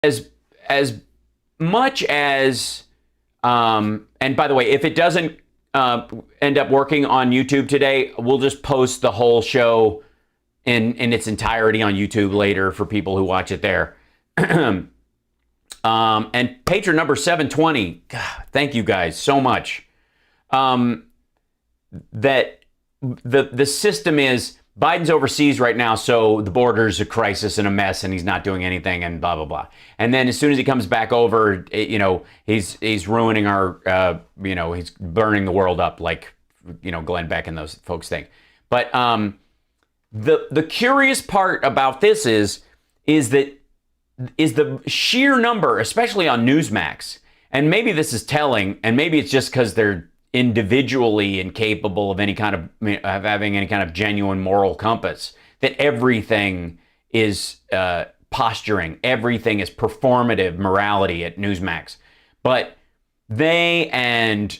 as much as and by the way, if it doesn't end up working on YouTube today, we'll just post the whole show in its entirety on YouTube later for people who watch it there. And patron number 720, God, thank you guys so much. That the system is Biden's overseas right now, so the border's a crisis and a mess, and he's not doing anything, and blah blah blah. And then as soon as he comes back over, he's ruining our, he's burning the world up, like Glenn Beck and those folks think. But the curious part about this is the sheer number, especially on Newsmax, and maybe this is telling, and maybe it's just because they're individually incapable of any kind of having any kind of genuine moral compass, that everything is posturing, everything is performative morality at Newsmax. But they and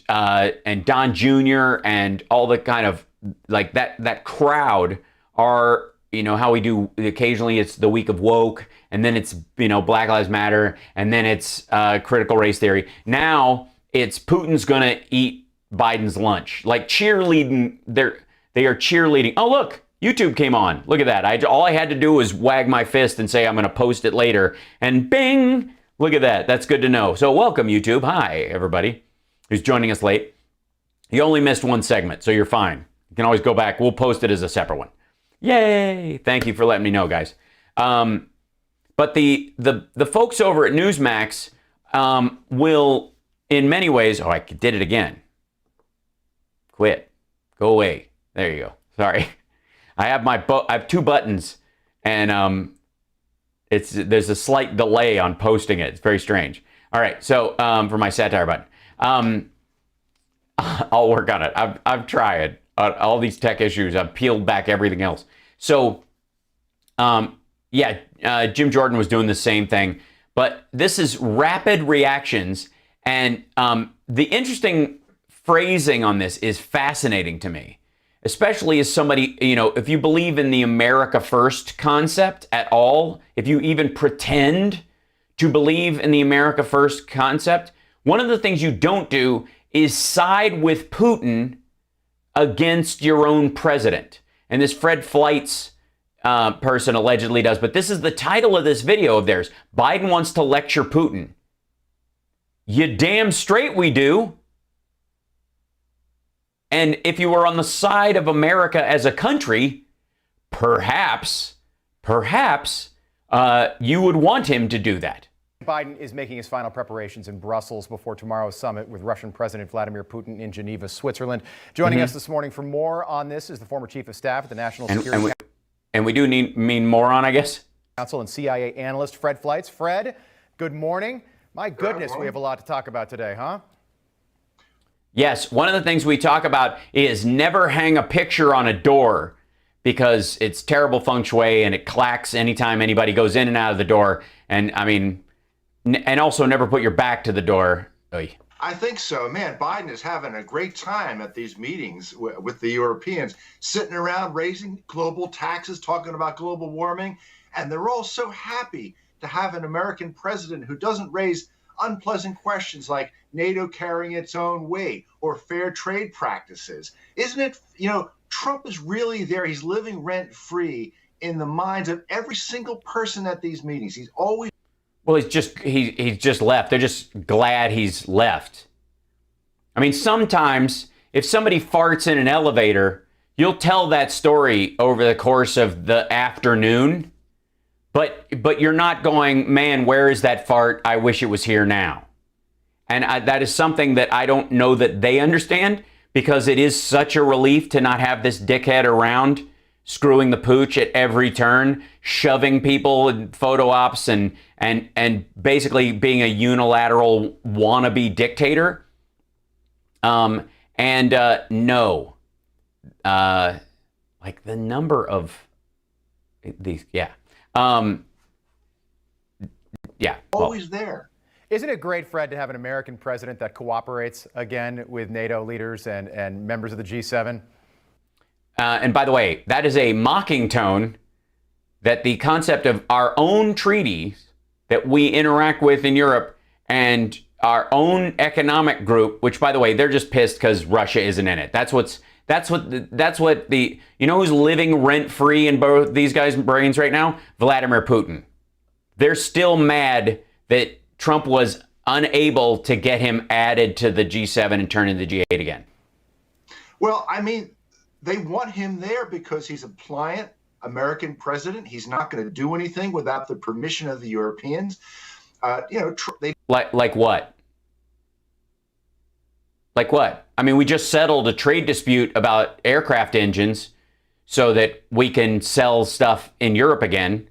Don Jr. and all the kind of like that crowd are, how we do occasionally, it's the week of woke, and then it's Black Lives Matter, and then it's critical race theory. Now it's Putin's gonna eat Biden's lunch, like cheerleading. They are cheerleading. Oh, look, YouTube came on. Look at that. All I had to do was wag my fist and say I'm going to post it later, and bing! Look at that. That's good to know. So welcome, YouTube. Hi, everybody who's joining us late. You only missed one segment, so you're fine. You can always go back. We'll post it as a separate one. Yay! Thank you for letting me know, guys. But the folks over at Newsmax will, in many ways. Oh, I did it again. Quit. Go away. There you go. Sorry. I have two buttons, and there's a slight delay on posting it. It's very strange. All right. So for my satire button, I'll work on it. I've tried all these tech issues. I've peeled back everything else. So Jim Jordan was doing the same thing, but this is rapid reactions, and the interesting phrasing on this is fascinating to me, especially as somebody, if you believe in the America First concept at all, if you even pretend to believe in the America First concept, one of the things you don't do is side with Putin against your own president. And this Fred Flight's person allegedly does, but this is the title of this video of theirs. Biden wants to lecture Putin. You damn straight we do. And if you were on the side of America as a country, perhaps you would want him to do that. Biden is making his final preparations in Brussels before tomorrow's summit with Russian President Vladimir Putin in Geneva, Switzerland. Joining us this morning for more on this is the former chief of staff at the National Security and we do mean moron, I guess. Council and CIA analyst Fred Flights. Fred, good morning. My goodness, we have a lot to talk about today, huh? Yes, one of the things we talk about is never hang a picture on a door because it's terrible feng shui and it clacks anytime anybody goes in and out of the door. And and also never put your back to the door. Oy. I think so. Man, Biden is having a great time at these meetings with the Europeans, sitting around raising global taxes, talking about global warming. And they're all so happy to have an American president who doesn't raise unpleasant questions like NATO carrying its own weight or fair trade practices. Isn't it, Trump is really there. He's living rent free in the minds of every single person at these meetings. He's always. Well, he's just left. They're just glad he's left. I mean, sometimes if somebody farts in an elevator, you'll tell that story over the course of the afternoon. But you're not going, man, where is that fart? I wish it was here now. And that is something that I don't know that they understand, because it is such a relief to not have this dickhead around screwing the pooch at every turn, shoving people in photo ops and basically being a unilateral wannabe dictator. No. Like the number of these, yeah. Always there. Isn't it great, Fred, to have an American president that cooperates again with NATO leaders and members of the G7? And by the way, that is a mocking tone that the concept of our own treaties that we interact with in Europe and our own economic group, which, by the way, they're just pissed because Russia isn't in it. That's what the, you know who's living rent-free in both these guys' brains right now? Vladimir Putin. They're still mad that Trump was unable to get him added to the G7 and turn into G8 again. Well, I mean, they want him there because he's a pliant American president. He's not going to do anything without the permission of the Europeans. They like what? Like what? I mean, we just settled a trade dispute about aircraft engines so that we can sell stuff in Europe again.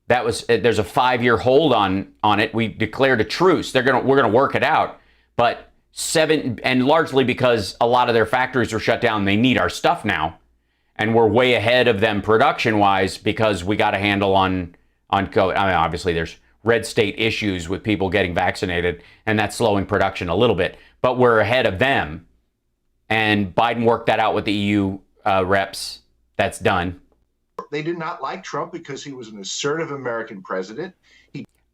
There's a 5-year hold on it. We declared a truce. We're gonna work it out. But and largely because a lot of their factories were shut down, they need our stuff now. And we're way ahead of them production-wise because we got a handle on COVID. I mean, obviously there's red state issues with people getting vaccinated, and that's slowing production a little bit. But we're ahead of them. And Biden worked that out with the EU reps. That's done. They did not like Trump because he was an assertive American president.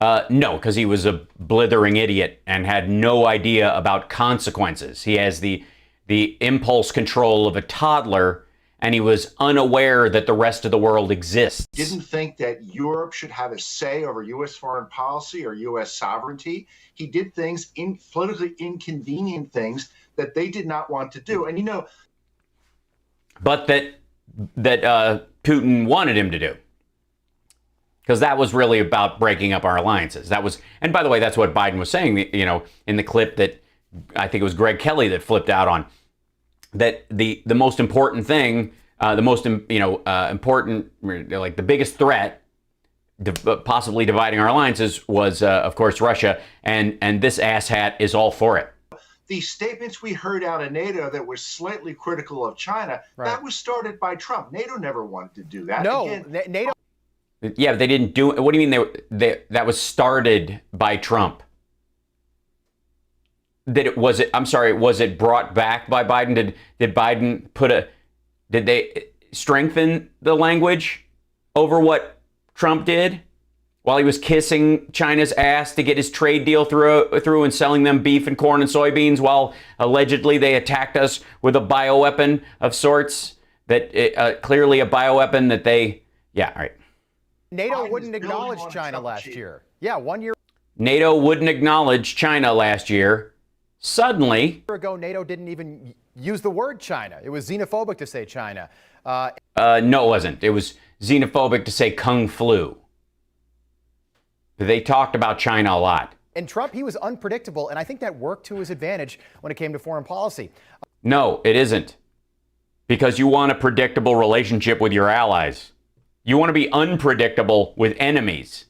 No, because he was a blithering idiot and had no idea about consequences. He has the impulse control of a toddler, and he was unaware that the rest of the world exists. Didn't think that Europe should have a say over U.S. foreign policy or U.S. sovereignty. He did things, politically inconvenient things that they did not want to do. And but that Putin wanted him to do. Because that was really about breaking up our alliances. And by the way, that's what Biden was saying, in the clip that I think it was Greg Kelly that flipped out on. That the most important thing, important, like the biggest threat, possibly dividing our alliances, was of course Russia, and this asshat is all for it. The statements we heard out of NATO that were slightly critical of China, right, that was started by Trump. NATO never wanted to do that. No, Again, NATO. Yeah, but they didn't do it. What do you mean that was started by Trump? Was it brought back by Biden? Did Biden did they strengthen the language over what Trump did while he was kissing China's ass to get his trade deal through and selling them beef and corn and soybeans while allegedly they attacked us with a bioweapon of sorts clearly a bioweapon that they, yeah, all right. NATO wouldn't acknowledge China last year. Yeah, 1 year NATO wouldn't acknowledge China last year. Suddenly, ago, NATO didn't even use the word China. It was xenophobic to say China. No, it wasn't. It was xenophobic to say Kung Flu. They talked about China a lot. And Trump, he was unpredictable, and I think that worked to his advantage when it came to foreign policy. No, it isn't. Because you want a predictable relationship with your allies. You want to be unpredictable with enemies.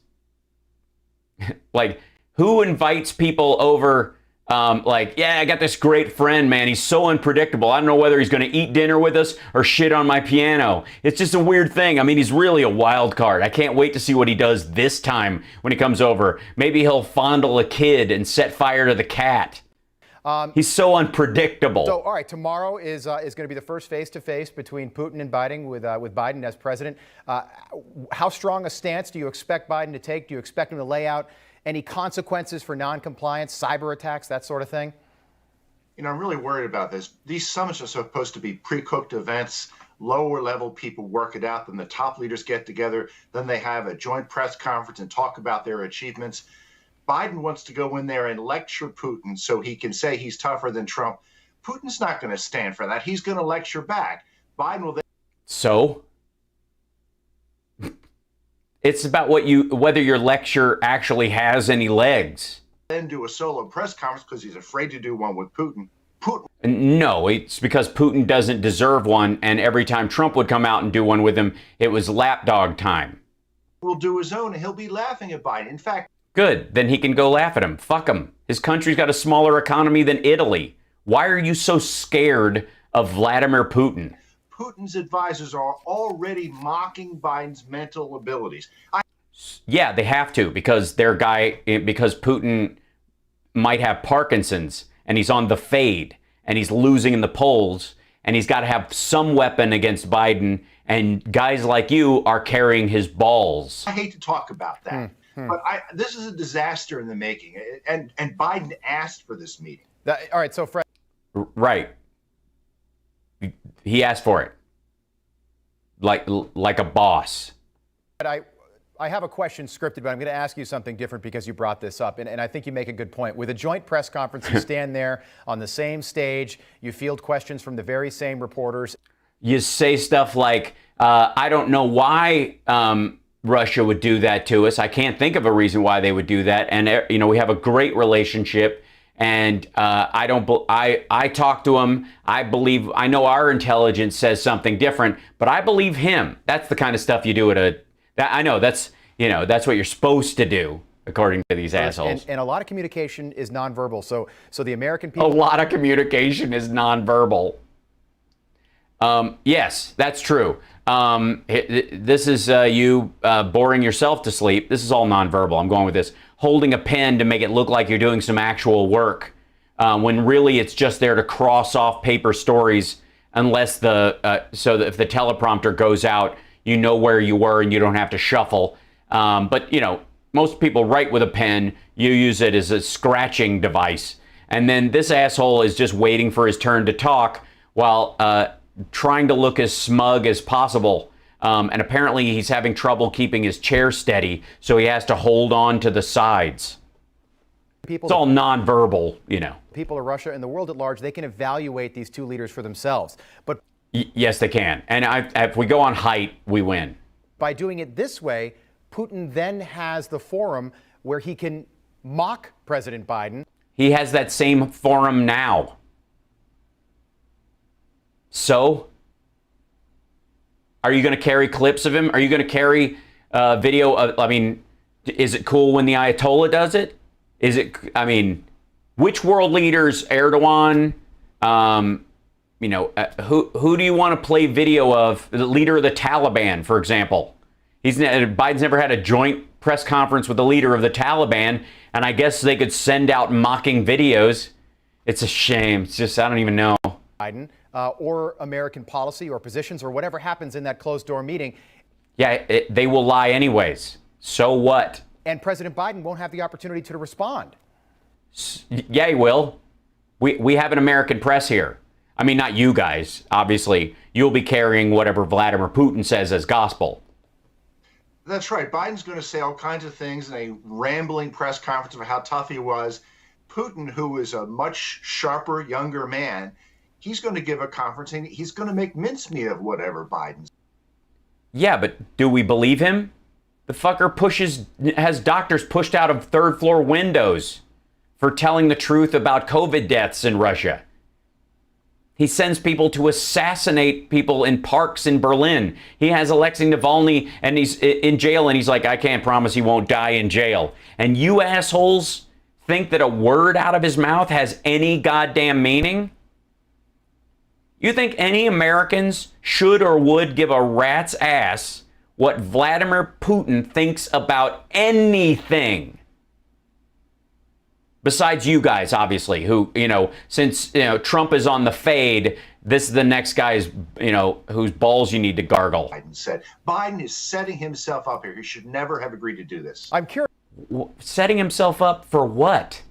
Like, who invites people over? Yeah, I got this great friend, man. He's so unpredictable. I don't know whether he's going to eat dinner with us or shit on my piano. It's just a weird thing. I mean, he's really a wild card. I can't wait to see what he does this time when he comes over. Maybe he'll fondle a kid and set fire to the cat. He's so unpredictable. So, all right, tomorrow is going to be the first face-to-face between Putin and Biden, with Biden as president. How strong a stance do you expect Biden to take? Do you expect him to lay out any consequences for non-compliance, cyber attacks, that sort of thing? I'm really worried about this. These summits are supposed to be pre-cooked events. Lower-level people work it out. Then the top leaders get together. Then they have a joint press conference and talk about their achievements. Biden wants to go in there and lecture Putin so he can say he's tougher than Trump. Putin's not going to stand for that. He's going to lecture back. Biden will then. So it's about whether your lecture actually has any legs. Then do a solo press conference because he's afraid to do one with Putin. No, it's because Putin doesn't deserve one, and every time Trump would come out and do one with him, it was lapdog time. Will do his own, and he'll be laughing at Biden. In fact, good, then he can go laugh at him. Fuck him. His country's got a smaller economy than Italy. Why are you so scared of Vladimir Putin? Putin's advisors are already mocking Biden's mental abilities. Yeah, they have to, because because Putin might have Parkinson's and he's on the fade and he's losing in the polls and he's got to have some weapon against Biden, and guys like you are carrying his balls. I hate to talk about that. But this is a disaster in the making, and Biden asked for this meeting. All right, so Fred. Right. He asked for it. Like a boss. I have a question scripted, but I'm going to ask you something different because you brought this up, and I think you make a good point. With a joint press conference, you stand there on the same stage, you field questions from the very same reporters. You say stuff like, I don't know why Russia would do that to us. I can't think of a reason why they would do that. And, we have a great relationship. And I talk to him. I know our intelligence says something different, but I believe him. That's the kind of stuff you do I know that's what you're supposed to do, according to these assholes. And a lot of communication is nonverbal. So the American people. A lot of communication is nonverbal. Yes, that's true. This is you boring yourself to sleep. This is all nonverbal. I'm going with this. Holding a pen to make it look like you're doing some actual work, when really it's just there to cross off paper stories, unless so that if the teleprompter goes out, you know where you were and you don't have to shuffle. But most people write with a pen. You use it as a scratching device. And then this asshole is just waiting for his turn to talk while trying to look as smug as possible. And apparently he's having trouble keeping his chair steady, so he has to hold on to the sides. It's all nonverbal, People of Russia and the world at large, they can evaluate these two leaders for themselves. But yes, they can. And if we go on height, we win. By doing it this way, Putin then has the forum where he can mock President Biden. He has that same forum now. So, are you going to carry clips of him? Are you going to carry video of, is it cool when the Ayatollah does it? Which world leaders, Erdogan, who do you want to play video of? The leader of the Taliban, for example. Biden's never had a joint press conference with the leader of the Taliban, and I guess they could send out mocking videos. It's a shame. It's just, I don't even know. Biden, or American policy or positions or whatever happens in that closed-door meeting. Yeah, they will lie anyways. So what? And President Biden won't have the opportunity to respond. Yeah, he will. We have an American press here. Not you guys, obviously. You'll be carrying whatever Vladimir Putin says as gospel. That's right. Biden's going to say all kinds of things in a rambling press conference about how tough he was. Putin, who is a much sharper, younger man, he's going to give a conference and he's going to make mincemeat of whatever Biden's. Yeah, but do we believe him? The fucker has doctors pushed out of third-floor windows for telling the truth about COVID deaths in Russia. He sends people to assassinate people in parks in Berlin. He has Alexei Navalny and he's in jail and he's like, I can't promise he won't die in jail. And you assholes think that a word out of his mouth has any goddamn meaning? You think any Americans should or would give a rat's ass what Vladimir Putin thinks about anything? Besides you guys, obviously, who, since, Trump is on the fade, this is the next guy's, whose balls you need to gargle. Biden said. Biden is setting himself up here. He should never have agreed to do this. I'm curious. Setting himself up for what?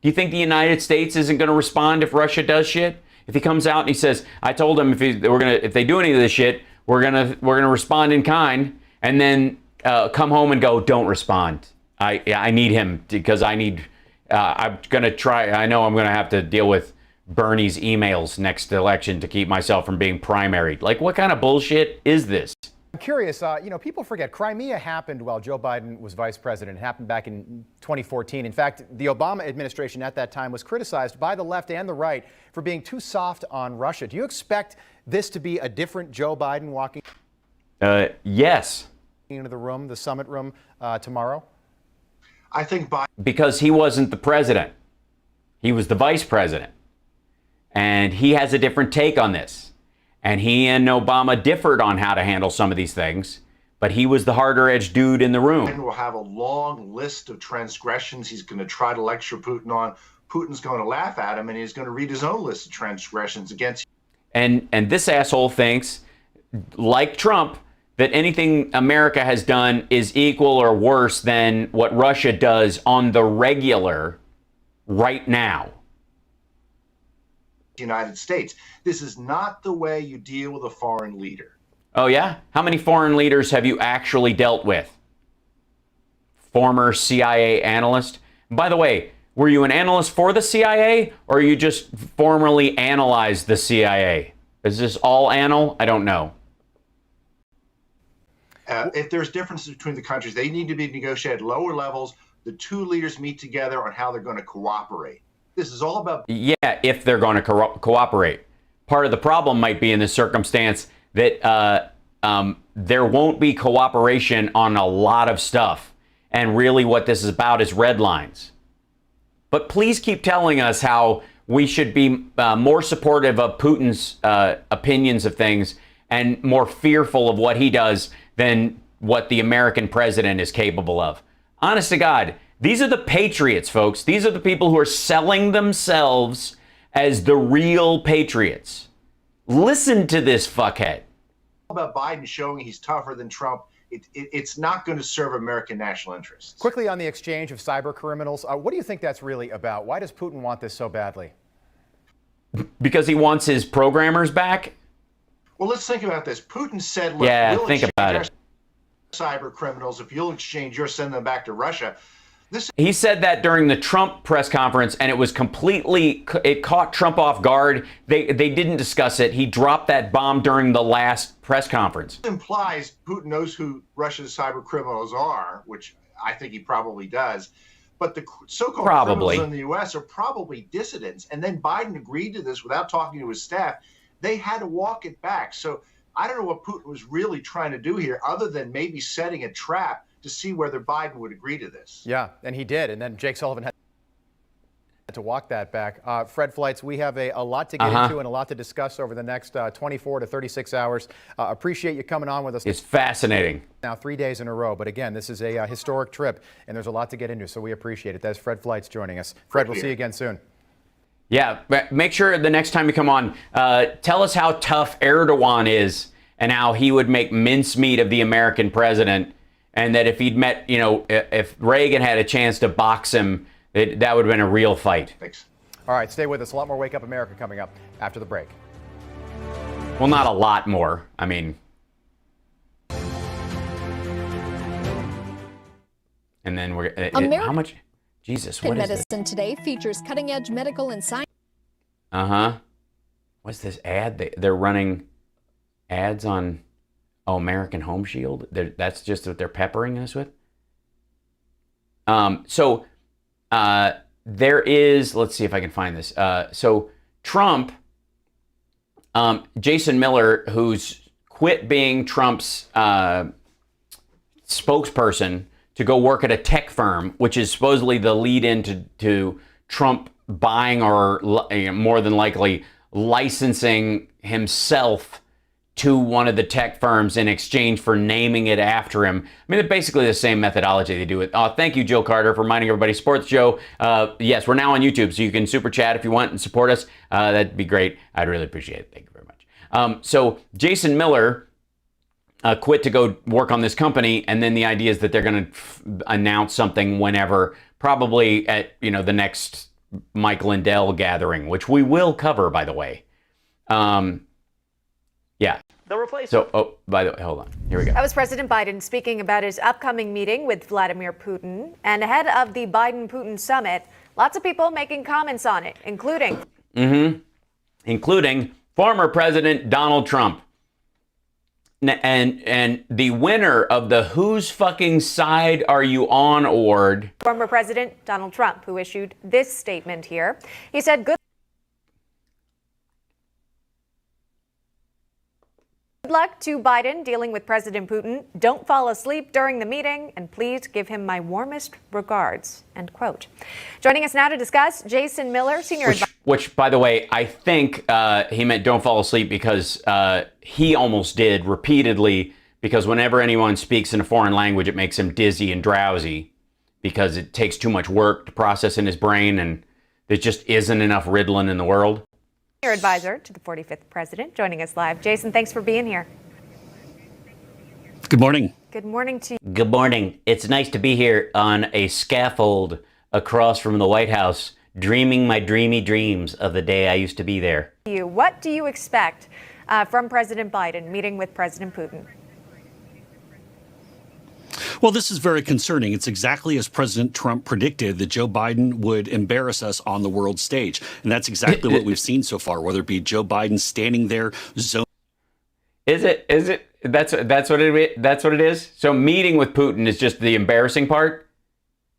Do you think the United States isn't going to respond if Russia does shit? If he comes out and he says, I told them if they do any of this shit, we're gonna respond in kind, and then come home and go, don't respond. I need him because I'm gonna try. I know I'm gonna have to deal with Bernie's emails next election to keep myself from being primaried. Like, what kind of bullshit is this? I'm curious, people forget Crimea happened while Joe Biden was vice president. It happened back in 2014. In fact, the Obama administration at that time was criticized by the left and the right for being too soft on Russia. Do you expect this to be a different Joe Biden walking yes. into the summit room tomorrow? I think Biden. Because he wasn't the president. He was the vice president. And he has a different take on this. And he and Obama differed on how to handle some of these things, but he was the harder-edged dude in the room. Biden will have a long list of transgressions he's going to try to lecture Putin on. Putin's going to laugh at him, and he's going to read his own list of transgressions against. And this asshole thinks, like Trump, that anything America has done is equal or worse than what Russia does on the regular right now. United States. This is not the way you deal with a foreign leader. Oh, yeah? How many foreign leaders have you actually dealt with? Former CIA analyst? By the way, were you an analyst for the CIA, or you just formerly analyzed the CIA? Is this all anal? I don't know. If there's differences between the countries, they need to be negotiated at lower levels. The two leaders meet together on how they're going to cooperate. This is all about... Yeah, if they're going to cooperate. Part of the problem might be in this circumstance that there won't be cooperation on a lot of stuff. And really what this is about is red lines. But please keep telling us how we should be more supportive of Putin's opinions of things and more fearful of what he does than what the American president is capable of. Honest to God, these are the patriots, folks. These are the people who are selling themselves as the real patriots. Listen to this fuckhead. About Biden showing he's tougher than Trump. It's not going to serve American national interests. Quickly on the exchange of cyber criminals, what do you think that's really about? Why does Putin want this so badly? Because he wants his programmers back? Well, let's think about this. Putin said, look, yeah, we'll think about it. Cyber criminals, if you'll exchange yours, send them back to Russia. He said that during the Trump press conference, and it was it caught Trump off guard. They didn't discuss it. He dropped that bomb during the last press conference. It implies Putin knows who Russia's cyber criminals are, which I think he probably does. But the so-called criminals in the U.S. are probably dissidents. And then Biden agreed to this without talking to his staff. They had to walk it back. So I don't know what Putin was really trying to do here, other than maybe setting a trap to see whether Biden would agree to this. Yeah, and he did. And then Jake Sullivan had to walk that back. Fred Fleitz, we have a lot to get into and a lot to discuss over the next 24 to 36 hours. Appreciate you coming on with us. It's fascinating. Now 3 days in a row. But again, this is a historic trip, and there's a lot to get into, so we appreciate it. That's Fred Fleitz joining us. Fred, we'll see you again soon. Yeah, make sure the next time you come on, tell us how tough Erdogan is and how he would make mincemeat of the American president. And that if he'd met, if Reagan had a chance to box him, that would have been a real fight. Thanks. All right, stay with us. A lot more Wake Up America coming up after the break. Well, not a lot more. I mean. And then how much? Jesus, what is Medicine this? Today features cutting-edge medical and science. What's this ad? They're running ads on... Oh, American Home Shield? That's just what they're peppering us with? There is, let's see if I can find this. So Trump, Jason Miller, who's quit being Trump's spokesperson to go work at a tech firm, which is supposedly the lead-in to Trump buying or more than likely licensing himself to one of the tech firms in exchange for naming it after him. I mean, they're basically the same methodology they do it. Thank you, Joe Carter, for reminding everybody. Sports Joe. Yes, we're now on YouTube, so you can super chat if you want and support us. That'd be great. I'd really appreciate it. Thank you very much. So Jason Miller quit to go work on this company, and then the idea is that they're going to announce something whenever, probably at the next Mike Lindell gathering, which we will cover, by the way. Yeah. They'll replace So, by the way, hold on. Here we go. That was President Biden speaking about his upcoming meeting with Vladimir Putin. And ahead of the Biden-Putin summit, lots of people making comments on it, including... Including former President Donald Trump. And the winner of the Whose Fucking Side Are You On award. Former President Donald Trump, who issued this statement here. He said, Good luck to Biden dealing with President Putin. Don't fall asleep during the meeting, and please give him my warmest regards. End quote. Joining us now to discuss, Jason Miller, senior advisor. Which, by the way, I think he meant don't fall asleep because he almost did repeatedly, because whenever anyone speaks in a foreign language, it makes him dizzy and drowsy because it takes too much work to process in his brain, and there just isn't enough Ritalin in the world. Senior advisor to the 45th president, joining us live. Jason, thanks for being here. Good morning. Good morning to you. Good morning. It's nice to be here on a scaffold across from the White House, dreaming my dreamy dreams of the day I used to be there. What do you expect from President Biden meeting with President Putin? Well, this is very concerning. It's exactly as President Trump predicted, that Joe Biden would embarrass us on the world stage. And that's exactly what we've seen so far, whether it be Joe Biden standing there. Is it? That's what it is? So meeting with Putin is just the embarrassing part?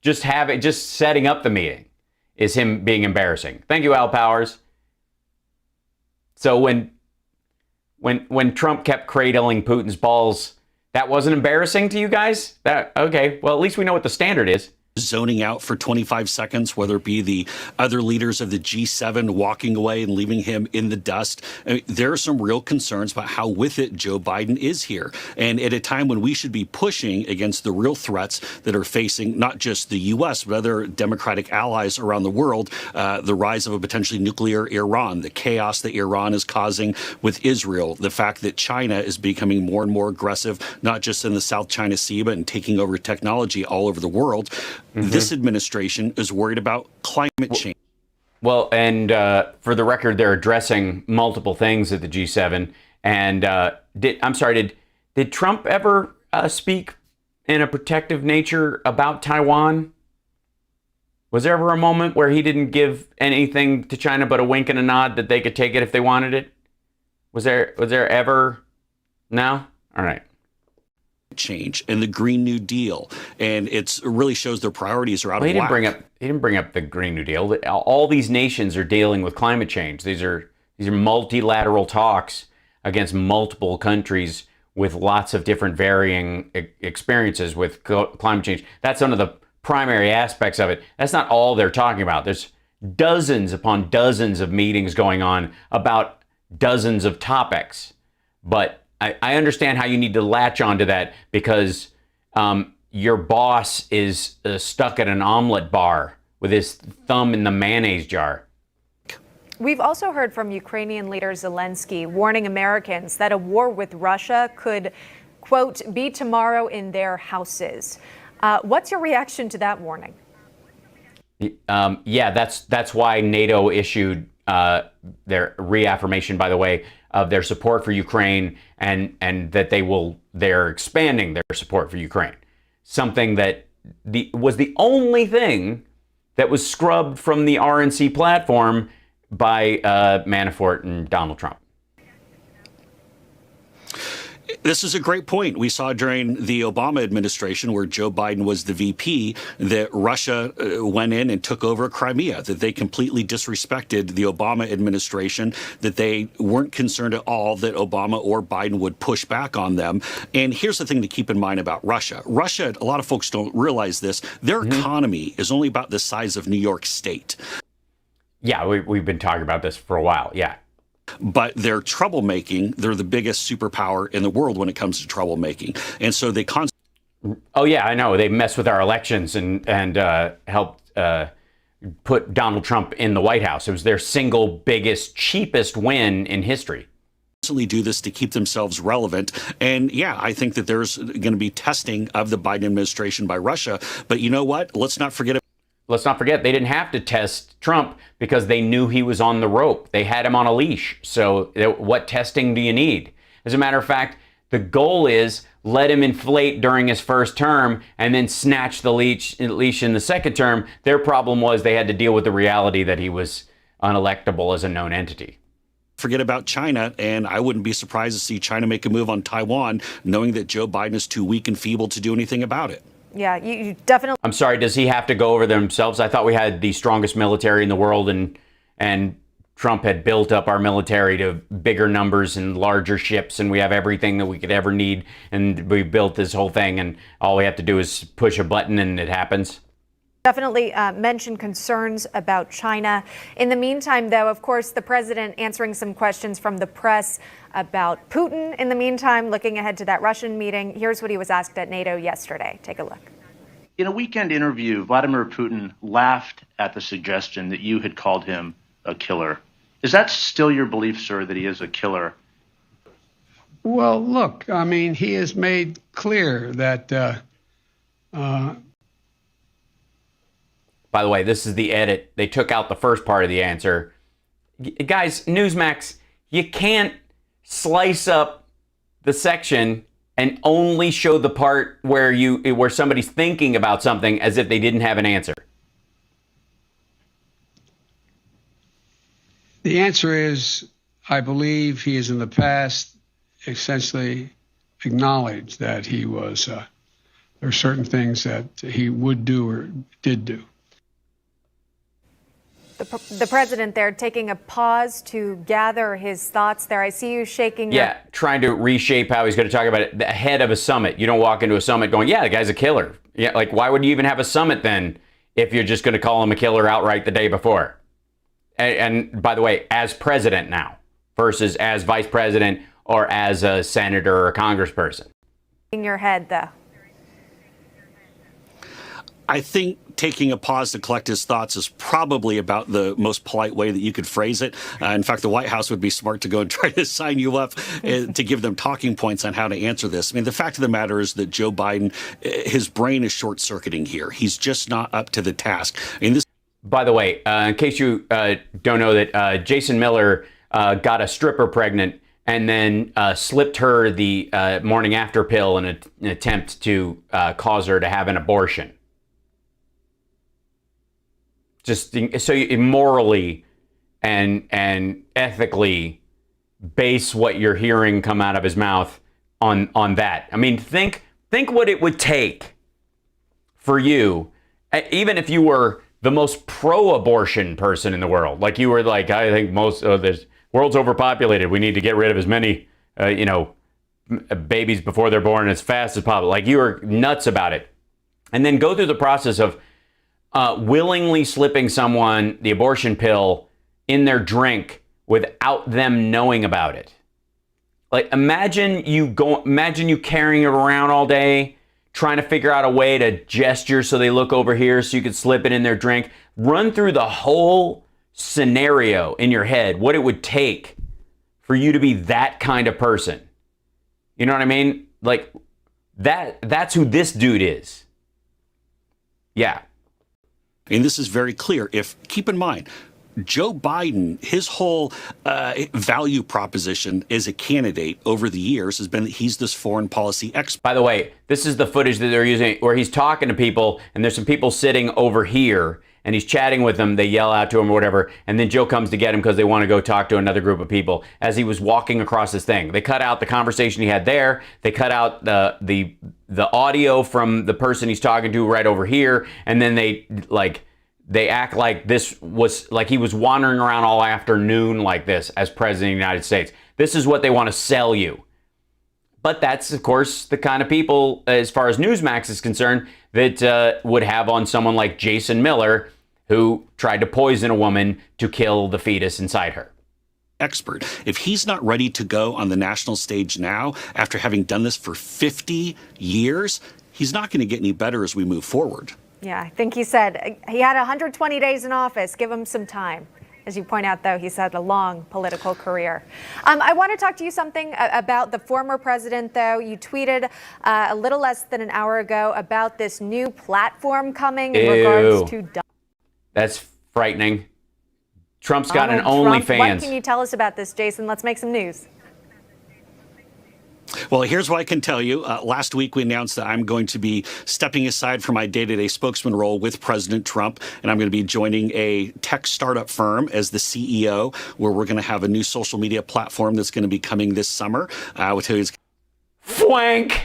Just setting up the meeting is him being embarrassing. Thank you, Al Powers. So when Trump kept cradling Putin's balls, that wasn't embarrassing to you guys? Okay, well, at least we know what the standard is. Zoning out for 25 seconds, whether it be the other leaders of the G7 walking away and leaving him in the dust. I mean, there are some real concerns about how with it Joe Biden is here. And at a time when we should be pushing against the real threats that are facing not just the U.S., but other democratic allies around the world, the rise of a potentially nuclear Iran, the chaos that Iran is causing with Israel, the fact that China is becoming more and more aggressive, not just in the South China Sea, but in taking over technology all over the world. This administration is worried about climate change. Well, and for the record, they're addressing multiple things at the G7. And did Trump ever speak in a protective nature about Taiwan? Was there ever a moment where he didn't give anything to China but a wink and a nod that they could take it if they wanted it? Was there ever? No? All right. Change and the Green New Deal, and it really shows their priorities are out of whack. He didn't bring up the Green New Deal. All these nations are dealing with climate change. These are multilateral talks against multiple countries with lots of different varying experiences with climate change. That's one of the primary aspects of it. That's not all they're talking about. There's dozens upon dozens of meetings going on about dozens of topics, but I understand how you need to latch onto that because your boss is stuck at an omelet bar with his thumb in the mayonnaise jar. We've also heard from Ukrainian leader Zelensky warning Americans that a war with Russia could, quote, be tomorrow in their houses. What's your reaction to that warning? Yeah, that's why NATO issued their reaffirmation, by the way, of their support for Ukraine and that they're expanding their support for Ukraine. Something that was the only thing that was scrubbed from the RNC platform by Manafort and Donald Trump. This is a great point. We saw during the Obama administration, where Joe Biden was the VP, that Russia went in and took over Crimea, that they completely disrespected the Obama administration, that they weren't concerned at all that Obama or Biden would push back on them. And here's the thing to keep in mind about Russia. Russia, a lot of folks don't realize this, their economy is only about the size of New York State. Yeah, we've been talking about this for a while, yeah. But they're troublemaking. They're the biggest superpower in the world when it comes to troublemaking. And so they Oh, yeah, I know. They mess with our elections and helped put Donald Trump in the White House. It was their single biggest, cheapest win in history. Do this to keep themselves relevant. And yeah, I think that there's going to be testing of the Biden administration by Russia. But you know what? Let's not forget they didn't have to test Trump because they knew he was on the rope. They had him on a leash. So what testing do you need? As a matter of fact, the goal is let him inflate during his first term and then snatch the leash in the second term. Their problem was they had to deal with the reality that he was unelectable as a known entity. Forget about China, and I wouldn't be surprised to see China make a move on Taiwan, knowing that Joe Biden is too weak and feeble to do anything about it. Yeah, you definitely. I'm sorry, does he have to go over themselves? I thought we had the strongest military in the world, and Trump had built up our military to bigger numbers and larger ships, and we have everything that we could ever need, and we built this whole thing, and all we have to do is push a button and it happens. Definitely mentioned concerns about China. In the meantime, though, of course, the president answering some questions from the press about Putin. In the meantime, looking ahead to that Russian meeting, here's what he was asked at NATO yesterday. Take a look. In a weekend interview, Vladimir Putin laughed at the suggestion that you had called him a killer. Is that still your belief, sir, that he is a killer? Well, look, I mean, he has made clear that. By the way, this is the edit. They took out the first part of the answer. Guys, Newsmax, you can't slice up the section and only show the part where somebody's thinking about something as if they didn't have an answer. The answer is, I believe he has in the past essentially acknowledged that he was, there are certain things that he would do or did do. The president there taking a pause to gather his thoughts there. I see you shaking your... Yeah, trying to reshape how he's going to talk about it ahead of a summit. You don't walk into a summit going, yeah, the guy's a killer. Yeah, like, why would you even have a summit then if you're just going to call him a killer outright the day before? And by the way, as president now versus as vice president or as a senator or a congressperson. In your head, though. I think taking a pause to collect his thoughts is probably about the most polite way that you could phrase it. In fact, the White House would be smart to go and try to sign you up to give them talking points on how to answer this. I mean, the fact of the matter is that Joe Biden, his brain is short-circuiting here. He's just not up to the task. I mean, this. By the way, in case you don't know that Jason Miller got a stripper pregnant and then slipped her the morning after pill in an attempt to cause her to have an abortion. Just so you morally and ethically base what you're hearing come out of his mouth on that. I mean, think what it would take for you, even if you were the most pro-abortion person in the world, like you were like, I think most of this world's overpopulated. We need to get rid of as many, babies before they're born as fast as possible. Like you were nuts about it, and then go through the process of willingly slipping someone the abortion pill in their drink without them knowing about it. Like imagine you carrying it around all day, trying to figure out a way to gesture so they look over here so you could slip it in their drink. Run through the whole scenario in your head, what it would take for you to be that kind of person. You know what I mean? Like that's who this dude is. Yeah. And this is very clear. Keep in mind, Joe Biden, his whole value proposition as a candidate over the years has been that he's this foreign policy expert. By the way, this is the footage that they're using where he's talking to people and there's some people sitting over here and he's chatting with them. They yell out to him or whatever. And then Joe comes to get him because they want to go talk to another group of people as he was walking across this thing. They cut out the conversation he had there. They cut out the audio from the person he's talking to right over here. And then they act like this was like he was wandering around all afternoon like this as president of the United States. This is what they want to sell you. But that's, of course, the kind of people, as far as Newsmax is concerned, that would have on someone like Jason Miller, who tried to poison a woman to kill the fetus inside her. Expert. If he's not ready to go on the national stage now, after having done this for 50 years, he's not going to get any better as we move forward. Yeah, I think he said he had 120 days in office. Give him some time. As you point out, though, he's had a long political career. I want to talk to you something about the former president, though. You tweeted a little less than an hour ago about this new platform coming in regards to... That's frightening. Trump's got an Trump. OnlyFans. What can you tell us about this, Jason? Let's make some news. Well, here's what I can tell you. Last week, we announced that I'm going to be stepping aside from my day-to-day spokesman role with President Trump, and I'm going to be joining a tech startup firm as the CEO, where we're going to have a new social media platform that's going to be coming this summer. I will tell you, it's Fwank.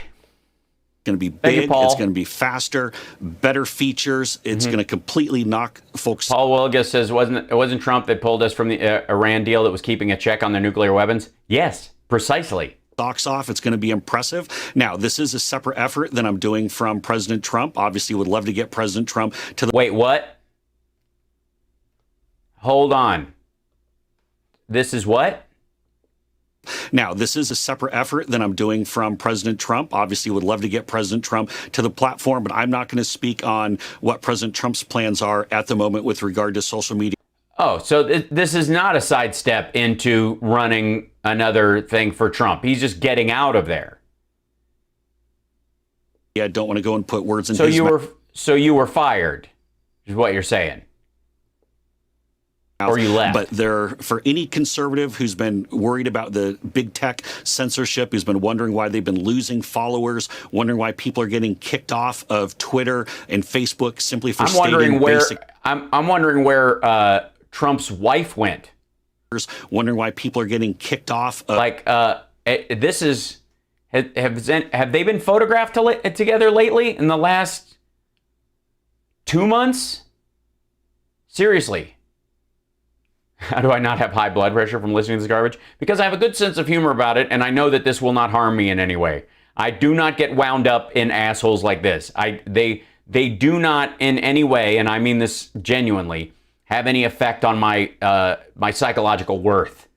going to be big. It's going to be faster, better features. It's going to completely knock folks. Paul Wilgus says, it wasn't Trump that pulled us from the Iran deal that was keeping a check on their nuclear weapons? Yes, precisely. Socks off. It's going to be impressive. Now, this is a separate effort that I'm doing from President Trump. Obviously, would love to get President Trump to the... Wait, what? Hold on. This is what? Now, this is a separate effort that I'm doing from President Trump. Obviously, would love to get President Trump to the platform, but I'm not going to speak on what President Trump's plans are at the moment with regard to social media. Oh, so this is not a sidestep into running another thing for Trump. He's just getting out of there. Yeah, I don't want to go and put words in so his mouth. So you were fired, is what you're saying. Or you left. But for any conservative who's been worried about the big tech censorship, who's been wondering why they've been losing followers, wondering why people are getting kicked off of Twitter and Facebook simply for stating basic... I'm wondering where Trump's wife went. Wondering why people are getting kicked off of... This is... Have they been photographed together lately in the last 2 months? Seriously. How do I not have high blood pressure from listening to this garbage? Because I have a good sense of humor about it, and I know that this will not harm me in any way. I do not get wound up in assholes like this. They do not in any way, and I mean this genuinely, have any effect on my my psychological worth.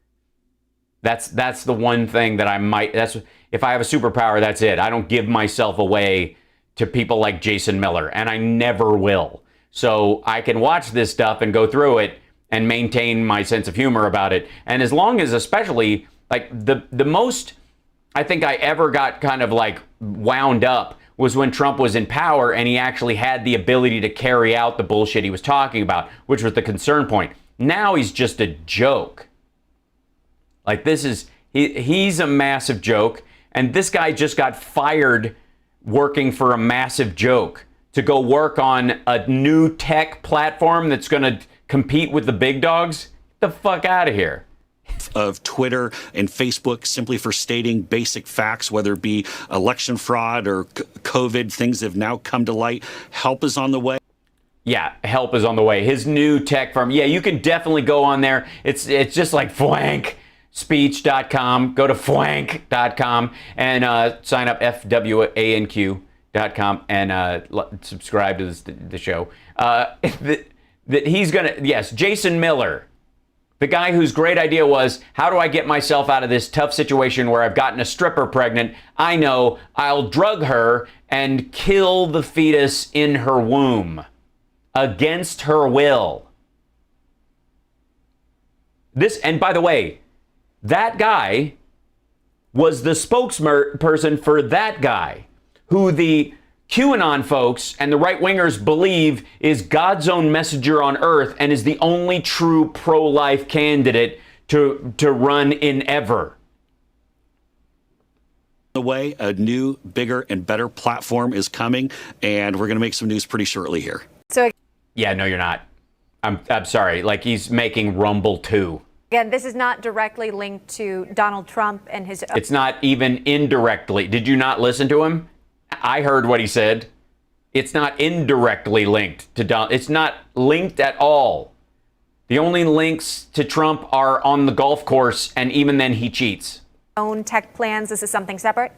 That's the one thing that I might. That's if I have a superpower, that's it. I don't give myself away to people like Jason Miller, and I never will. So I can watch this stuff and go through it and maintain my sense of humor about it. And as long as, especially, like the most I think I ever got kind of like wound up was when Trump was in power and he actually had the ability to carry out the bullshit he was talking about, which was the concern point. Now he's just a joke. Like he's a massive joke, and this guy just got fired working for a massive joke to go work on a new tech platform that's going to compete with the big dogs. Get the fuck out of here. Of Twitter and Facebook simply for stating basic facts, whether it be election fraud or COVID, things have now come to light. Help is on the way. Yeah, help is on the way. His new tech firm. Yeah, you can definitely go on there. It's just like fwankspeech.com. Go to fwank.com and sign up, FWANQ.com, and subscribe to the show. That he's going to, yes, Jason Miller, the guy whose great idea was, how do I get myself out of this tough situation where I've gotten a stripper pregnant? I know, I'll drug her and kill the fetus in her womb against her will. And by the way, that guy was the spokesperson for that guy who the QAnon folks and the right-wingers believe is God's own messenger on earth and is the only true pro-life candidate to run in ever. The way a new, bigger, and better platform is coming, and we're going to make some news pretty shortly here. So, yeah, no, you're not. I'm sorry. Like, he's making Rumble 2. Again, this is not directly linked to Donald Trump and his... It's not even indirectly. Did you not listen to him? I heard what he said. It's not indirectly linked to Donald. It's not linked at all. The only links to Trump are on the golf course, and even then he cheats. Own tech plans. This is something separate?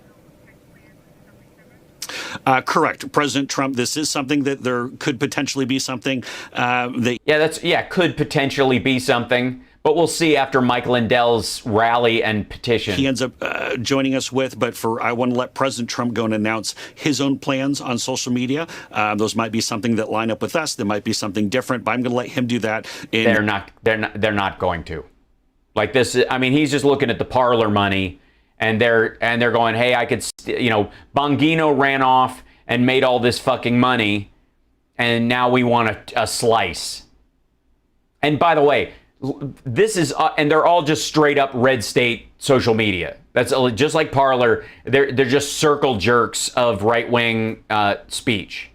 Correct. President Trump, this is something that there could potentially be something could potentially be something. But we'll see after Mike Lindell's rally and petition. He ends up joining us with, but I want to let President Trump go and announce his own plans on social media. Those might be something that line up with us. There might be something different, but I'm going to let him do that. They're not going to. Like this, I mean, he's just looking at the Parler money, and they're going, hey, I could, Bongino ran off and made all this fucking money, and now we want a slice. And by the way, this is, and they're all just straight up red state social media. That's just like Parler. They're just circle jerks of right wing speech.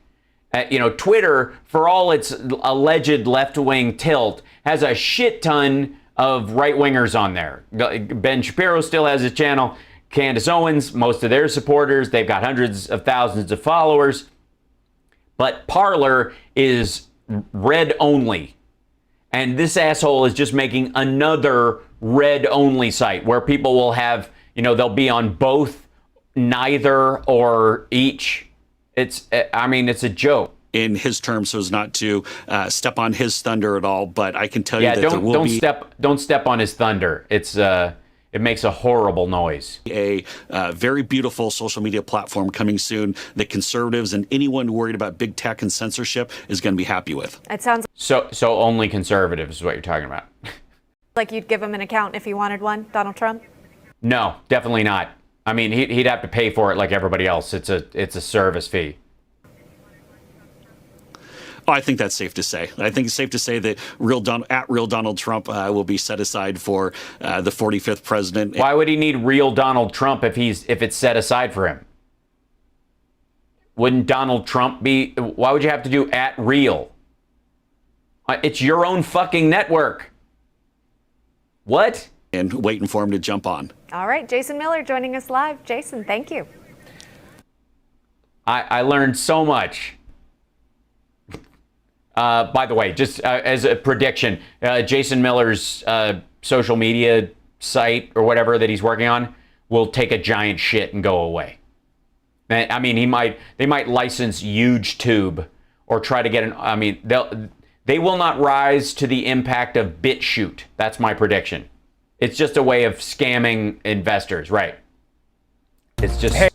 Twitter, for all its alleged left wing tilt, has a shit ton of right wingers on there. Ben Shapiro still has his channel. Candace Owens, most of their supporters, they've got hundreds of thousands of followers. But Parler is red only. And this asshole is just making another red-only site where people will have, they'll be on both, neither, or each. It's a joke. In his terms, so as not to step on his thunder at all. But I can tell you that there will be... Don't step on his thunder. It's It makes a horrible noise. A very beautiful social media platform coming soon that conservatives and anyone worried about big tech and censorship is going to be happy with. It sounds So only conservatives is what you're talking about. like you'd give him an account if he wanted one, Donald Trump? No, definitely not. I mean, he'd have to pay for it like everybody else. It's a service fee. Oh, I think that's safe to say. I think it's safe to say that real Donald Trump will be set aside for the 45th president. Why would he need real Donald Trump if it's set aside for him? Wouldn't Donald Trump be? Why would you have to do @real? It's your own fucking network. What? And waiting for him to jump on. All right, Jason Miller joining us live. Jason, thank you. I learned so much. By the way, just as a prediction, Jason Miller's social media site or whatever that he's working on will take a giant shit and go away. I mean, they might license YouTube or try to get they will not rise to the impact of BitChute. That's my prediction. It's just a way of scamming investors, right? It's just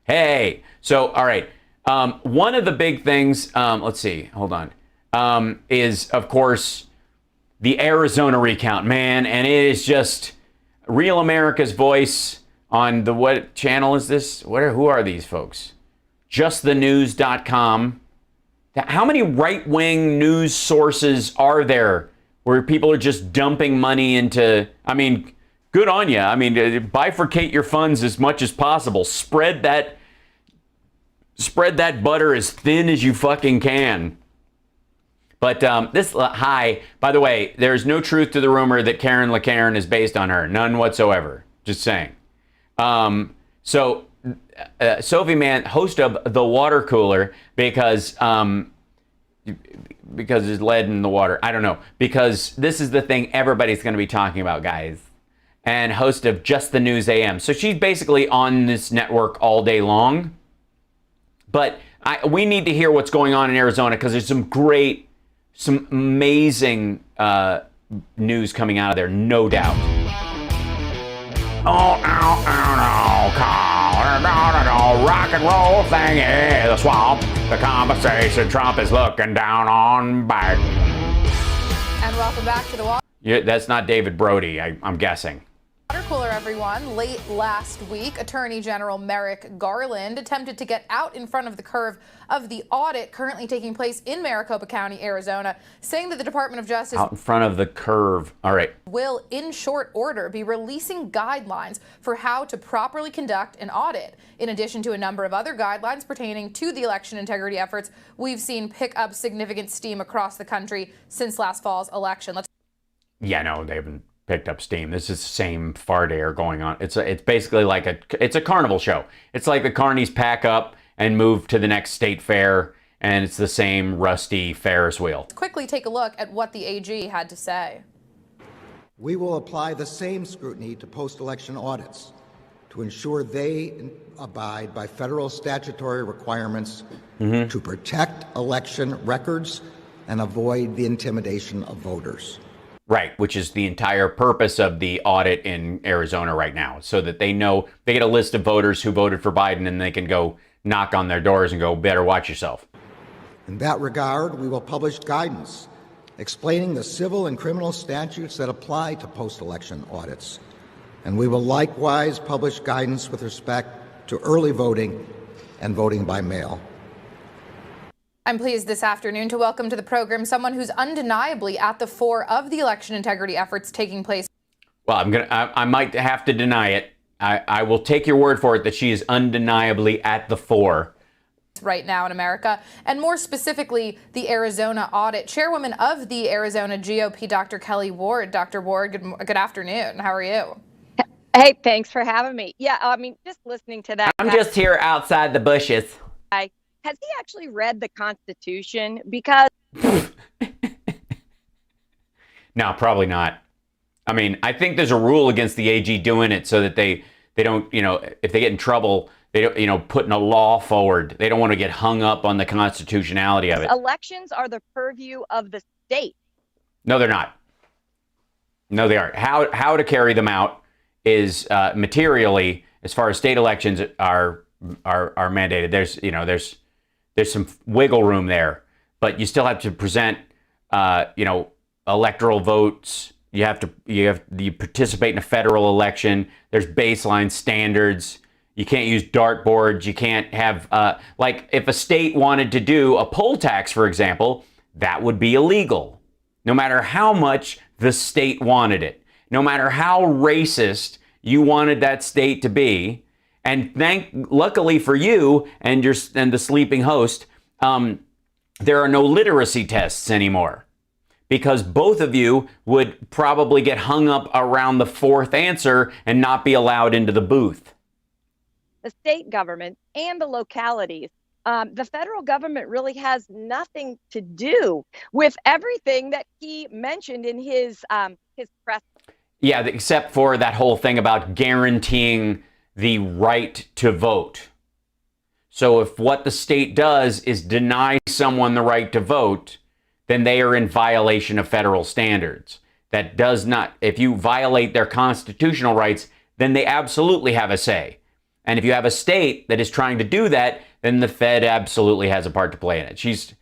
hey. So, all right. One of the big things, let's see, hold on. Is, of course, the Arizona recount, man. And it is just Real America's Voice on the, what channel is this? Who are these folks? JustTheNews.com. How many right-wing news sources are there where people are just dumping money into, I mean, good on you. I mean, bifurcate your funds as much as possible. Spread that butter as thin as you fucking can. But by the way, there's no truth to the rumor that Karen LaCaren is based on her. None whatsoever. Just saying. Sophie Mann, host of The Water Cooler, because there's lead in the water. I don't know. Because this is the thing everybody's going to be talking about, guys. And host of Just the News AM. So she's basically on this network all day long. But we need to hear what's going on in Arizona, because there's some amazing news coming out of there, no doubt. Rock and roll thing in the swamp. The conversation, Trump is looking down on Biden. And welcome back to the Water. Yeah, that's not David Brody, I'm guessing. Water Cooler, everyone. Late last week, Attorney General Merrick Garland attempted to get out in front of the curve of the audit currently taking place in Maricopa County, Arizona, saying that the Department of Justice Out in front of the curve. All right. will, in short order, be releasing guidelines for how to properly conduct an audit. In addition to a number of other guidelines pertaining to the election integrity efforts we've seen pick up significant steam across the country since last fall's election. Yeah, no, they haven't picked up steam. This is the same fart air going on. It's basically like it's a carnival show. It's like the carnies pack up and move to the next state fair, and it's the same rusty Ferris wheel. Let's quickly take a look at what the AG had to say. We will apply the same scrutiny to post-election audits to ensure they abide by federal statutory requirements to protect election records and avoid the intimidation of voters. Right, which is the entire purpose of the audit in Arizona right now, so that they know, they get a list of voters who voted for Biden, and they can go knock on their doors and go, better watch yourself. In that regard, we will publish guidance explaining the civil and criminal statutes that apply to post-election audits. And we will likewise publish guidance with respect to early voting and voting by mail. I'm pleased this afternoon to welcome to the program someone who's undeniably at the fore of the election integrity efforts taking place. Well, I might have to deny it. I will take your word for it that she is undeniably at the fore right now in America, and more specifically, the Arizona audit. Chairwoman of the Arizona GOP, Dr. Kelly Ward. Dr. Ward, good afternoon. How are you? Hey, thanks for having me. Yeah, I mean, just listening to that. I'm just here outside the bushes. Has he actually read the Constitution? Because No, probably not. I mean, I think there's a rule against the AG doing it so that they don't, if they get in trouble, they don't, putting a law forward. They don't want to get hung up on the constitutionality of it. elections are the purview of the state. No, they're not. No, they aren't. How to carry them out materially, as far as state elections are mandated. There's some wiggle room there, but you still have to present electoral votes. You participate in a federal election. There's baseline standards. You can't use dartboards. You can't have like if a state wanted to do a poll tax, for example, that would be illegal, no matter how much the state wanted it, no matter how racist you wanted that state to be. And luckily for you and the sleeping host, there are no literacy tests anymore, because both of you would probably get hung up around the fourth answer and not be allowed into the booth. The state government and the localities. The federal government really has nothing to do with everything that he mentioned in his press. Yeah, except for that whole thing about guaranteeing the right to vote. So if what the state does is deny someone the right to vote, then they are in violation of federal standards. That does not, if you violate their constitutional rights, then they absolutely have a say. And if you have a state that is trying to do that, then the Fed absolutely has a part to play in it. She's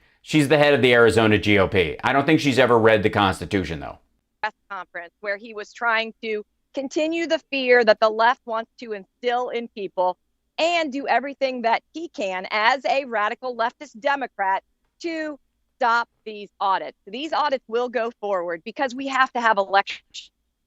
the head of the Arizona GOP. I don't think she's ever read the Constitution, though. Press conference where he was trying to continue the fear that the left wants to instill in people and do everything that he can as a radical leftist Democrat to stop these audits. These audits will go forward because we have to have election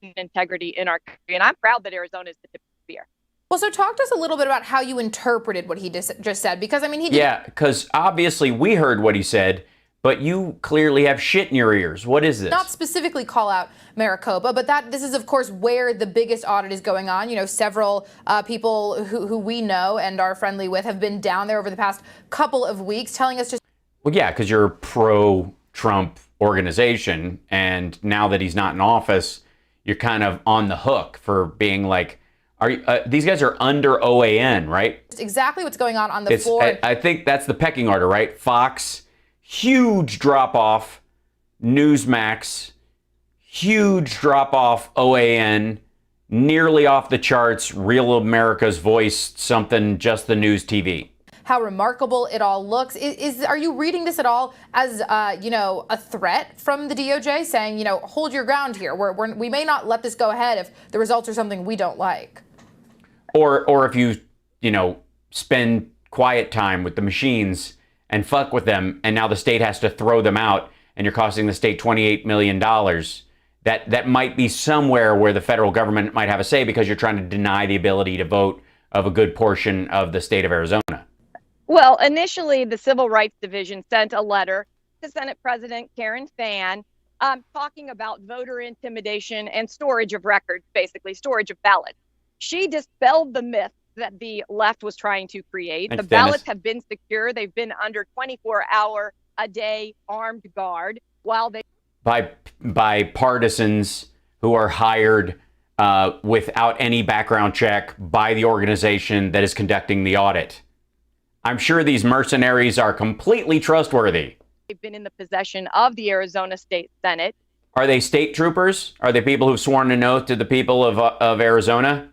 integrity in our country. And I'm proud that Arizona is the tip of the spear. Well, so talk to us a little bit about how you interpreted what he just said, because I mean, Yeah, because obviously we heard what he said, but you clearly have shit in your ears. What is this? Not specifically call out Maricopa, but this is, of course, where the biggest audit is going on. You know, several people who we know and are friendly with have been down there over the past couple of weeks telling us just. Well, yeah, because you're a pro-Trump organization, and now that he's not in office, you're kind of on the hook for being like, these guys are under OAN, right? Exactly what's going on the floor. I think that's the pecking order, right? Fox, huge drop-off. Newsmax, huge drop-off. OAN, nearly off the charts. Real America's Voice, something, just the news TV. How remarkable it all looks. Are you reading this at all as a threat from the DOJ saying, hold your ground here? We may not let this go ahead if the results are something we don't like. Or if you spend quiet time with the machines and fuck with them, and now the state has to throw them out, and you're costing the state $28 million. That might be somewhere where the federal government might have a say, because you're trying to deny the ability to vote of a good portion of the state of Arizona. Well, initially, the Civil Rights Division sent a letter to Senate President Karen Fann talking about voter intimidation and storage of records, basically storage of ballots. She dispelled the myth that the left was trying to create. Thanks, the ballots Dennis. have been secure. They've been under 24-hour-a-day armed guard while they... By partisans who are hired without any background check by the organization that is conducting the audit. I'm sure these mercenaries are completely trustworthy. They've been in the possession of the Arizona State Senate. Are they state troopers? Are they people who've sworn an oath to the people of Arizona?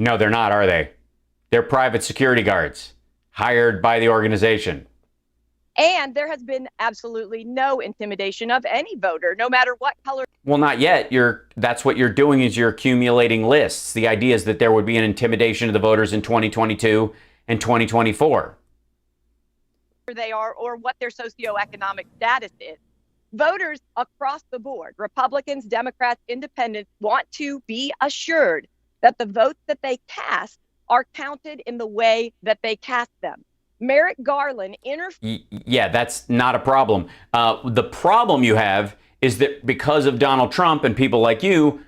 No, they're not, are they? They're private security guards hired by the organization. And there has been absolutely no intimidation of any voter, no matter what color. Well, not yet. That's what you're doing, is you're accumulating lists. The idea is that there would be an intimidation of the voters in 2022 and 2024. They are, or what their socioeconomic status is. Voters across the board, Republicans, Democrats, Independents, want to be assured that the votes that they cast are counted in the way that they cast them. Merrick Garland Yeah, that's not a problem. The problem you have is that because of Donald Trump and people like you,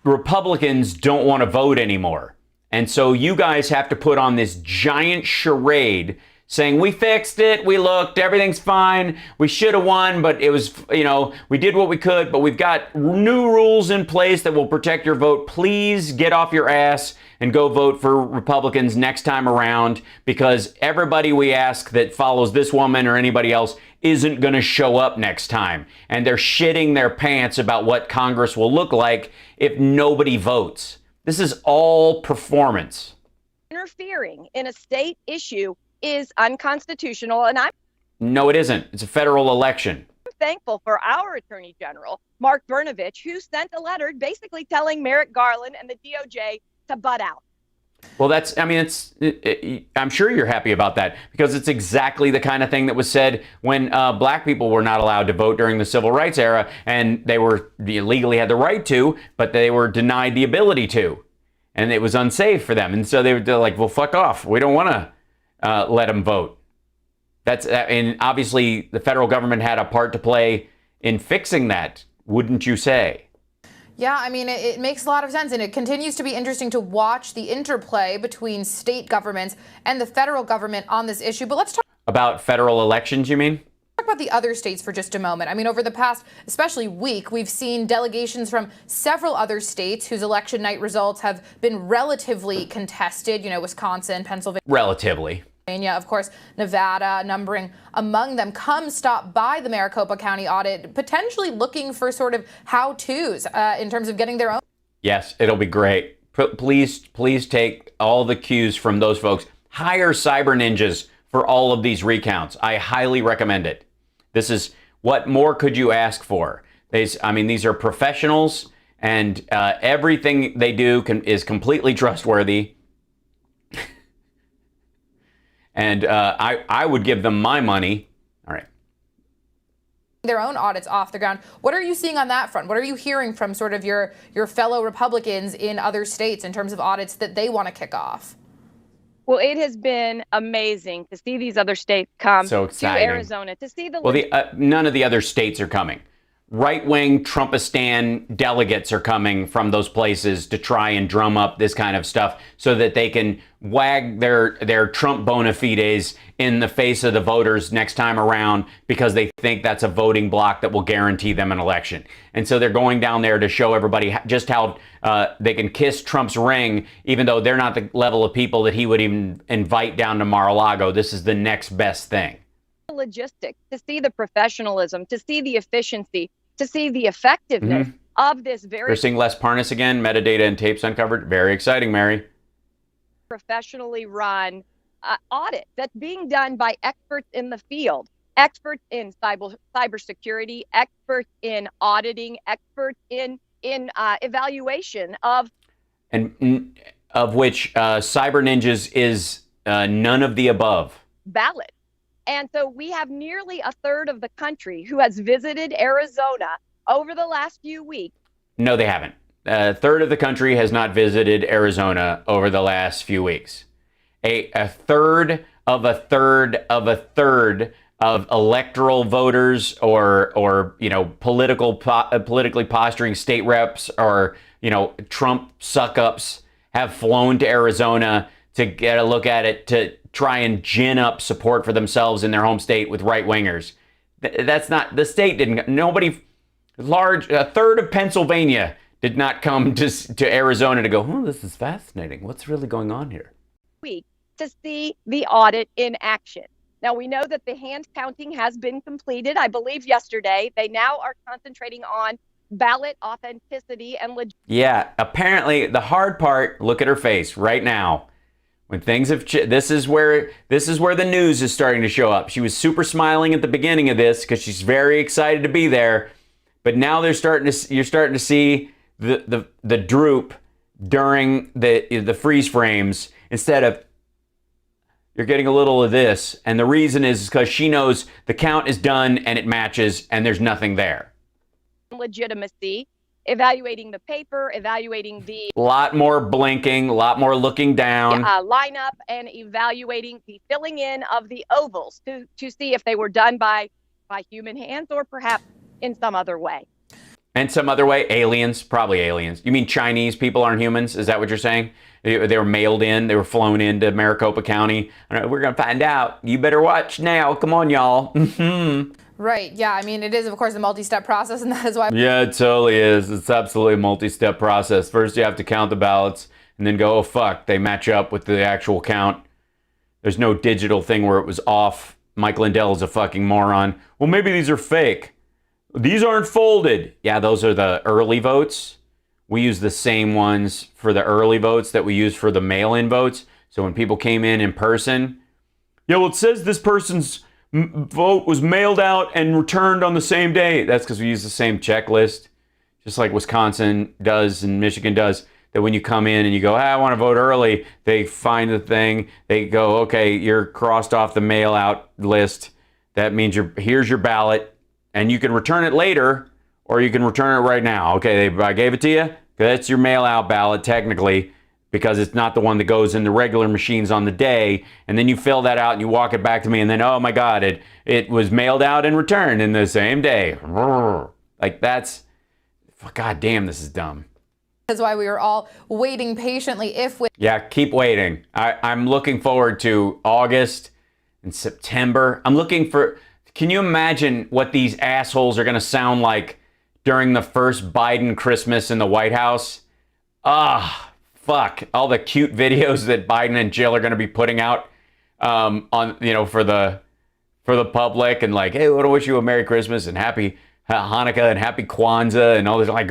Republicans don't want to vote anymore. And so you guys have to put on this giant charade saying, we fixed it, we looked, everything's fine, we should have won, but it was, we did what we could, but we've got new rules in place that will protect your vote. Please get off your ass and go vote for Republicans next time around, because everybody we ask that follows this woman or anybody else isn't going to show up next time. And they're shitting their pants about what Congress will look like if nobody votes. This is all performance. Interfering in a state issue is unconstitutional, and I'm No, it isn't. It's a federal election. thankful for our Attorney General, Mark Brnovich, who sent a letter basically telling Merrick Garland and the DOJ to butt out. Well, I'm sure you're happy about that, because it's exactly the kind of thing that was said when black people were not allowed to vote during the civil rights era, and they legally had the right to, but they were denied the ability to, and it was unsafe for them. And so they're like, well, fuck off. We don't want to let them vote. And obviously the federal government had a part to play in fixing that, wouldn't you say? Yeah, I mean, it makes a lot of sense, and it continues to be interesting to watch the interplay between state governments and the federal government on this issue. But let's talk About federal elections, you mean? talk about the other states for just a moment. I mean, over the past, especially week, we've seen delegations from several other states whose election night results have been relatively contested. You know, Wisconsin, Pennsylvania. Relatively. Of course, Nevada, numbering among them, come stop by the Maricopa County audit, potentially looking for sort of how-tos in terms of getting their own. Yes, it'll be great. Please take all the cues from those folks. Hire cyber ninjas for all of these recounts. I highly recommend it. This is, what more could you ask for? These are professionals, and everything they do is completely trustworthy. And I would give them my money. All right. Their own audits off the ground. What are you seeing on that front? What are you hearing from sort of your fellow Republicans in other states in terms of audits that they want to kick off? Well, it has been amazing to see these other states come So to exciting. Arizona to see the. Well, none of the other states are coming. Right-wing Trumpistan delegates are coming from those places to try and drum up this kind of stuff so that they can wag their Trump bona fides in the face of the voters next time around, because they think that's a voting bloc that will guarantee them an election. And so they're going down there to show everybody just how they can kiss Trump's ring, even though they're not the level of people that he would even invite down to Mar-a-Lago. This is the next best thing. Logistics, to see the professionalism, to see the efficiency, to see the effectiveness of this very. We're seeing Les Parnas again, metadata and tapes uncovered. Very exciting, Mary. Professionally run audit that's being done by experts in the field, experts in cybersecurity, experts in auditing, experts in evaluation of. And of which Cyber Ninjas is none of the above. Ballot. And so we have nearly a third of the country who has visited Arizona over the last few weeks. No, they haven't. A third of the country has not visited Arizona over the last few weeks. A third of a third of a third of electoral voters or politically posturing state reps or, Trump suck-ups have flown to Arizona to get a look at it, to try and gin up support for themselves in their home state with right-wingers. That's not, the state didn't, a third of Pennsylvania did not come to Arizona to go, oh, this is fascinating. What's really going on here? Week to see the audit in action. Now, we know that the hand counting has been completed, I believe yesterday. They now are concentrating on ballot authenticity and Yeah, apparently the hard part, look at her face right now. When things have, this is where the news is starting to show up. She was super smiling at the beginning of this because she's very excited to be there, but now you're starting to see the droop during the freeze frames. Instead of, you're getting a little of this, and the reason is because she knows the count is done and it matches and there's nothing there. Legitimacy. Evaluating the paper, evaluating the. A lot more blinking, a lot more looking down. Lineup and evaluating the filling in of the ovals to see if they were done by human hands or perhaps in some other way. And some other way, aliens, probably aliens. You mean Chinese people aren't humans? Is that what you're saying? They were mailed in, they were flown into Maricopa County. We're going to find out. You better watch now. Come on, y'all. Right. Yeah. I mean, it is, of course, a multi-step process, and that is why. Yeah, it totally is. It's absolutely a multi-step process. First, you have to count the ballots and then go, oh, fuck, they match up with the actual count. There's no digital thing where it was off. Mike Lindell is a fucking moron. Well, maybe these are fake. These aren't folded. Yeah, those are the early votes. we use the same ones for the early votes that we use for the mail-in votes. So when people came in person, yeah, well, it says this person's vote was mailed out and returned on the same day. That's because we use the same checklist, just like Wisconsin does and Michigan does, that when you come in and you go, I want to vote early, they find the thing, they go, okay, you're crossed off the mail out list. That means here's your ballot, and you can return it later, or you can return it right now. Okay, I gave it to you. That's your mail out ballot technically, because it's not the one that goes in the regular machines on the day. And then you fill that out and you walk it back to me, and then, oh my God, it was mailed out and returned in the same day. Like, that's, God damn, this is dumb. That's why we were all waiting patiently. Yeah, keep waiting. I'm looking forward to August and September. Can you imagine what these assholes are going to sound like during the first Biden Christmas in the White House? Fuck. All the cute videos that Biden and Jill are going to be putting out on, for the public, and like, hey, I want to wish you a Merry Christmas and Happy Hanukkah and Happy Kwanzaa, and all this, like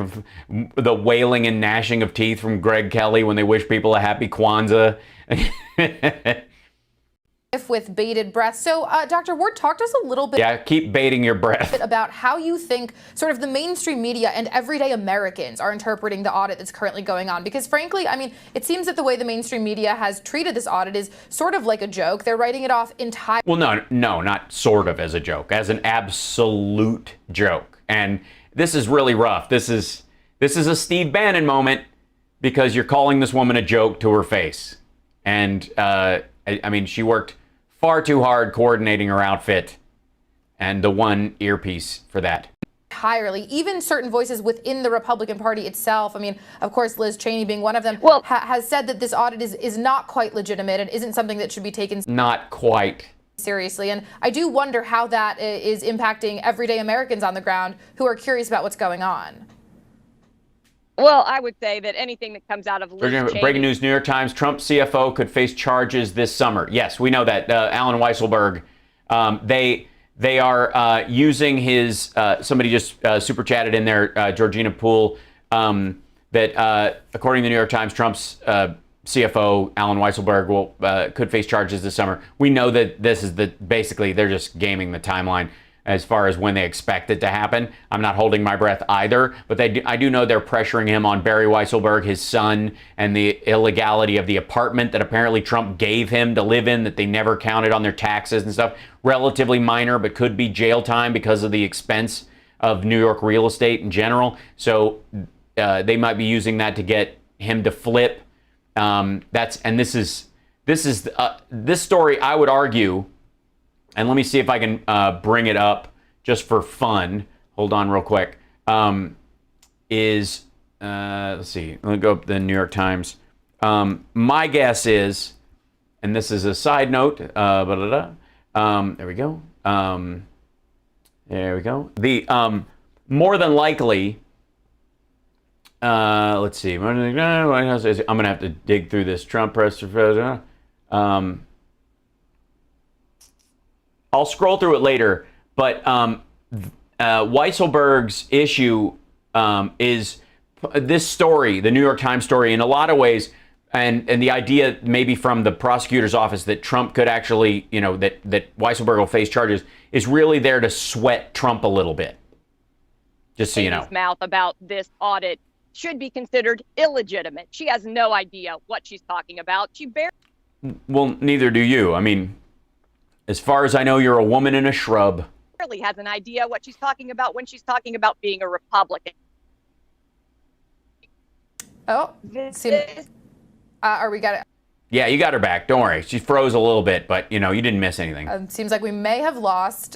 the wailing and gnashing of teeth from Greg Kelly when they wish people a Happy Kwanzaa. With bated breath. So, Dr. Ward, talk to us a little bit. Yeah, keep baiting your breath. About how you think sort of the mainstream media and everyday Americans are interpreting the audit that's currently going on. Because frankly, I mean, it seems that the way the mainstream media has treated this audit is sort of like a joke. They're writing it off entirely. Well, no, not sort of as a joke, as an absolute joke. And this is really rough. This is a Steve Bannon moment, because you're calling this woman a joke to her face. And I mean, she worked far too hard coordinating her outfit, and the one earpiece for that. Entirely. Even certain voices within the Republican Party itself, I mean, of course, Liz Cheney being one of them, has said that this audit is not quite legitimate and isn't something that should be taken not quite seriously. And I do wonder how that is impacting everyday Americans on the ground who are curious about what's going on. Well, I would say that anything that comes out of Liz Cheney. Breaking news, New York Times, Trump CFO could face charges this summer. Yes, we know that. Alan Weisselberg, they are using his, somebody just super chatted in there, Georgina Poole, that according to the New York Times, Trump's CFO, Alan Weisselberg, could face charges this summer. We know that this is basically they're just gaming the timeline as far as when they expect it to happen. I'm not holding my breath either, but I do know they're pressuring him on Barry Weisselberg, his son, and the illegality of the apartment that apparently Trump gave him to live in that they never counted on their taxes and stuff. Relatively minor, but could be jail time because of the expense of New York real estate in general. So they might be using that to get him to flip. This story, I would argue, and let me see if I can bring it up just for fun. Hold on real quick. Let's see. Let me go up to the New York Times. My guess is, and this is a side note, there we go. There we go. The more than likely, let's see. I'm going to have to dig through this Trump press. I'll scroll through it later, but Weisselberg's issue is this story, the New York Times story, in a lot of ways, and the idea maybe from the prosecutor's office that Trump could actually, that Weisselberg will face charges, is really there to sweat Trump a little bit. Just so you know. His mouth about this audit should be considered illegitimate. She has no idea what she's talking about. Well, neither do you. I mean, as far as I know, you're a woman in a shrub. Barely has an idea what she's talking about when she's talking about being a Republican. Oh, are we got it? Yeah, you got her back. Don't worry. She froze a little bit, but you didn't miss anything. Seems like we may have lost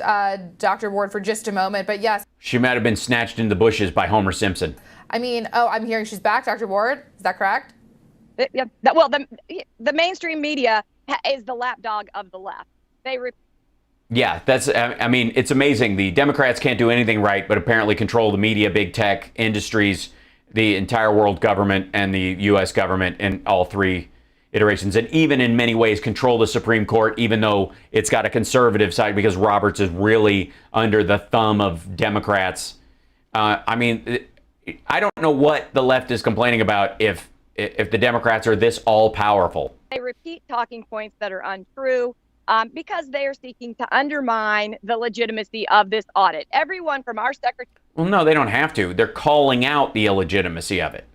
Dr. Ward for just a moment, but yes. She might have been snatched in the bushes by Homer Simpson. I mean, I'm hearing she's back, Dr. Ward. Is that correct? Yeah. Well, the mainstream media is the lapdog of the left. Yeah, I mean, it's amazing. The Democrats can't do anything right, but apparently control the media, big tech, industries, the entire world government, and the U.S. government in all three iterations. And even in many ways control the Supreme Court, even though it's got a conservative side, because Roberts is really under the thumb of Democrats. I mean, I don't know what the left is complaining about if the Democrats are this all powerful. They repeat talking points that are untrue because they are seeking to undermine the legitimacy of this audit. Everyone from our secretary. Well, no, they don't have to. They're calling out the illegitimacy of it.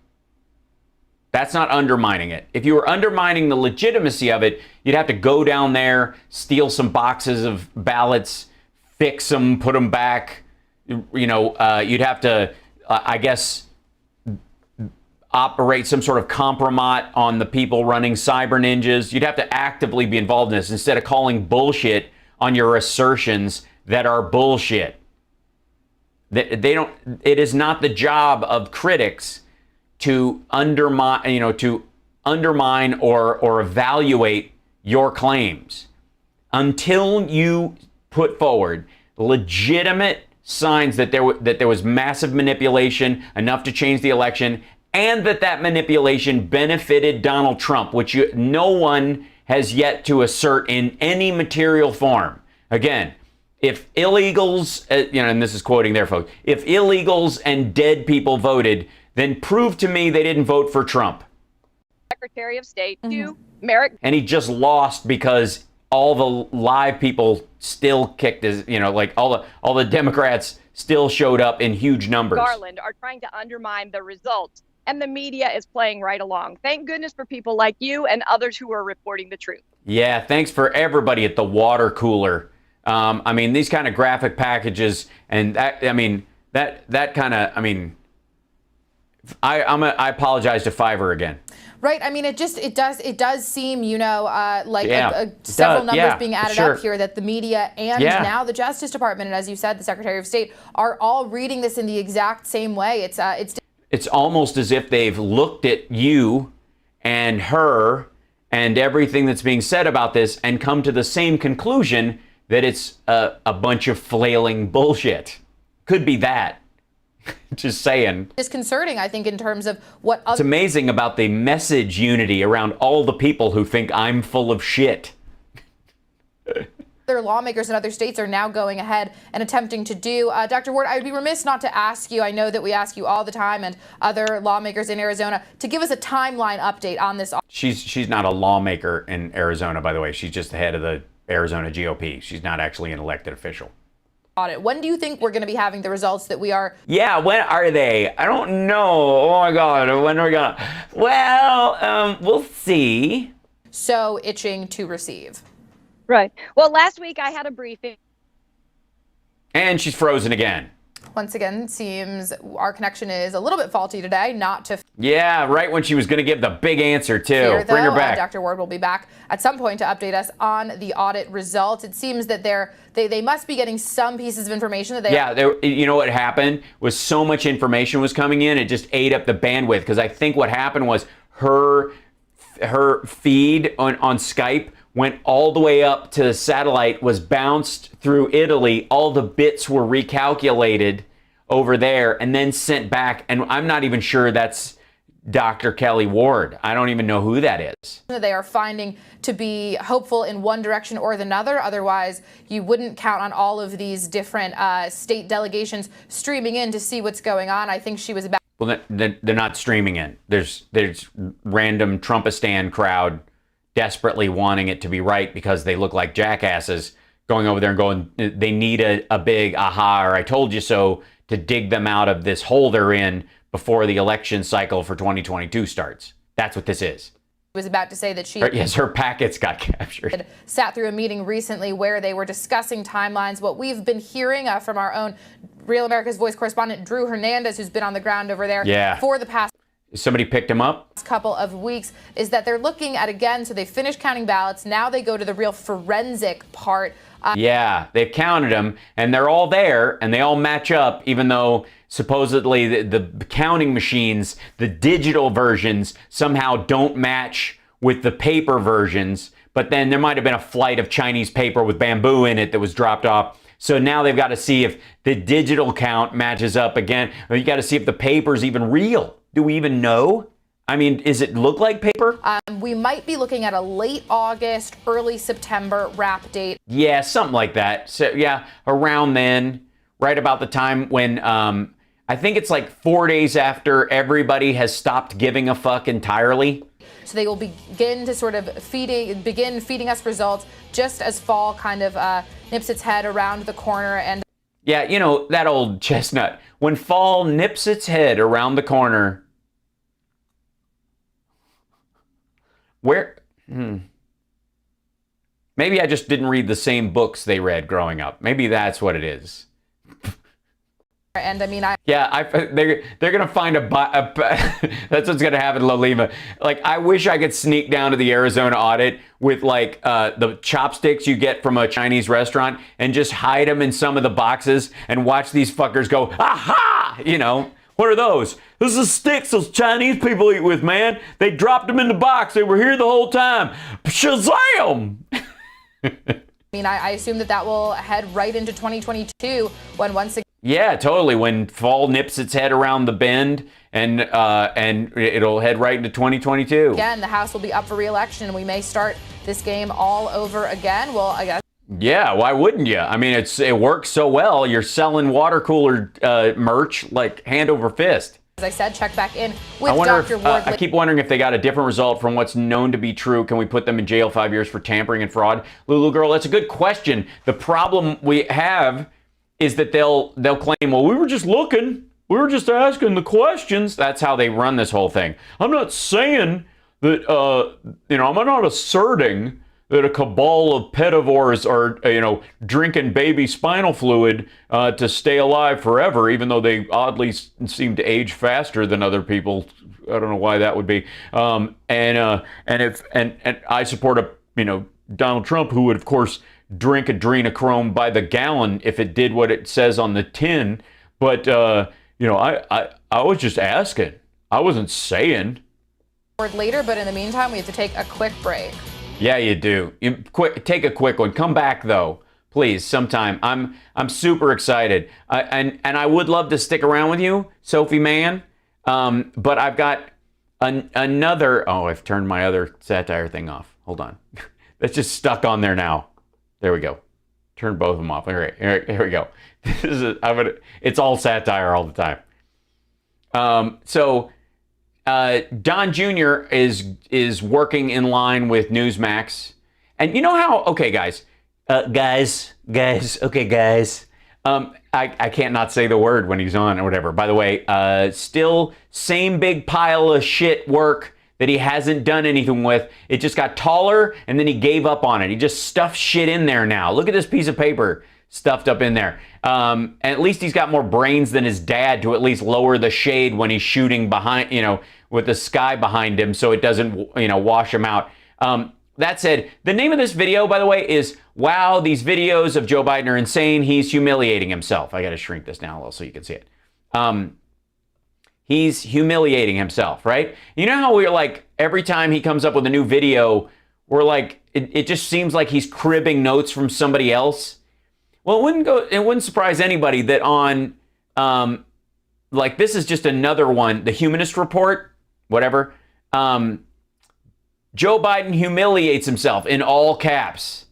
That's not undermining it. If you were undermining the legitimacy of it, you'd have to go down there, steal some boxes of ballots, fix them, put them back. You'd have to, I guess, operate some sort of compromise on the people running cyber ninjas. You'd have to actively be involved in this instead of calling bullshit on your assertions that are bullshit. They don't. It is not the job of critics to undermine, or evaluate your claims until you put forward legitimate signs that there was massive manipulation, enough to change the election, and that manipulation benefited Donald Trump, which no one has yet to assert in any material form. Again, if illegals, and this is quoting their folks, if illegals and dead people voted, then prove to me they didn't vote for Trump. Secretary of State to Merrick. And he just lost because all the live people still kicked his, all the Democrats still showed up in huge numbers. Garland are trying to undermine the results, and the media is playing right along. Thank goodness for people like you and others who are reporting the truth. Yeah, thanks for everybody at the water cooler. These kind of graphic packages and I apologize to Fiverr again. Right. I mean, it does seem, several numbers being added up here that the media and now the Justice Department, and as you said, the Secretary of State, are all reading this in the exact same way. It's almost as if they've looked at you and her and everything that's being said about this and come to the same conclusion that it's a bunch of flailing bullshit. Could be that. Just saying. Disconcerting, I think, in terms of what It's amazing about the message unity around all the people who think I'm full of shit. Other lawmakers in other states are now going ahead and attempting to do. Dr. Ward, I would be remiss not to ask you, I know that we ask you all the time, and other lawmakers in Arizona, to give us a timeline update on this. She's not a lawmaker in Arizona, by the way. She's just the head of the Arizona GOP. She's not actually an elected official. Audit. When do you think we're going to be having the results that we are? Yeah, when are they? I don't know. Oh my God, when are we gonna? Well, we'll see. So itching to receive. Right. Well, last week I had a briefing. And she's frozen again. Once again, seems our connection is a little bit faulty today, not to... Yeah, right when she was going to give the big answer, too. Here, Bring her back. Dr. Ward will be back at some point to update us on the audit results. It seems that they must be getting some pieces of information that they... Yeah, you know what happened was so much information was coming in, it just ate up the bandwidth. Because I think what happened was her feed on Skype went all the way up to the satellite, was bounced through Italy. All the bits were recalculated over there and then sent back. And I'm not even sure that's Dr. Kelly Ward. I don't even know who that is. They are finding to be hopeful in one direction or the other. Otherwise, you wouldn't count on all of these different state delegations streaming in to see what's going on. I think she was about... Well, they're not streaming in. There's random Trumpistan crowd desperately wanting it to be right because they look like jackasses going over there and going, they need a big aha or I told you so to dig them out of this hole they're in before the election cycle for 2022 starts. That's what this is. Was about to say that she... Yes, her packets got captured. Sat through a meeting recently where they were discussing timelines. What we've been hearing from our own Real America's Voice correspondent, Drew Hernandez, who's been on the ground over there for the past... Somebody picked him up? Couple of weeks, is that they're looking at, again, so they finished counting ballots. Now they go to the real forensic part. Yeah, they've counted them, and they're all there, and they all match up, even though supposedly the counting machines, the digital versions, somehow don't match with the paper versions. But then there might have been a flight of Chinese paper with bamboo in it that was dropped off. So now they've got to see if the digital count matches up again. Or you got to see if the paper's even real. Do we even know? I mean, does it look like paper? We might be looking at a late August, early September wrap date. Yeah, something like that. So yeah, around then, right about the time when I I think it's like 4 days after everybody has stopped giving a fuck entirely. So they will begin to sort of begin feeding us results just as fall kind of nips its head around the corner. And yeah, you know, that old chestnut. When fall nips its head around the corner, where... Maybe I just didn't read the same books they read growing up. Maybe that's what it is. And I mean, they're gonna find that's what's gonna happen, Lolima. Like, I wish I could sneak down to the Arizona Audit with like the chopsticks you get from a Chinese restaurant and just hide them in some of the boxes and watch these fuckers go, aha! You know, what are those? Those are sticks those Chinese people eat with, man. They dropped them in the box. They were here the whole time. Shazam! I mean, I assume that will head right into 2022 when once again. Yeah, totally. When fall nips its head around the bend, and it'll head right into 2022. Again, the House will be up for re-election, and we may start this game all over again. Well, I guess. Yeah, why wouldn't you? I mean, it works so well. You're selling water cooler merch like hand over fist. As I said, check back in with Dr. Ward. I keep wondering if they got a different result from what's known to be true. Can we put them in jail 5 years for tampering and fraud? Lulu girl, that's a good question. The problem we have is that they'll claim, well, we were just looking. We were just asking the questions. That's how they run this whole thing. I'm not saying that, I'm not asserting that a cabal of pedivores are, drinking baby spinal fluid to stay alive forever, even though they oddly seem to age faster than other people. I don't know why that would be. And I support Donald Trump, who would, of course, drink adrenochrome by the gallon if it did what it says on the tin. But, I was just asking. I wasn't saying. Later, but in the meantime, we have to take a quick break. Yeah, you do. Take a quick one. Come back, though, please, sometime. I'm super excited. And I would love to stick around with you, Sophie Mann. But I've got another... Oh, I've turned my other satire thing off. Hold on. That's just stuck on there now. There we go. Turn both of them off. All right, here we go. It's all satire all the time. Don Jr. is working in line with Newsmax. And you know how, okay, guys. Okay, guys. I can't not say the word when he's on or whatever. By the way, still same big pile of shit work that he hasn't done anything with. It just got taller, and then he gave up on it. He just stuffed shit in there now. Look at this piece of paper stuffed up in there. And at least he's got more brains than his dad to at least lower the shade when he's shooting behind, with the sky behind him so it doesn't, wash him out. That said, the name of this video, by the way, is, wow, these videos of Joe Biden are insane. He's humiliating himself. I got to shrink this down a little so you can see it. He's humiliating himself, right? You know how we're like, every time he comes up with a new video, we're like, it just seems like he's cribbing notes from somebody else. Well, it wouldn't surprise anybody that on, this is just another one, the Humanist Report, whatever. Joe Biden humiliates himself in all caps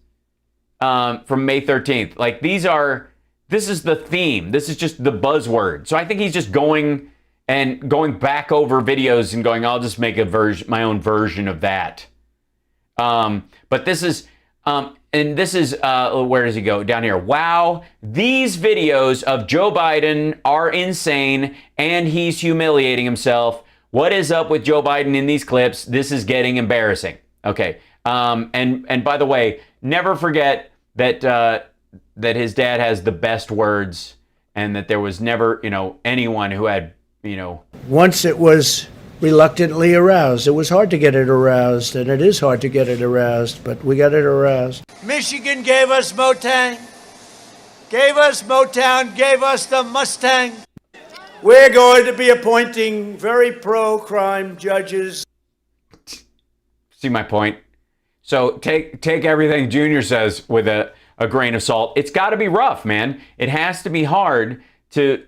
from May 13th. This is the theme. This is just the buzzword. So I think he's just going back over videos and going, I'll just make my own version of that. But this is, where does he go? Down here. Wow, these videos of Joe Biden are insane and he's humiliating himself. What is up with Joe Biden in these clips? This is getting embarrassing. Okay. And by the way, never forget that his dad has the best words and that there was never, anyone who had, Once it was reluctantly aroused. It was hard to get it aroused, and it is hard to get it aroused, but we got it aroused. Michigan gave us Motown, gave us the Mustang. We're going to be appointing very pro-crime judges. See my point? So take everything Junior says with a grain of salt. It's got to be rough, man. It has to be hard to,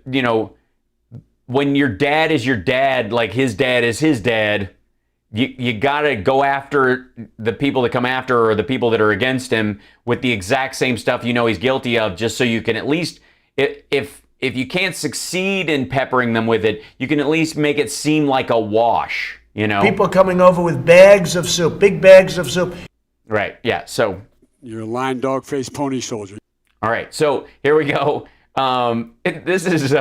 when your dad is your dad, like his dad is his dad, you got to go after the people that come after or the people that are against him with the exact same stuff he's guilty of, just so you can at least, if if you can't succeed in peppering them with it, you can at least make it seem like a wash, you know? People coming over with bags of soup, big bags of soup. Right, yeah, so. You're a lying dog-faced pony soldier. All right, so here we go. This is,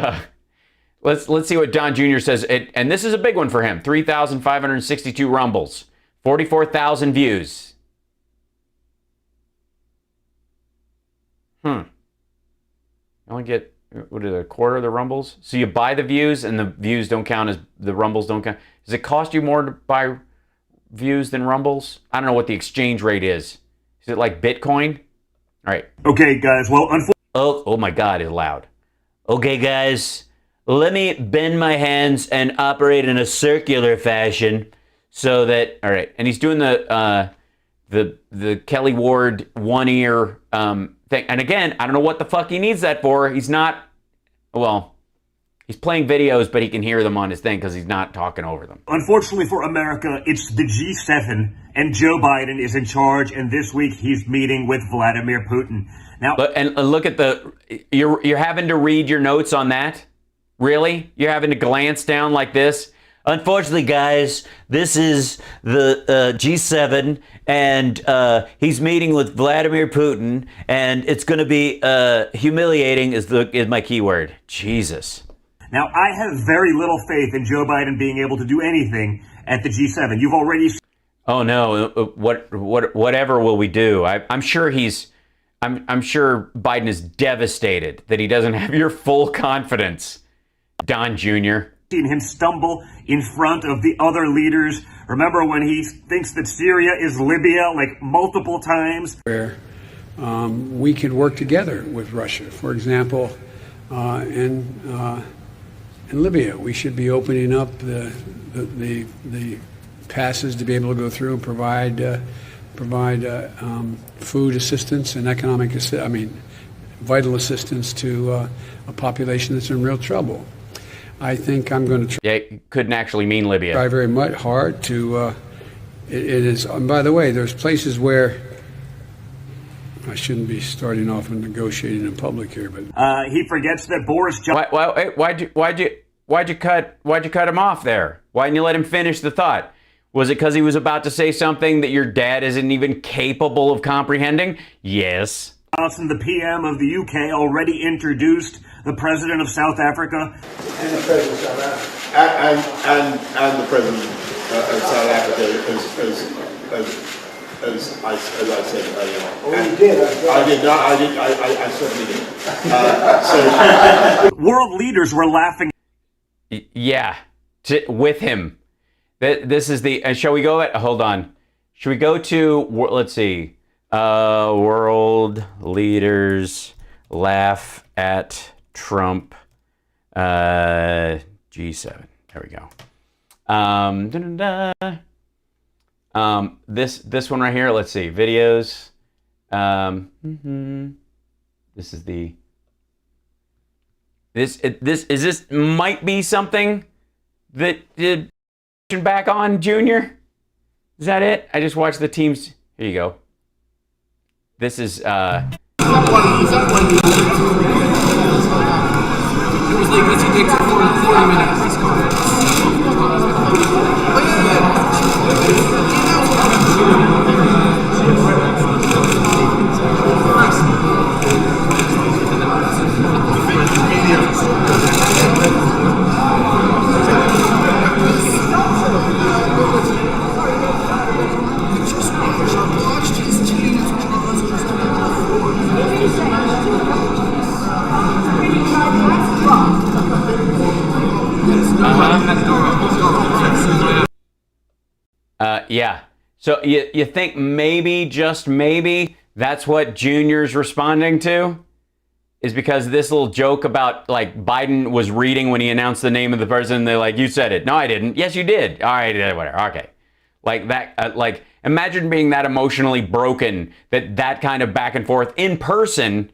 let's see what Don Jr. says. And this is a big one for him. 3,562 rumbles, 44,000 views. You only get, what is it, a quarter of the rumbles? So you buy the views and the views don't count as, the rumbles don't count. Does it cost you more to buy views than rumbles? I don't know what the exchange rate is. Is it like Bitcoin? All right. Okay, guys. Well, oh my God, it's loud. Okay, guys, let me bend my hands and operate in a circular fashion so that, all right. And he's doing the Kelly Ward one ear thing. And again, I don't know what the fuck he needs that for. He's not, well, he's playing videos, but he can hear them on his thing because he's not talking over them. Unfortunately for America, it's the G7, and Joe Biden is in charge, and this week he's meeting with Vladimir Putin. Now, and look at the, you're having to read your notes on that? Really? You're having to glance down like this? Unfortunately, guys, this is the G7, and he's meeting with Vladimir Putin, and it's going to be humiliating is my keyword. Jesus. Now, I have very little faith in Joe Biden being able to do anything at the G7. You've already... Oh, no. Whatever will we do? I'm sure I'm sure Biden is devastated that he doesn't have your full confidence, Don Jr. Seen him stumble in front of the other leaders. Remember when he thinks that Syria is Libya, like multiple times? Where we could work together with Russia. For example, in Libya, we should be opening up the passes to be able to go through and provide food assistance and vital assistance to a population that's in real trouble. I think I'm going to try. Yeah, it couldn't actually mean Libya. Try very much hard to. It is. And by the way, there's places where I shouldn't be starting off and negotiating in public here, but he forgets that Boris Johnson. Why'd you cut him off there? Why didn't you let him finish the thought? Was it because he was about to say something that your dad isn't even capable of comprehending? Yes. Johnson, the PM of the UK, already introduced the president of South Africa. And the president of South Africa. And the president of South Africa, as I said earlier. Oh, you did? I did not. I certainly did. World leaders were laughing. Yeah, with him. This is the, shall we go, hold on. Should we go to, let's see, world leaders laugh at Trump, G7. There we go. This one right here, let's see, videos. This is the, this might be something that did back on, Junior? Is that it? I just watched the teams. Here you go. This is It was like let's take 40 minutes. Yeah. So you think maybe, just maybe, that's what Junior's responding to? Is because this little joke about, like, Biden was reading when he announced the name of the person, they're like, you said it. No, I didn't. Yes, you did. All right, whatever. Okay. Like that, like, imagine being that emotionally broken that kind of back and forth in person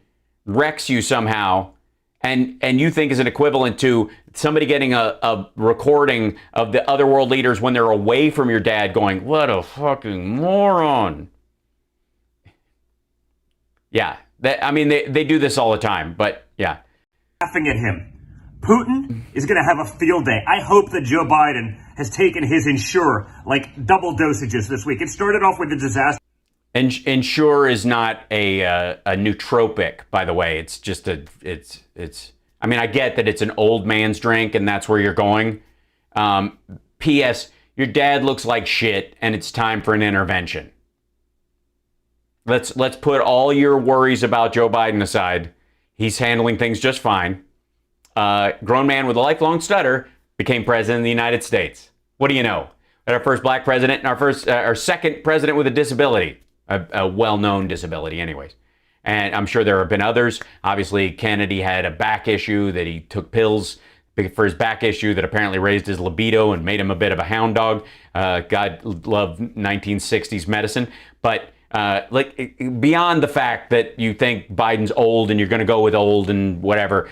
wrecks you somehow. And you think is an equivalent to somebody getting a recording of the other world leaders when they're away from your dad going, what a fucking moron. Yeah, they do this all the time, but yeah. laughing at him. Putin is going to have a field day. I hope that Joe Biden has taken his Ensure, like double dosages this week. It started off with a disaster. Ensure is not a nootropic, by the way. It's just it's. I mean, I get that it's an old man's drink and that's where you're going. P.S. Your dad looks like shit and it's time for an intervention. Let's put all your worries about Joe Biden aside. He's handling things just fine. Grown man with a lifelong stutter became president of the United States. What do you know? Our first black president and our second president with a disability, a well-known disability anyways. And I'm sure there have been others. Obviously, Kennedy had a back issue that he took pills for his back issue that apparently raised his libido and made him a bit of a hound dog. God love 1960s medicine. But like beyond the fact that you think Biden's old and you're going to go with old and whatever,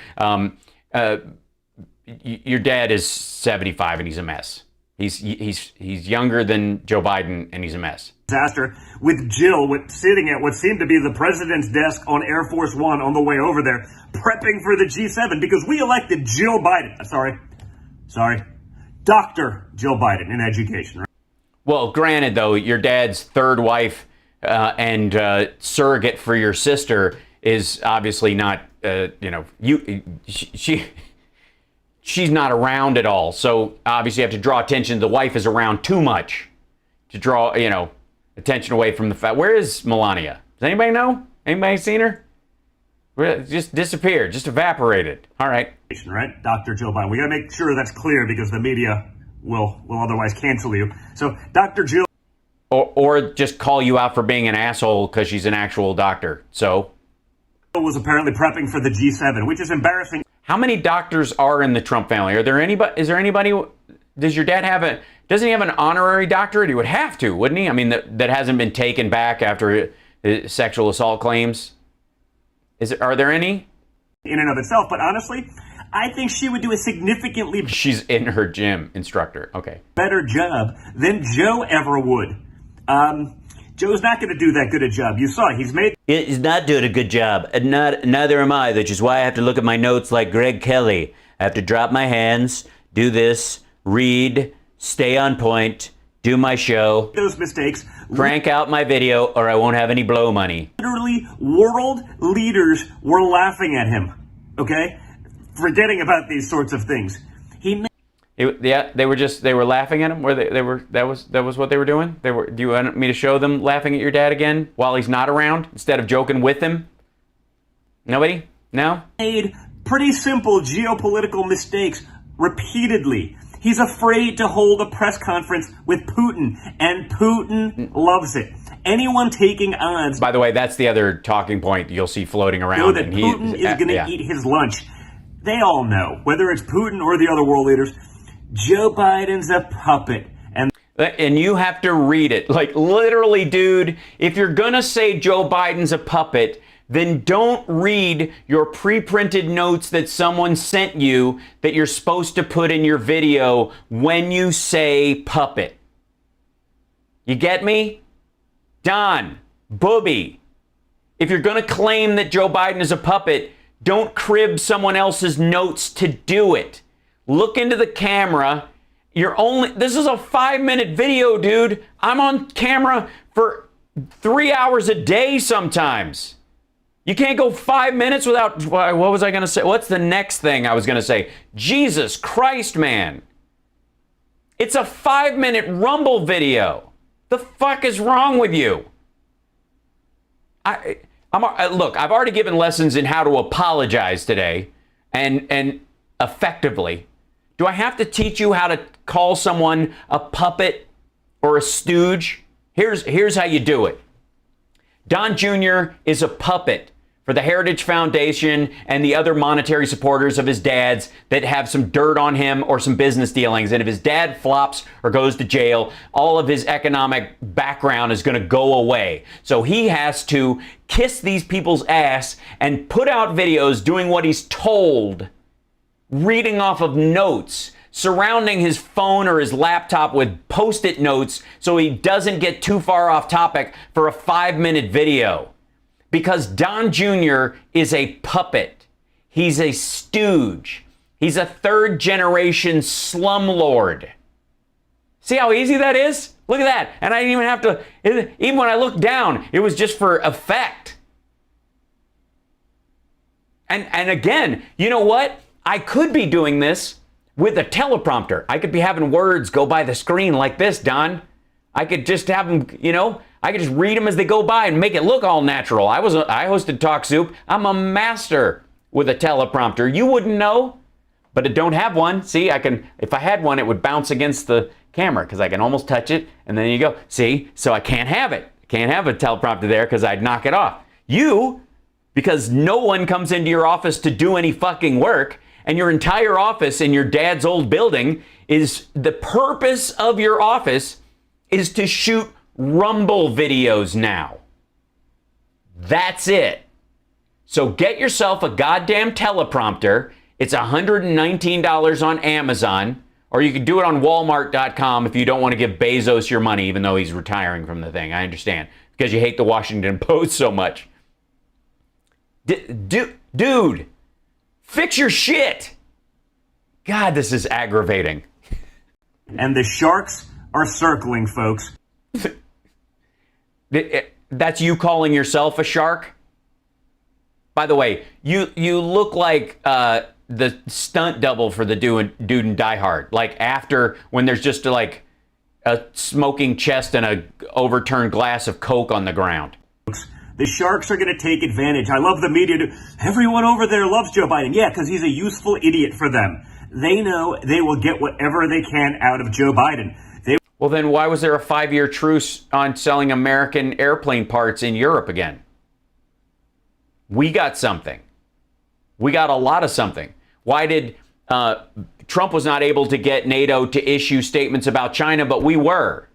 your dad is 75 and he's a mess. He's younger than Joe Biden and he's a mess. Disaster with Jill sitting at what seemed to be the president's desk on Air Force One on the way over there, prepping for the G7 because we elected Jill Biden. Sorry, Dr. Jill Biden in education. Right? Well, granted, though, your dad's third wife and surrogate for your sister is obviously not, she's not around at all. So obviously you have to draw attention. The wife is around too much to draw, attention away from the fact. Where is Melania? Does anybody know? Anybody seen her? Just disappeared, just evaporated. All right. Right, Dr. Jill Biden. We got to make sure that's clear because the media will otherwise cancel you. So Dr. Jill. Or just call you out for being an asshole because she's an actual doctor. So. Was apparently prepping for the G7, which is embarrassing. How many doctors are in the Trump family? Is there anybody? Does your dad doesn't he have an honorary doctorate? He would have to, wouldn't he? I mean, that hasn't been taken back after his sexual assault claims. Are there any? In and of itself, but honestly, I think she would do a significantly. She's in her gym instructor. Okay. Better job than Joe ever would. Joe's not going to do that good a job. You saw he's not doing a good job. And neither am I, which is why I have to look at my notes like Greg Kelly. I have to drop my hands, do this, read, stay on point, do my show. Those mistakes. Crank out my video or I won't have any blow money. Literally, world leaders were laughing at him. Okay? Forgetting about these sorts of things. They were laughing at him. That was what they were doing. Do you want me to show them laughing at your dad again while he's not around instead of joking with him? Nobody? No? Made pretty simple geopolitical mistakes repeatedly. He's afraid to hold a press conference with Putin, and Putin loves it. Anyone taking odds. By the way, that's the other talking point you'll see floating around. Know that Putin is going to eat his lunch. They all know, whether it's Putin or the other world leaders, Joe Biden's a puppet. And you have to read it. Like, literally, dude, if you're going to say Joe Biden's a puppet, then don't read your pre-printed notes that someone sent you that you're supposed to put in your video when you say puppet. You get me? Don, Booby, if you're going to claim that Joe Biden is a puppet, don't crib someone else's notes to do it. Look into the camera. This is a 5-minute video, dude. I'm on camera for 3 hours a day sometimes. You can't go 5 minutes without, what was I going to say? What's the next thing I was going to say? Jesus Christ, man. It's a 5-minute Rumble video. The fuck is wrong with you? Look, I've already given lessons in how to apologize today and effectively. Do I have to teach you how to call someone a puppet or a stooge? Here's how you do it. Don Jr. is a puppet for the Heritage Foundation and the other monetary supporters of his dad's that have some dirt on him or some business dealings. And if his dad flops or goes to jail, all of his economic background is going to go away. So he has to kiss these people's ass and put out videos doing what he's told, reading off of notes, surrounding his phone or his laptop with post-it notes so he doesn't get too far off topic for a 5-minute video. Because Don Jr. is a puppet. He's a stooge. He's a third-generation slumlord. See how easy that is? Look at that. And I didn't even have to, even when I looked down, it was just for effect. And again, you know what? I could be doing this with a teleprompter. I could be having words go by the screen like this, Don. I could just have them, I could just read them as they go by and make it look all natural. I hosted Talk Soup. I'm a master with a teleprompter. You wouldn't know, but I don't have one. See, if I had one, it would bounce against the camera because I can almost touch it, and then you go. See, so I can't have it. I can't have a teleprompter there because I'd knock it off. Because no one comes into your office to do any fucking work, and your entire office in your dad's old building is, the purpose of your office is to shoot Rumble videos now. That's it. So get yourself a goddamn teleprompter. It's $119 on Amazon, or you can do it on Walmart.com if you don't want to give Bezos your money, even though he's retiring from the thing. I understand, because you hate the Washington Post so much. Dude, fix your shit. God, this is aggravating. And the sharks are circling, folks. That's you calling yourself a shark? By the way, you look like the stunt double for the dude in Die Hard. Like after, when there's just like a smoking chest and a overturned glass of Coke on the ground. The sharks are going to take advantage. I love the media. Everyone over there loves Joe Biden. Yeah, because he's a useful idiot for them. They know they will get whatever they can out of Joe Biden. Well, then why was there a 5-year truce on selling American airplane parts in Europe again? We got something. We got a lot of something. Why did Trump was not able to get NATO to issue statements about China, but we were?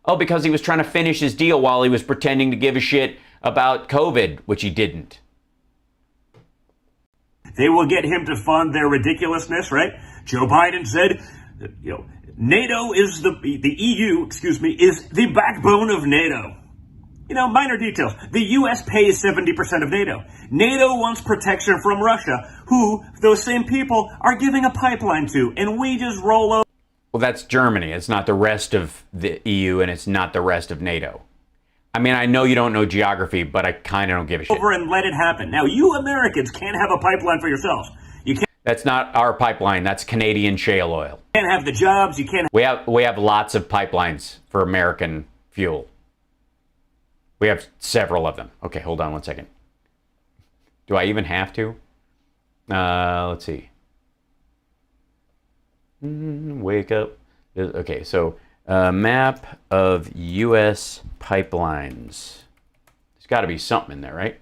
Oh, because he was trying to finish his deal while he was pretending to give a shit about COVID, which he didn't. They will get him to fund their ridiculousness, right? Joe Biden said, NATO is the EU, is the backbone of NATO. Minor details. The U.S. pays 70% of NATO. NATO wants protection from Russia, who those same people are giving a pipeline to, and we just roll over. Well, that's Germany. It's not the rest of the EU, and it's not the rest of NATO. I mean, I know you don't know geography, but I kind of don't give a shit. Over and let it happen. Now, you Americans can't have a pipeline for yourselves. You can't. That's not our pipeline. That's Canadian shale oil. You can't have the jobs. You can't. We have lots of pipelines for American fuel. We have several of them. Okay, hold on one second. Do I even have to? Let's see. Wake up. Okay, so map of U.S. pipelines. There's got to be something in there, right?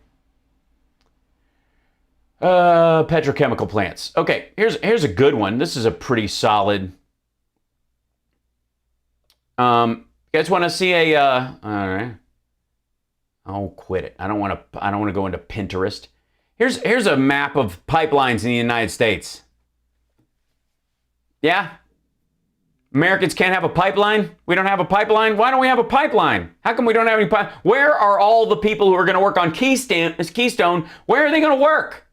Petrochemical plants. Okay, here's a good one. This is a pretty solid. You guys want to see a? All right. I'll quit it. I don't want to go into Pinterest. Here's a map of pipelines in the United States. Yeah? Americans can't have a pipeline? We don't have a pipeline? Why don't we have a pipeline? How come we don't have any pipeline? Where are all the people who are going to work on Keystone? Where are they going to work?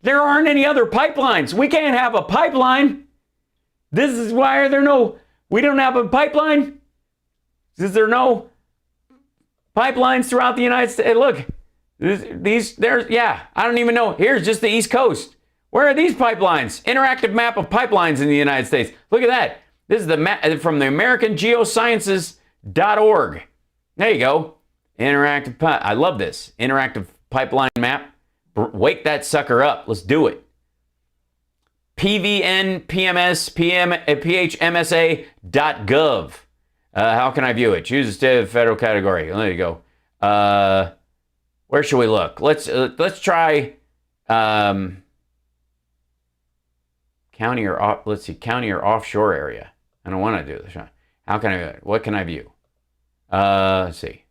There aren't any other pipelines. We can't have a pipeline. This is why we don't have a pipeline? Is there no pipelines throughout the United States? Look, I don't even know. Here's just the East Coast. Where are these pipelines? Interactive map of pipelines in the United States. Look at that. This is the map from the AmericanGeosciences.org. There you go. I love this. Interactive pipeline map. Wake that sucker up. Let's do it. PHMSA.gov. How can I view it? Choose a state of federal category. There you go. Where should we look? Let's try county or offshore area. I don't want to do this. How can I? What can I view? Let's see.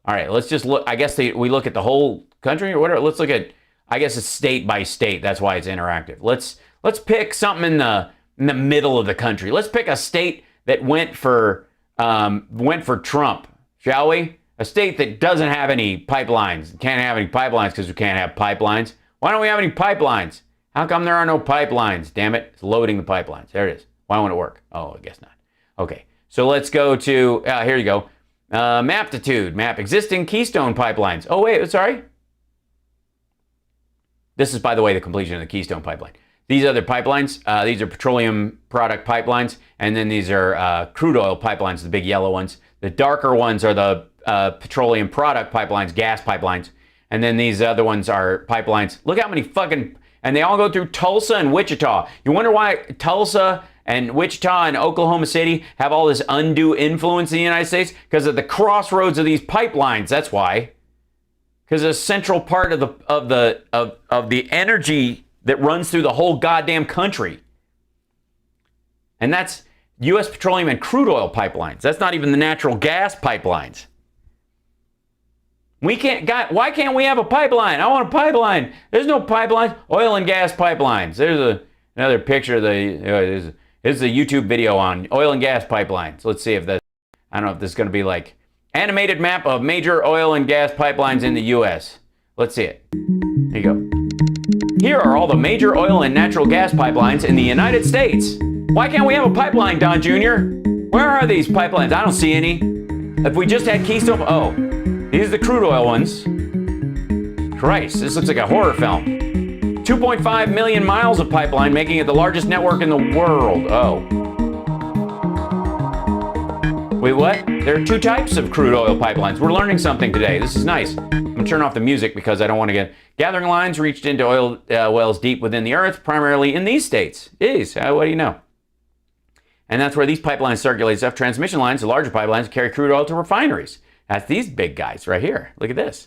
All right, let's just look. I guess we look at the whole country or whatever. Let's look at. I guess it's state by state. That's why it's interactive. Let's pick something in the middle of the country. Let's pick a state that went for Trump, shall we? A state that doesn't have any pipelines. Can't have any pipelines because we can't have pipelines. Why don't we have any pipelines? How come there are no pipelines? Damn it. It's loading the pipelines. There it is. Why won't it work? Oh, I guess not. Okay. So let's go to, here you go. Maptitude. Map existing Keystone pipelines. Oh, wait. Sorry. This is, by the way, the completion of the Keystone pipeline. These other pipelines, these are petroleum product pipelines. And then these are crude oil pipelines, the big yellow ones. The darker ones are the petroleum product pipelines, gas pipelines. And then these other ones are pipelines. Look how many fucking... And they all go through Tulsa and Wichita. You wonder why Tulsa and Wichita and Oklahoma City have all this undue influence in the United States? Because of the crossroads of these pipelines. That's why. Because a central part of the energy that runs through the whole goddamn country. And that's U.S. petroleum and crude oil pipelines. That's not even the natural gas pipelines. Why can't we have a pipeline? I want a pipeline. There's no pipeline. Oil and gas pipelines. There's another picture of this is a YouTube video on oil and gas pipelines. Let's see if this, I don't know if this is going to be like animated map of major oil and gas pipelines in the U.S. Let's see it. Here you go. Here are all the major oil and natural gas pipelines in the United States. Why can't we have a pipeline, Don Jr.? Where are these pipelines? I don't see any. If we just had Keystone, oh. These are the crude oil ones. Christ, this looks like a horror film. 2.5 million miles of pipeline, making it the largest network in the world. Oh. Wait, what? There are two types of crude oil pipelines. We're learning something today. This is nice. I'm going to turn off the music because I don't want to get... Gathering lines reached into oil wells deep within the earth, primarily in these states. Jeez, what do you know? And that's where these pipelines circulate stuff. Transmission lines, the larger pipelines, carry crude oil to refineries. That's these big guys right here. Look at this.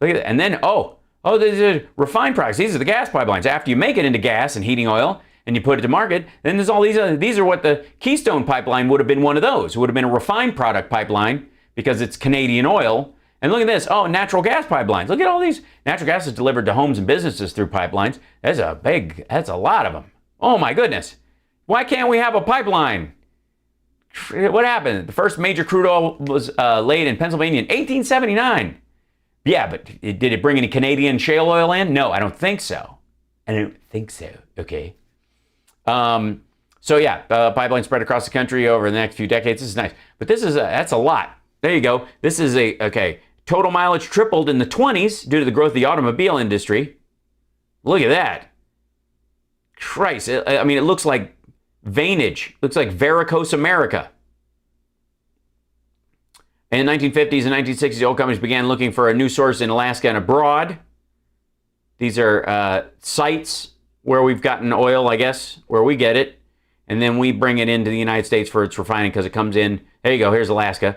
Look at that. And then, these are refined products. These are the gas pipelines. After you make it into gas and heating oil and you put it to market, then there's all these other, these are what the Keystone pipeline would have been one of those. It would have been a refined product pipeline because it's Canadian oil. And look at this. Oh, natural gas pipelines. Look at all these. Natural gas is delivered to homes and businesses through pipelines. That's a lot of them. Oh my goodness. Why can't we have a pipeline? What happened? The first major crude oil was laid in Pennsylvania in 1879. Yeah, but did it bring any Canadian shale oil in? No, I don't think so. Okay. Pipeline spread across the country over the next few decades. This is nice. But that's a lot. There you go. This is total mileage tripled in the 20s due to the growth of the automobile industry. Look at that. Christ. It looks like veinage. Looks like varicose America. In the 1950s and 1960s, oil companies began looking for a new source in Alaska and abroad. These are sites where we've gotten oil, I guess, where we get it. And then we bring it into the United States for its refining because it comes in. There you go. Here's Alaska.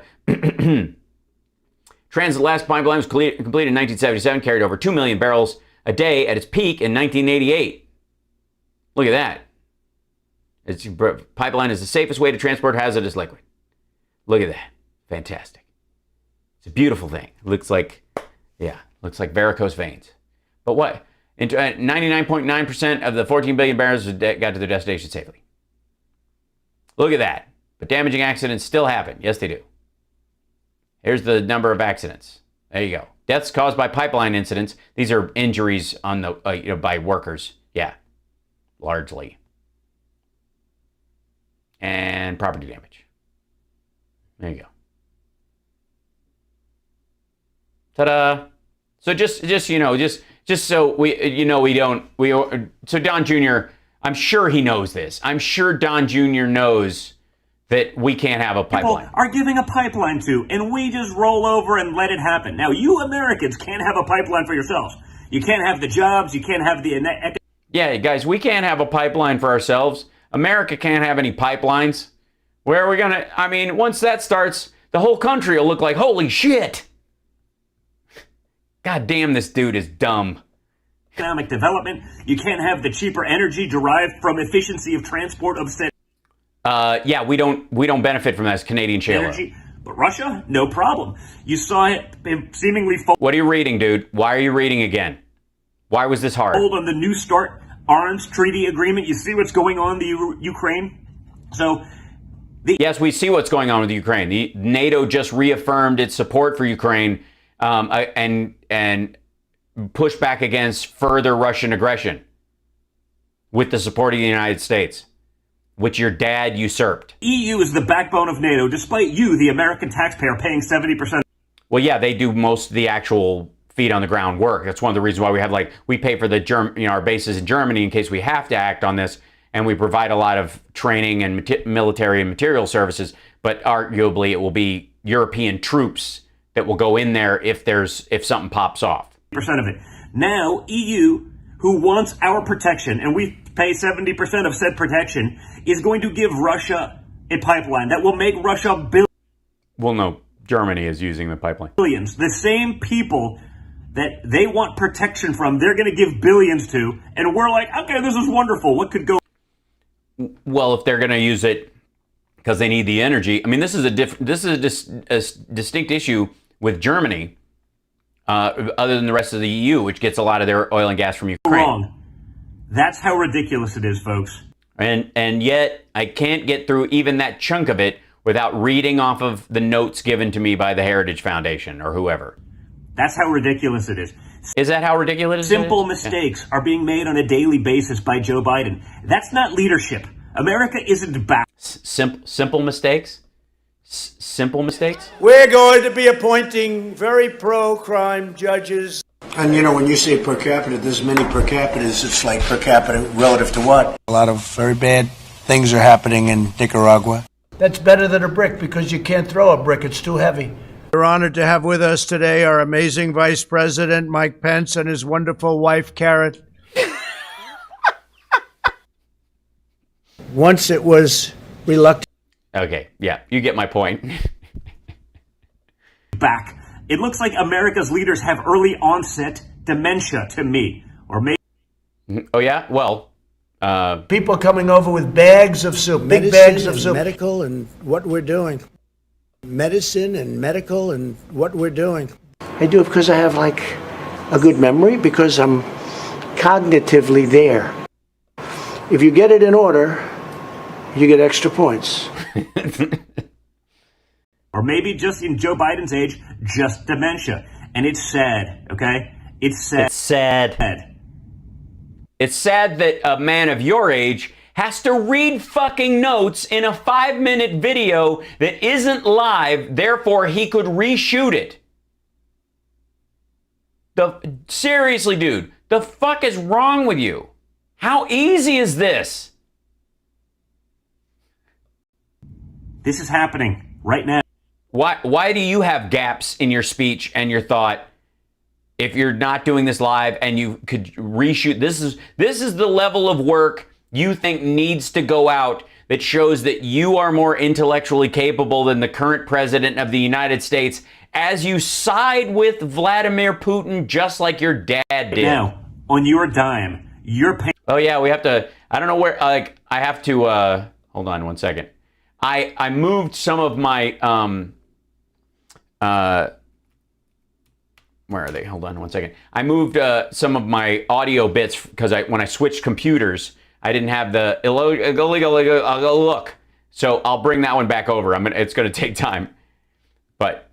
Trans-Alaska Pipeline was completed in 1977, carried over 2 million barrels a day at its peak in 1988. Look at that. Pipeline is the safest way to transport hazardous liquid. Look at that. Fantastic. It's a beautiful thing. It looks like varicose veins. But what? 99.9% of the 14 billion barrels got to their destination safely. Look at that. But damaging accidents still happen. Yes, they do. Here's the number of accidents. There you go. Deaths caused by pipeline incidents. These are injuries on the by workers. Yeah, largely. And property damage. There you go. Ta-da! So just so so Don Jr., I'm sure he knows this. I'm sure Don Jr. knows that we can't have a pipeline. People are giving a pipeline to, and we just roll over and let it happen. Now, you Americans can't have a pipeline for yourselves. You can't have the jobs. You can't have the... Yeah, guys, we can't have a pipeline for ourselves. America can't have any pipelines. Where are we going to... once that starts, the whole country will look like, holy shit. God damn, this dude is dumb. Economic development. You can't have the cheaper energy derived from efficiency of transport of said... we don't benefit from that as Canadian shale energy. But Russia, no problem. You saw it seemingly... What are you reading, dude? Why are you reading again? Why was this hard? On the New START arms treaty agreement. You see what's going on in the Ukraine? So... Yes, we see what's going on with Ukraine. The NATO just reaffirmed its support for Ukraine, and push back against further Russian aggression with the support of the United States, which your dad usurped. EU is the backbone of NATO, despite you, the American taxpayer, paying 70%. Well, yeah, they do most of the actual feet on the ground work. That's one of the reasons why we pay for the our bases in Germany in case we have to act on this, and we provide a lot of training and military and material services. But arguably, it will be European troops that will go in there if something pops off. Percent of it. Now, EU, who wants our protection, and we pay 70% of said protection, is going to give Russia a pipeline that will make Russia billions. Well, no, Germany is using the pipeline. Billions. The same people that they want protection from, they're going to give billions to, and we're like, okay, this is wonderful. What could go? Well, if they're going to use it because they need the energy. I mean, this is a distinct issue with Germany, other than the rest of the EU, which gets a lot of their oil and gas from Ukraine. Wrong. That's how ridiculous it is, folks. And yet, I can't get through even that chunk of it without reading off of the notes given to me by the Heritage Foundation or whoever. That's how ridiculous it is. Is that how ridiculous it is? Simple mistakes are being made on a daily basis by Joe Biden. That's not leadership. America isn't back. Simple mistakes? Simple mistakes? We're going to be appointing very pro-crime judges. And you know, when you say per capita, there's many per capitas. It's like per capita relative to what? A lot of very bad things are happening in Nicaragua. That's better than a brick because you can't throw a brick. It's too heavy. We're honored to have with us today our amazing Vice President, Mike Pence, and his wonderful wife, Karen. Once it was reluctant. Okay, yeah, you get my point. Back. It looks like America's leaders have early onset dementia to me. Or maybe. Oh, yeah? Well, people coming over with bags of soup, big bags of soup. Medical and what we're doing. Medicine and medical and what we're doing. I do it because I have like a good memory, because I'm cognitively there. If you get it in order, you get extra points. Or maybe just in Joe Biden's age, just dementia. And it's sad, okay? It's sad. It's sad. It's sad that a man of your age has to read fucking notes in a 5-minute video that isn't live, therefore he could reshoot it. Seriously, dude, the fuck is wrong with you? How easy is this? This is happening right now. Why do you have gaps in your speech and your thought if you're not doing this live and you could reshoot? This is the level of work you think needs to go out that shows that you are more intellectually capable than the current president of the United States, as you side with Vladimir Putin just like your dad did. Now, on your dime, you're paying. Oh yeah, we have to, I don't know where, like, I have to, hold on one second. I moved some of my, where are they? Hold on one second. I moved some of my audio bits because when I switched computers, I didn't have the look. So I'll bring that one back over. It's going to take time, but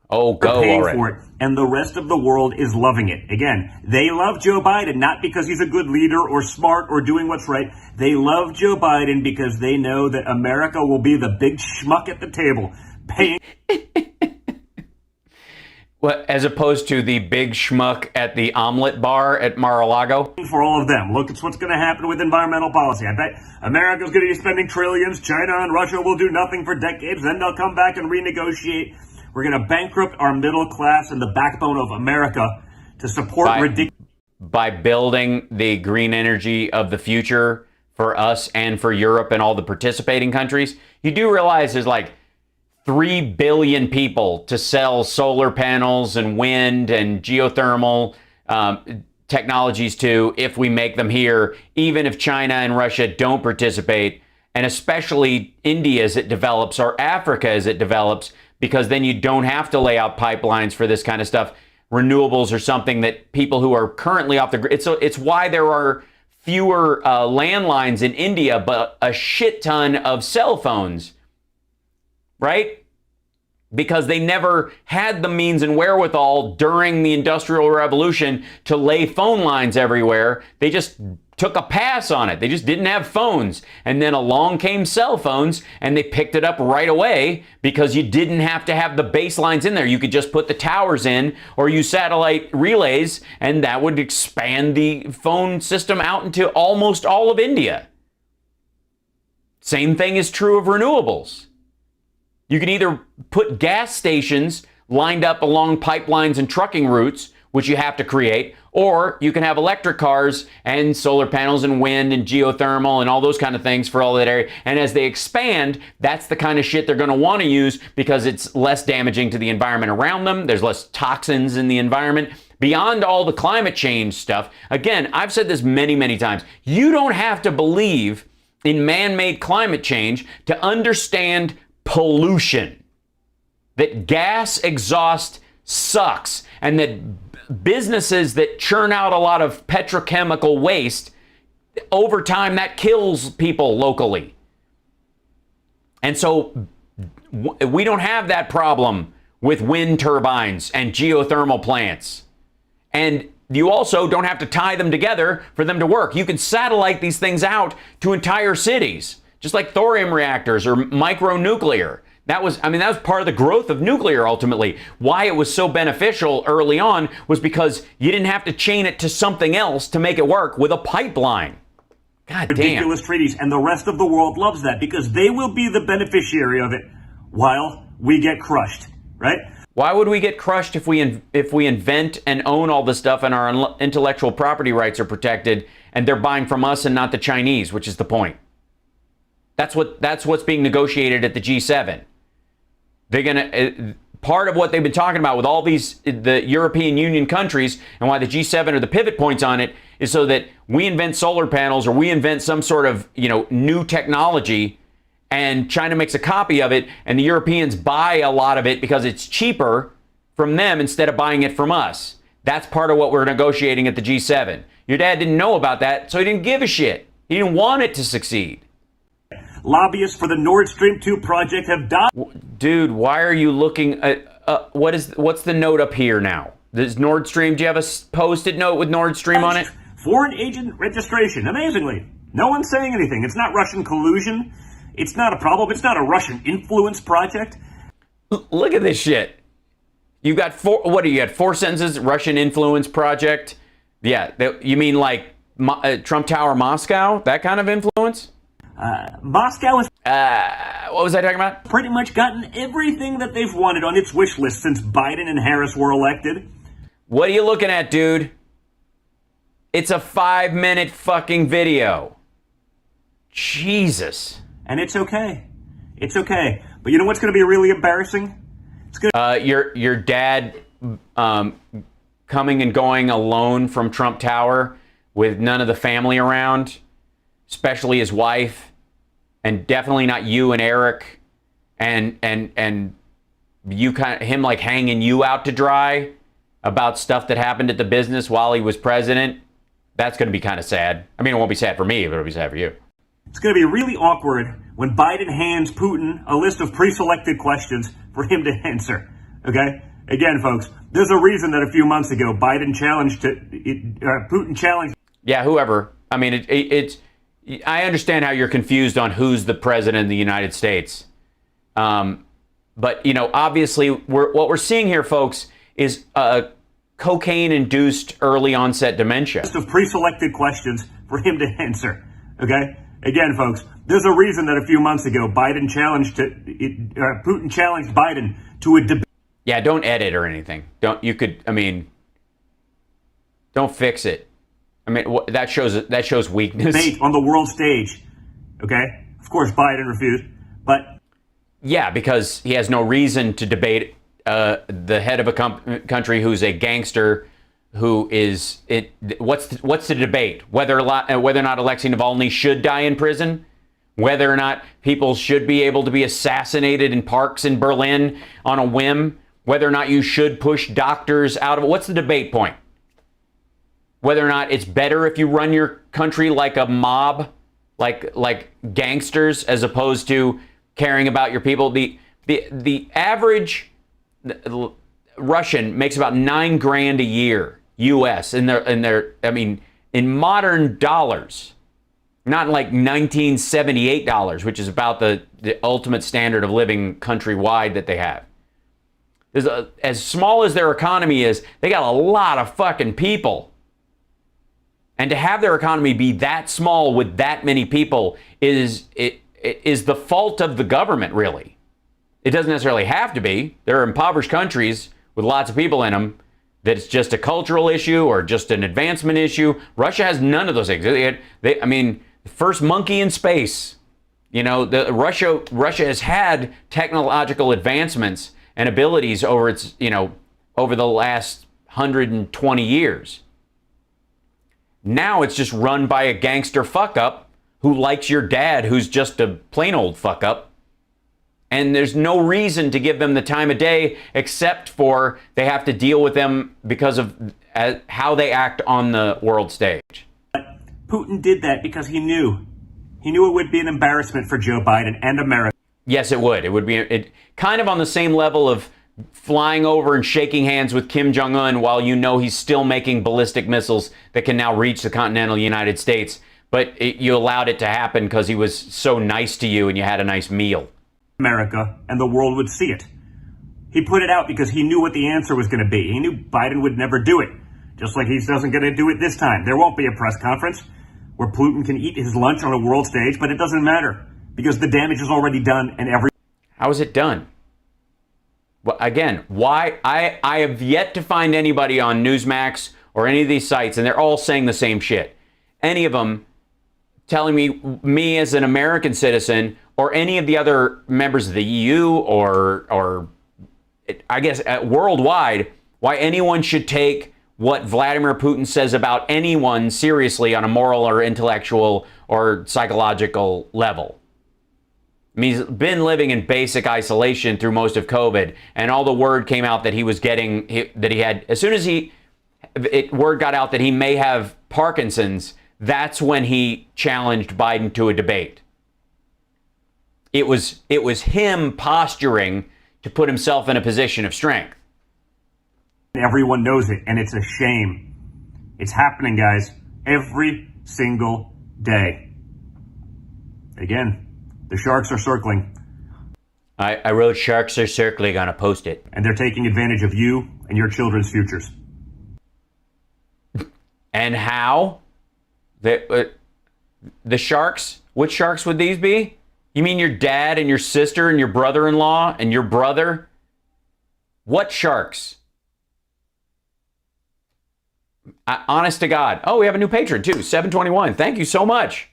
oh, go already. For it, and the rest of the world is loving it. Again, they love Joe Biden not because he's a good leader or smart or doing what's right. They love Joe Biden because they know that America will be the big schmuck at the table, paying. Well, as opposed to the big schmuck at the omelet bar at Mar-a-Lago? For all of them. Look, it's what's going to happen with environmental policy. I bet America's going to be spending trillions. China and Russia will do nothing for decades. Then they'll come back and renegotiate. We're going to bankrupt our middle class and the backbone of America to support by building the green energy of the future for us and for Europe and all the participating countries. You do realize there's like 3 billion people to sell solar panels and wind and geothermal technologies to if we make them here, even if China and Russia don't participate, and especially India as it develops or Africa as it develops, because then you don't have to lay out pipelines for this kind of stuff. Renewables are something that people who are currently off the grid, it's why there are fewer landlines in India, but a shit ton of cell phones. Right? because they never had the means and wherewithal during the Industrial Revolution to lay phone lines everywhere. They just took a pass on it. They just didn't have phones. And then along came cell phones, and they picked it up right away because you didn't have to have the base lines in there. You could just put the towers in or use satellite relays, and that would expand the phone system out into almost all of India. Same thing is true of renewables. You can either put gas stations lined up along pipelines and trucking routes, which you have to create, or you can have electric cars and solar panels and wind and geothermal and all those kind of things for all that area. And as they expand, that's the kind of shit they're going to want to use because it's less damaging to the environment around them. There's less toxins in the environment. Beyond all the climate change stuff, again, I've said this many, many times. You don't have to believe in man-made climate change to understand pollution, that gas exhaust sucks, and that businesses that churn out a lot of petrochemical waste, over time that kills people locally. And so we don't have that problem with wind turbines and geothermal plants. And you also don't have to tie them together for them to work. You can satellite these things out to entire cities, just like thorium reactors or micronuclear. That was part of the growth of nuclear ultimately. Why it was so beneficial early on was because you didn't have to chain it to something else to make it work with a pipeline. God damn. Ridiculous treaties, and the rest of the world loves that because they will be the beneficiary of it while we get crushed, right? Why would we get crushed if we invent and own all this stuff and our intellectual property rights are protected and they're buying from us and not the Chinese, which is the point. That's what's being negotiated at the G7. They're gonna part of what they've been talking about with all the European Union countries and why the G7 are the pivot points on it is so that we invent solar panels or we invent some sort of new technology and China makes a copy of it and the Europeans buy a lot of it because it's cheaper from them instead of buying it from us. That's part of what we're negotiating at the G7. Your dad didn't know about that, so he didn't give a shit. He didn't want it to succeed. Lobbyists for the Nord Stream 2 project have died. Dude, why are you looking at what's the note up here now? This Nord Stream, do you have a posted note with Nord Stream on it? Foreign agent registration. Amazingly, no one's saying anything. It's not Russian collusion. It's not a problem. It's not a Russian influence project. Look at this shit. You got four sentences, Russian influence project. Yeah, you mean like Trump Tower Moscow? That kind of influence? Moscow has what was I talking about? Pretty much gotten everything that they've wanted on its wish list since Biden and Harris were elected. What are you looking at, dude? It's a 5-minute fucking video. Jesus. And it's okay. It's okay. But you know what's going to be really embarrassing? It's going your dad coming and going alone from Trump Tower with none of the family around, especially his wife. And definitely not you and Eric, and you him like hanging you out to dry about stuff that happened at the business while he was president. That's going to be kind of sad. I mean, it won't be sad for me, but it'll be sad for you. It's going to be really awkward when Biden hands Putin a list of pre-selected questions for him to answer. Okay? Again, folks, there's a reason that a few months ago Putin challenged. Yeah, whoever. I mean, it's. I understand how you're confused on who's the president of the United States. But, obviously, what we're seeing here, folks, is cocaine-induced early onset dementia. List of pre-selected questions for him to answer. Okay? Again, folks, there's a reason that a few months ago Putin challenged Biden to a debate. Yeah, don't edit or anything. Don't fix it. I mean, that shows weakness. Debate on the world stage. Okay? Of course, Biden refused, but... Yeah, because he has no reason to debate the head of a country who's a gangster who is... What's the debate? Whether or not Alexei Navalny should die in prison? Whether or not people should be able to be assassinated in parks in Berlin on a whim? Whether or not you should push doctors out of it? What's the debate point? Whether or not it's better if you run your country like a mob, like gangsters, as opposed to caring about your people. The The average Russian makes about $9,000 a year, U.S. in modern dollars, not like 1978 dollars, which is about the ultimate standard of living countrywide that they have. As small as their economy is, they got a lot of fucking people. And to have their economy be that small with that many people is the fault of the government, really. It doesn't necessarily have to be. There are impoverished countries with lots of people in them that it's just a cultural issue or just an advancement issue. Russia has none of those things. The first monkey in space. Russia has had technological advancements and abilities over the last 120 years. Now it's just run by a gangster fuck up who likes your dad, who's just a plain old fuck up. And there's no reason to give them the time of day except for they have to deal with them because of how they act on the world stage. Putin did that because he knew. He knew it would be an embarrassment for Joe Biden and America. Yes, it would. It would be kind of on the same level of flying over and shaking hands with Kim Jong-un while you know he's still making ballistic missiles that can now reach the continental United States. But you allowed it to happen because he was so nice to you and you had a nice meal. America, and the world would see it. He put it out because he knew what the answer was going to be. He knew Biden would never do it, just like he doesn't going to do it this time. There won't be a press conference where Putin can eat his lunch on a world stage, but it doesn't matter because the damage is already done and How is it done? Well, again, why? I have yet to find anybody on Newsmax or any of these sites, and they're all saying the same shit. Any of them telling me as an American citizen or any of the other members of the EU or I guess worldwide, why anyone should take what Vladimir Putin says about anyone seriously on a moral or intellectual or psychological level. I mean, he's been living in basic isolation through most of COVID, and all the word came out that he was getting, that he had, as soon as word got out that he may have Parkinson's, that's when he challenged Biden to a debate. It was him posturing to put himself in a position of strength. everyone knows it, and it's a shame. It's happening, guys, every single day. Again, the sharks are circling. I wrote sharks are circling on a Post-it. And they're taking advantage of you and your children's futures. And how? The sharks? Which sharks would these be? You mean your dad and your sister and your brother-in-law and your brother? What sharks? Honest to God. Oh, we have a new patron too, 721. Thank you so much.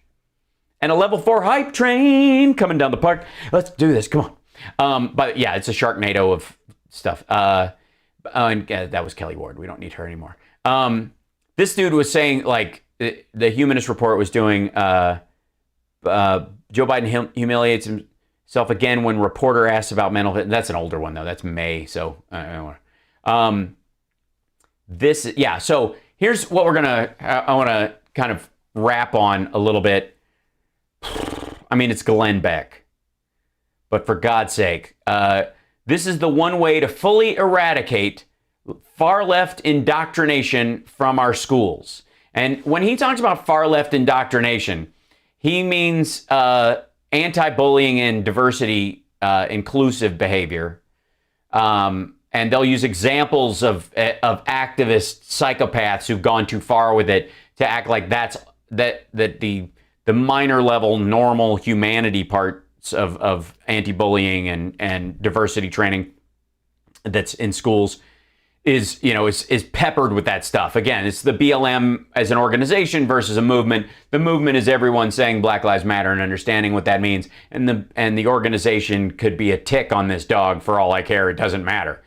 And a level 4 hype train coming down the park. Let's do this. Come on. But yeah, it's a Sharknado of stuff. And that was Kelly Ward. We don't need her anymore. This dude was saying, like, the Humanist Report was doing, Joe Biden humiliates himself again when reporter asks about mental health. That's an older one, though. That's May. So, so here's what I want to kind of wrap on a little bit. I mean, it's Glenn Beck. But for God's sake, this is the one way to fully eradicate far-left indoctrination from our schools. And when he talks about far-left indoctrination, he means anti-bullying and diversity inclusive behavior. And they'll use examples of activist psychopaths who've gone too far with it to act like that the minor level normal humanity parts of anti-bullying and diversity training that's in schools is peppered with that stuff. Again, it's the BLM as an organization versus a movement. The movement is everyone saying Black Lives Matter and understanding what that means. And the organization could be a tick on this dog for all I care. It doesn't matter.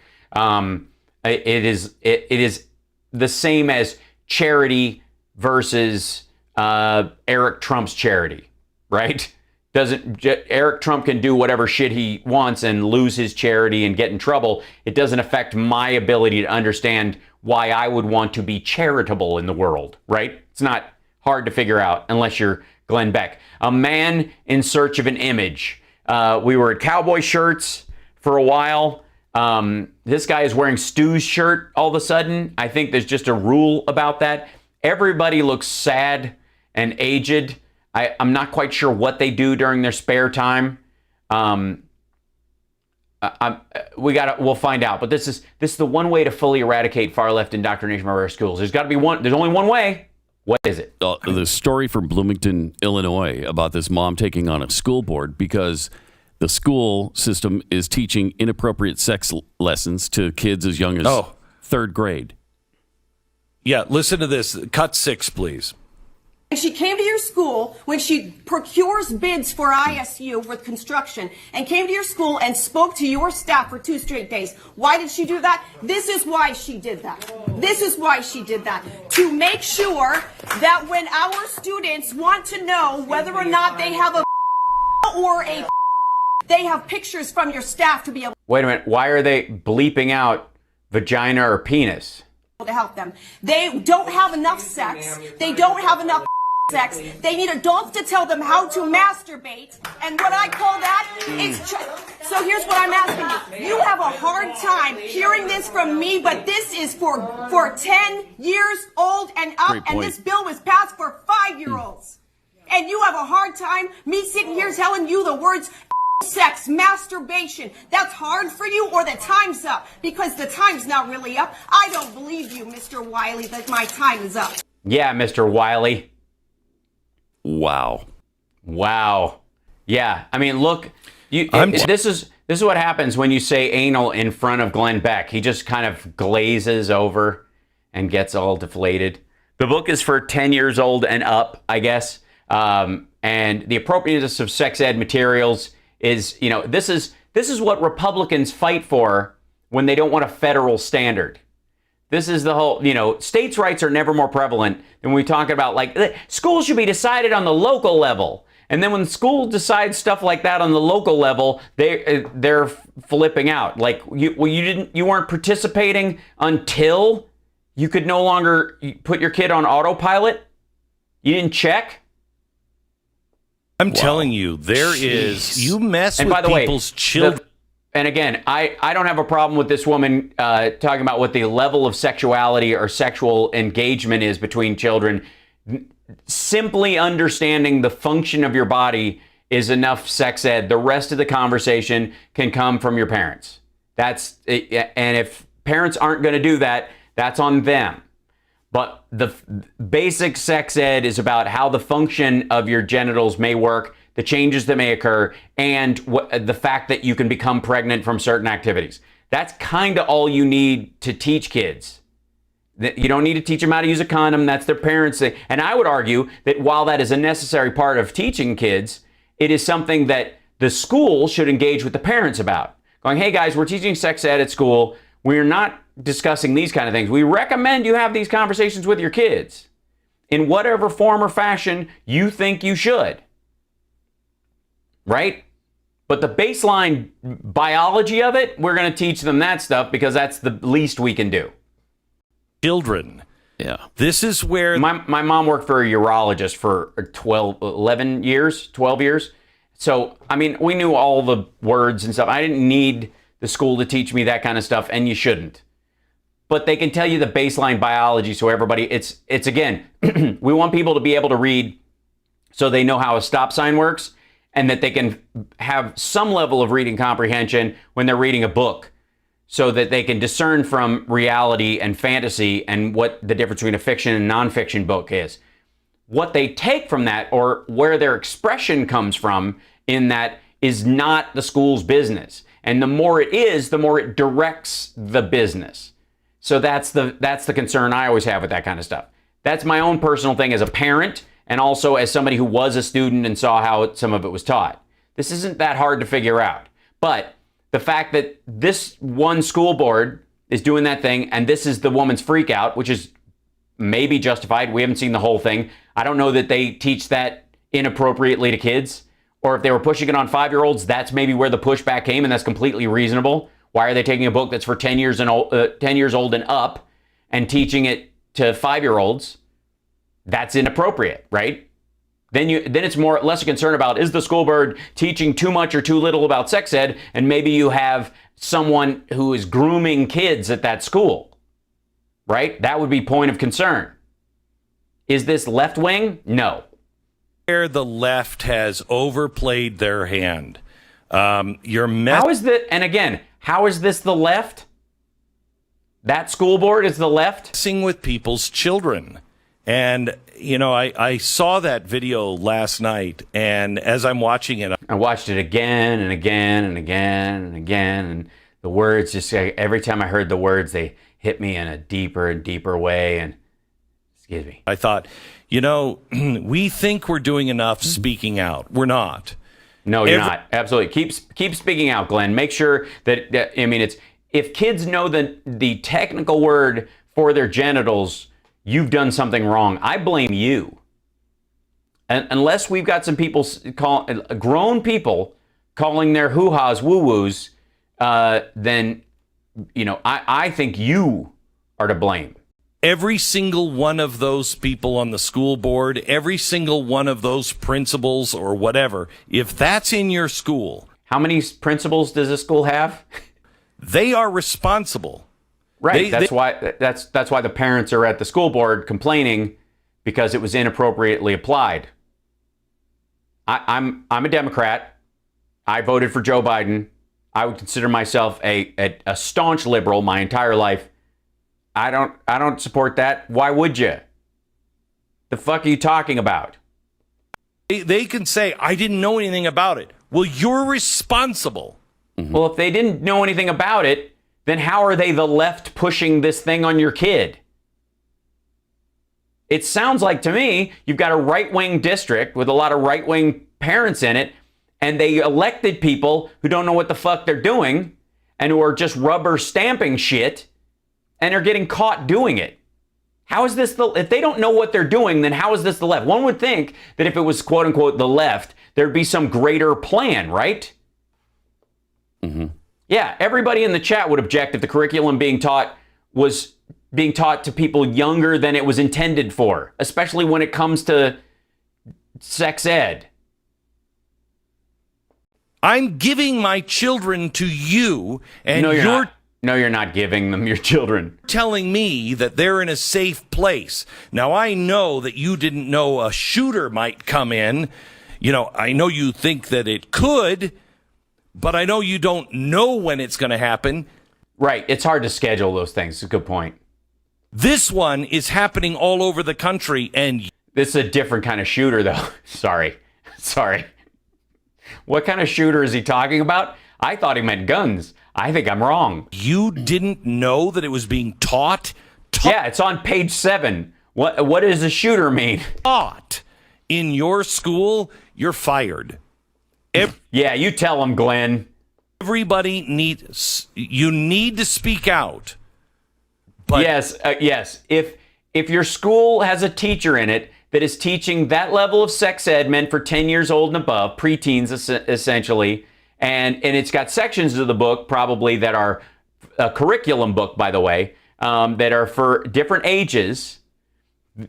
It is the same as charity versus Eric Trump's charity, right? Eric Trump can do whatever shit he wants and lose his charity and get in trouble. It doesn't affect my ability to understand why I would want to be charitable in the world, right? It's not hard to figure out unless you're Glenn Beck. A man in search of an image. We were at cowboy shirts for a while. This guy is wearing Stu's shirt all of a sudden. I think there's just a rule about that. Everybody looks sad and aged. I'm not quite sure what they do during their spare time. We'll find out. But this is the one way to fully eradicate far left indoctrination from our schools. There's got to be one. There's only one way. What is it? The story from Bloomington, Illinois, about this mom taking on a school board because the school system is teaching inappropriate sex lessons to kids as young as third grade. Yeah, listen to this. Cut 6, please. And she came to your school when she procures bids for ISU with construction and came to your school and spoke to your staff for 2 straight days. Why did she do that? This is why she did that. This is why she did that. To make sure that when our students want to know whether or not they have a or a they have pictures from your staff to be able Wait a minute. Why are they bleeping out vagina or penis? to help them. They don't have enough sex. They don't have enough sex. They need adults to tell them how to masturbate. And what I call that is... So here's what I'm asking you. You have a hard time hearing this from me, but this is for 10 years old and up, and this bill was passed for 5-year-olds. And you have a hard time me sitting here telling you the words sex, masturbation. That's hard for you, or the time's up? Because the time's not really up. I don't believe you, Mr. Wiley, that my time is up. Yeah, Mr. Wiley. Wow. Yeah, I mean, look, this is what happens when you say anal in front of Glenn Beck. He just kind of glazes over and gets all deflated. The book is for 10 years old and up, I guess. And the appropriateness of sex ed materials is, this is what Republicans fight for when they don't want a federal standard. This is the whole, states' rights are never more prevalent than when we talk about, like, schools should be decided on the local level. And then when school decides stuff like that on the local level, they're flipping out. Like, you weren't participating until you could no longer put your kid on autopilot? You didn't check? I'm telling you, you mess and with by the people's children. And again, I don't have a problem with this woman talking about what the level of sexuality or sexual engagement is between children. Simply understanding the function of your body is enough sex ed. The rest of the conversation can come from your parents. And if parents aren't going to do that, that's on them. But the basic sex ed is about how the function of your genitals may work, the changes that may occur, and the fact that you can become pregnant from certain activities. That's kind of all you need to teach kids. You don't need to teach them how to use a condom. That's their parents' thing. And I would argue that while that is a necessary part of teaching kids, it is something that the school should engage with the parents about. Going, hey guys, we're teaching sex ed at school. We're not discussing these kind of things. We recommend you have these conversations with your kids in whatever form or fashion you think you should. Right? But the baseline biology of it, we're going to teach them that stuff because that's the least we can do. Children. Yeah. This is where... My mom worked for a urologist for 12 years. So, I mean, we knew all the words and stuff. I didn't need the school to teach me that kind of stuff, and you shouldn't. But they can tell you the baseline biology, so everybody, it's again, we want people to be able to read so they know how a stop sign works, and that they can have some level of reading comprehension when they're reading a book, so that they can discern from reality and fantasy and what the difference between a fiction and nonfiction book is. What they take from that, or where their expression comes from in that, is not the school's business. And the more it is, the more it directs the business. So that's the concern I always have with that kind of stuff. That's my own personal thing as a parent, and also as somebody who was a student and saw how some of it was taught. This isn't that hard to figure out. But the fact that this one school board is doing that thing, and this is the woman's freak out, which is maybe justified. We haven't seen the whole thing. I don't know that they teach that inappropriately to kids. Or if they were pushing it on 5-year-olds, that's maybe where the pushback came, and that's completely reasonable. Why are they taking a book that's for 10 years old and up and teaching it to 5-year-olds? That's inappropriate, right? Then it's less a concern about, is the school board teaching too much or too little about sex ed, and maybe you have someone who is grooming kids at that school, right? That would be point of concern. Is this left wing? No. Where the left has overplayed their hand. How is that? And again, how is this the left? That school board is the left? Messing with people's children. And, you know, I saw that video last night, and as I'm watching it, I watched it again and again and again and again, and the words just, every time I heard the words, they hit me in a deeper and deeper way, and excuse me. I thought, you know, we think we're doing enough speaking out. We're not. No, you're not. Absolutely. Keep speaking out, Glenn. Make sure that I mean, it's if kids know the technical word for their genitals, you've done something wrong. I blame you. And unless we've got some people grown people calling their hoo-has woo-woos, then, you know, I think you are to blame. Every single one of those people on the school board, every single one of those principals or whatever, if that's in your school. How many principals does a school have? They are responsible. Right. That's why the parents are at the school board complaining because it was inappropriately applied. I'm a Democrat. I voted for Joe Biden. I would consider myself a staunch liberal my entire life. I don't support that. Why would you? The fuck are you talking about? They can say, I didn't know anything about it. Well, you're responsible. Mm-hmm. Well, if they didn't know anything about it, then how are they the left pushing this thing on your kid? It sounds like to me, you've got a right-wing district with a lot of right-wing parents in it, and they elected people who don't know what the fuck they're doing and who are just rubber stamping shit and are getting caught doing it. How is this if they don't know what they're doing, then how is this the left? One would think that if it was quote unquote the left, there'd be some greater plan, right? Mm-hmm. Yeah, everybody in the chat would object if the curriculum being taught was being taught to people younger than it was intended for, especially when it comes to sex ed. I'm giving my children to you, and No, you're not giving them your children. Telling me that they're in a safe place. Now, I know that you didn't know a shooter might come in. You know, I know you think that it could, but I know you don't know when it's going to happen. Right. It's hard to schedule those things. It's a good point. This one is happening all over the country, and this is a different kind of shooter, though. Sorry. What kind of shooter is he talking about? I thought he meant guns. I think I'm wrong. You didn't know that it was being taught? Yeah, it's on page 7. What does a shooter mean? Taught in your school, you're fired. Yeah, you tell them, Glenn. Everybody you need to speak out. But yes. If your school has a teacher in it that is teaching that level of sex ed meant for 10 years old and above, preteens essentially, and it's got sections of the book probably that are a curriculum book, by the way, that are for different ages,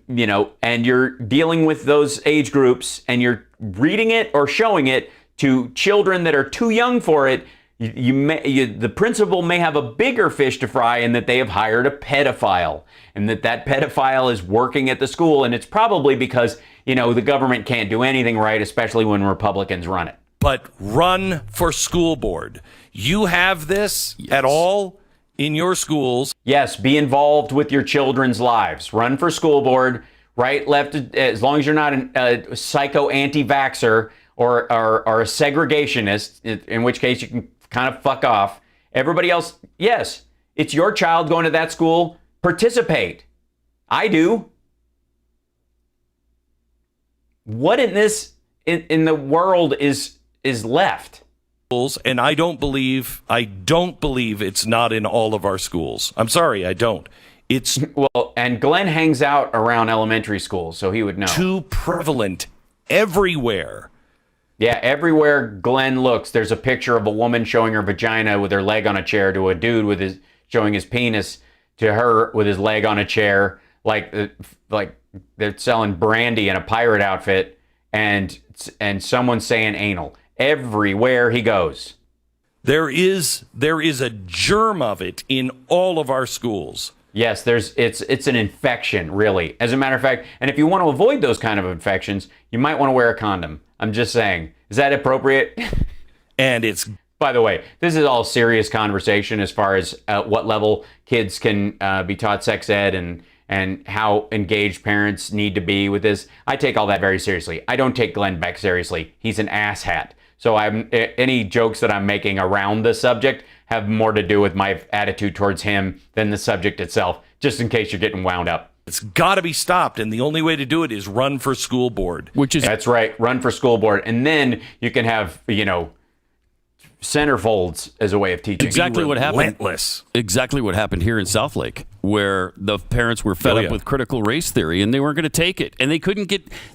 you know, and you're dealing with those age groups and you're reading it or showing it to children that are too young for it, the principal may have a bigger fish to fry in that they have hired a pedophile and that pedophile is working at the school. And it's probably because, you know, the government can't do anything right, especially when Republicans run it. But run for school board. You have this at all in your schools? Yes, be involved with your children's lives. Run for school board, right, left, as long as you're not a psycho anti-vaxxer or a segregationist, in which case you can kind of fuck off. Everybody else, yes, it's your child going to that school. Participate. I do. What in the world is left? And I don't believe it's not in all of our schools. I'm sorry, I don't. It's and Glenn hangs out around elementary schools, so he would know. Too prevalent everywhere. Yeah, everywhere Glenn looks, there's a picture of a woman showing her vagina with her leg on a chair to a dude showing his penis to her with his leg on a chair, like they're selling brandy in a pirate outfit. and someone saying anal everywhere he goes. There is a germ of it in all of our schools. Yes, it's an infection, really. As a matter of fact, and if you want to avoid those kind of infections, you might want to wear a condom. I'm just saying. Is that appropriate? And it's, by the way, this is all serious conversation as far as what level kids can be taught sex ed and how engaged parents need to be with this. I take all that very seriously. I don't take Glenn Beck seriously. He's an asshat. So any jokes that I'm making around the subject have more to do with my attitude towards him than the subject itself, just in case you're getting wound up. It's got to be stopped, and the only way to do it is run for school board. That's right, run for school board, and then you can have centerfolds as a way of teaching. Exactly what happened. Relentless. Exactly what happened here in Southlake, where the parents were fed up with critical race theory, and they weren't going to take it, and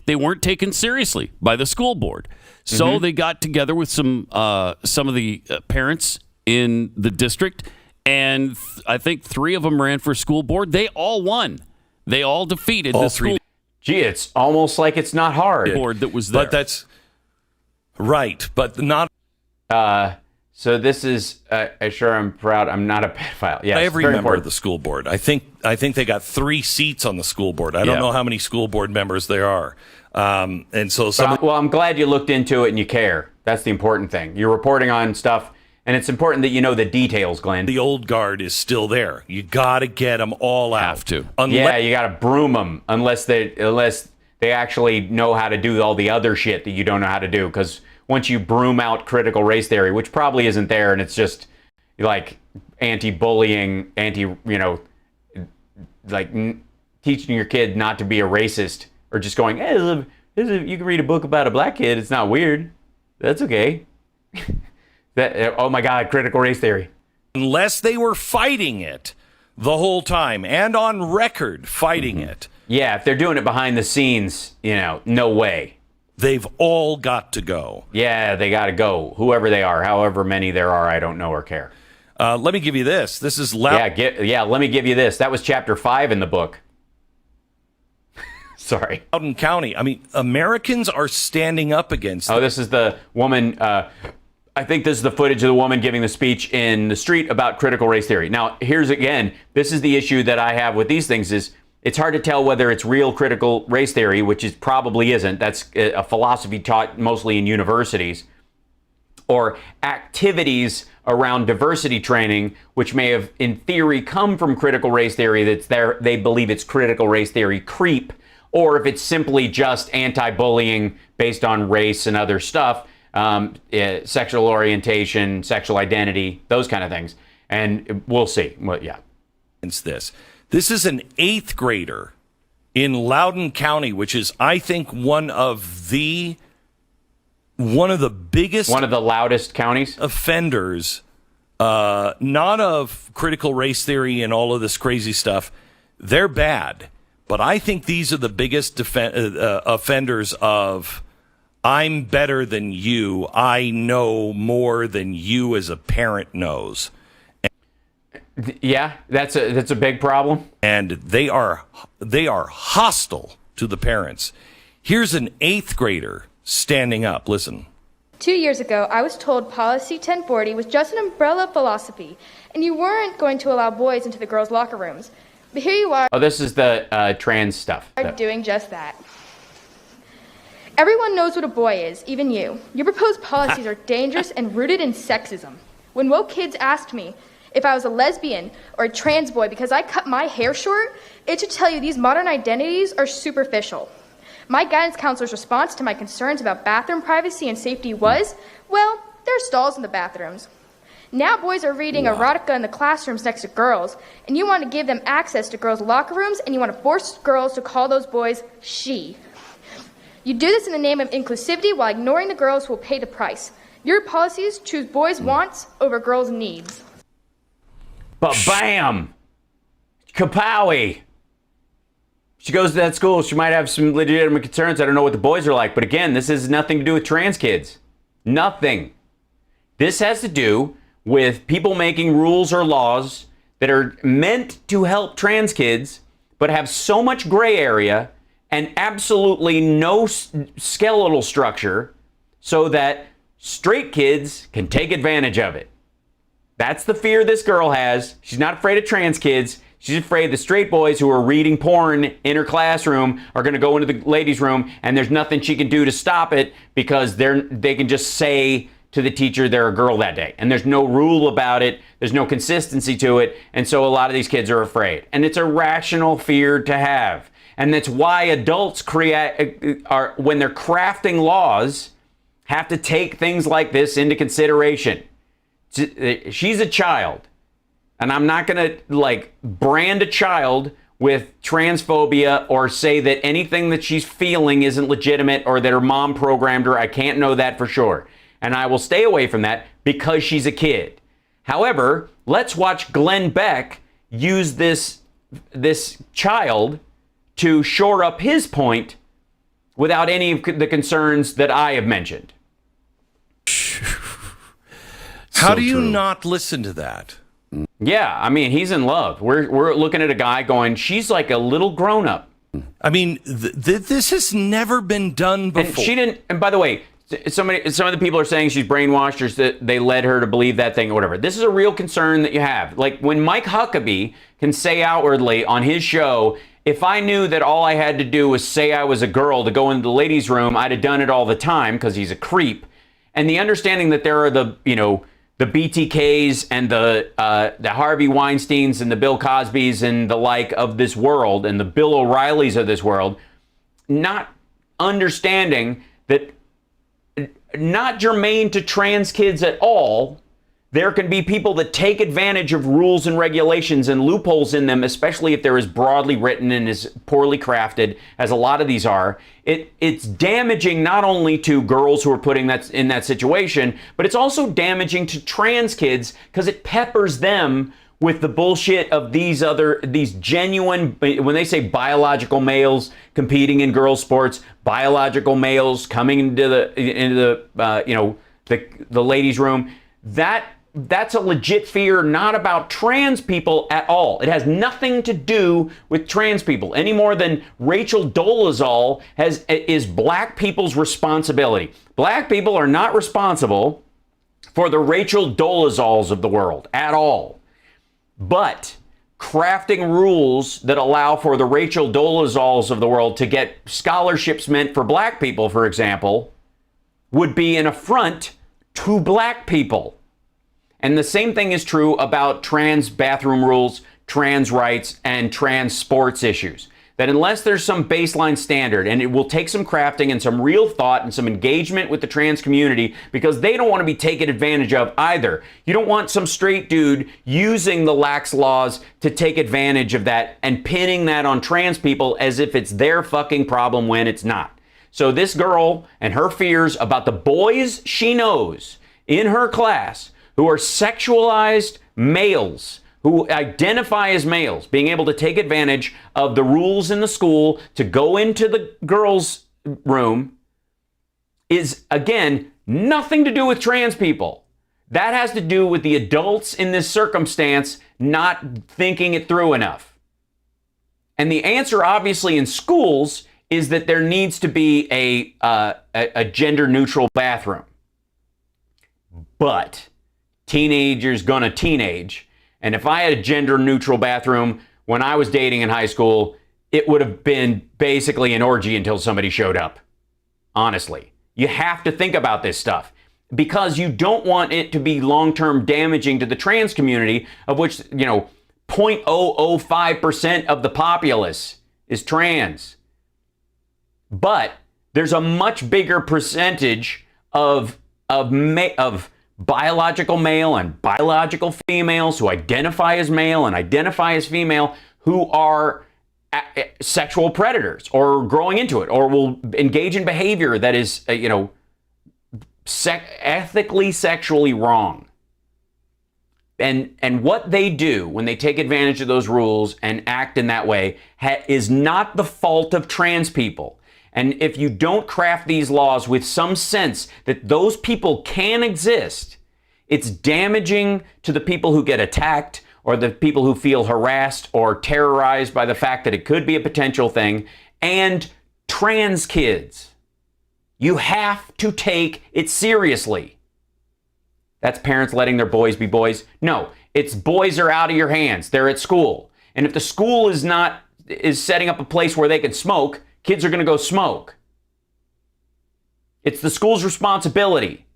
they weren't taken seriously by the school board. So they got together with some of the parents in the district, and I think 3 of them ran for school board. They all won. They all defeated the school. Gee, it's almost like it's not hard. Board that was there. But that's right, but not. So this is sure I'm proud. I'm not a pedophile. Yeah, every member of the school board. I think they got 3 seats on the school board. I don't know how many school board members there are. And so I'm glad you looked into it and you care. That's the important thing. You're reporting on stuff, and it's important that you know the details, Glenn. The old guard is still there. You got to get them all out. Have to. Yeah, you got to broom them unless they actually know how to do all the other shit that you don't know how to do. Because once you broom out critical race theory, which probably isn't there, and it's just like anti-bullying, teaching your kid not to be a racist, or just going, hey, you can read a book about a black kid. It's not weird. That's okay. Oh my God, critical race theory. Unless they were fighting it the whole time and on record fighting it. Yeah, if they're doing it behind the scenes, no way. They've all got to go. Yeah, they got to go. Whoever they are, however many there are, I don't know or care. Let me give you this. This is let me give you this. That was chapter 5 in the book. Sorry. Loudoun County. I mean, Americans are standing up against them. This is the woman. I think this is the footage of the woman giving the speech in the street about critical race theory. Now, this is the issue that I have with these things is it's hard to tell whether it's real critical race theory, which is probably isn't. That's a philosophy taught mostly in universities, or activities around diversity training, which may have, in theory, come from critical race theory. They believe it's critical race theory creep, or if it's simply just anti-bullying based on race and other stuff, sexual orientation, sexual identity, those kind of things. And we'll see. Well, yeah. This is an 8th grader in Loudoun County, which is, I think, one of the biggest, one of the loudest counties offenders, not of critical race theory and all of this crazy stuff. They're bad, but I think these are the biggest offenders of I'm better than you. I know more than you as a parent knows. Yeah, that's a big problem. And they are hostile to the parents. Here's an 8th grader standing up. Listen. 2 years ago, I was told Policy 1040 was just an umbrella philosophy, and you weren't going to allow boys into the girls' locker rooms. But here you are. Oh, this is the trans stuff. Doing just that. Everyone knows what a boy is, even you. Your proposed policies are dangerous and rooted in sexism. When woke kids asked me if I was a lesbian or a trans boy because I cut my hair short, it should tell you these modern identities are superficial. My guidance counselor's response to my concerns about bathroom privacy and safety was, well, there are stalls in the bathrooms. Now boys are reading erotica in the classrooms next to girls, and you want to give them access to girls' locker rooms, and you want to force girls to call those boys she. You do this in the name of inclusivity while ignoring the girls who will pay the price. Your policies choose boys' wants over girls' needs. But bam! Kapowie! She goes to that school. She might have some legitimate concerns. I don't know what the boys are like. But again, this has nothing to do with trans kids. Nothing. This has to do with people making rules or laws that are meant to help trans kids, but have so much gray area and absolutely no skeletal structure so that straight kids can take advantage of it. That's the fear this girl has. She's not afraid of trans kids. She's afraid the straight boys who are reading porn in her classroom are going to go into the ladies' room, and there's nothing she can do to stop it because they can just say to the teacher they're a girl that day. And there's no rule about it. There's no consistency to it. And so a lot of these kids are afraid. And it's a rational fear to have. And that's why adults when they're crafting laws, have to take things like this into consideration. She's a child. And I'm not going to brand a child with transphobia or say that anything that she's feeling isn't legitimate or that her mom programmed her. I can't know that for sure. And I will stay away from that because she's a kid. However, let's watch Glenn Beck use this child to shore up his point without any of the concerns that I have mentioned. How do you not listen to that? Yeah, I mean, he's in love. We're looking at a guy going, she's like a little grown-up. I mean, this has never been done before. And she didn't, and by the way, some of the people are saying she's brainwashed or that they led her to believe that thing or whatever. This is a real concern that you have. Like when Mike Huckabee can say outwardly on his show, if I knew that all I had to do was say I was a girl to go into the ladies' room, I'd have done it all the time because he's a creep. And the understanding that there are the BTKs and the Harvey Weinsteins and the Bill Cosbys and the like of this world and the Bill O'Reillys of this world, not understanding that not germane to trans kids at all, there can be people that take advantage of rules and regulations and loopholes in them, especially if they're as broadly written and as poorly crafted as a lot of these are. It's damaging not only to girls who are putting that in that situation, but it's also damaging to trans kids because it peppers them with the bullshit of these genuine, when they say biological males competing in girls' sports, biological males coming into the ladies' room, that's a legit fear, not about trans people at all. It has nothing to do with trans people any more than Rachel Dolezal is black people's responsibility. Black people are not responsible for the Rachel Dolezals of the world at all. But crafting rules that allow for the Rachel Dolezals of the world to get scholarships meant for black people, for example, would be an affront to black people. And the same thing is true about trans bathroom rules, trans rights, and trans sports issues. That unless there's some baseline standard, and it will take some crafting and some real thought and some engagement with the trans community, because they don't want to be taken advantage of either. You don't want some straight dude using the lax laws to take advantage of that and pinning that on trans people as if it's their fucking problem when it's not. So this girl and her fears about the boys she knows in her class who are sexualized males, who identify as males, being able to take advantage of the rules in the school to go into the girls' room is, again, nothing to do with trans people. That has to do with the adults in this circumstance not thinking it through enough. And the answer, obviously, in schools is that there needs to be a gender-neutral bathroom. But teenagers gonna teenage. And if I had a gender-neutral bathroom when I was dating in high school, it would have been basically an orgy until somebody showed up. Honestly. You have to think about this stuff because you don't want it to be long-term damaging to the trans community, of which, 0.005% of the populace is trans. But there's a much bigger percentage of biological male and biological females who identify as male and identify as female who are sexual predators or growing into it or will engage in behavior that is, ethically sexually wrong. And what they do when they take advantage of those rules and act in that way is not the fault of trans people. And if you don't craft these laws with some sense that those people can exist, it's damaging to the people who get attacked or the people who feel harassed or terrorized by the fact that it could be a potential thing. and trans kids. You have to take it seriously. That's parents letting their boys be boys. No, it's boys are out of your hands. They're at school. And if the school is setting up a place where they can smoke, kids are going to go smoke. It's the school's responsibility.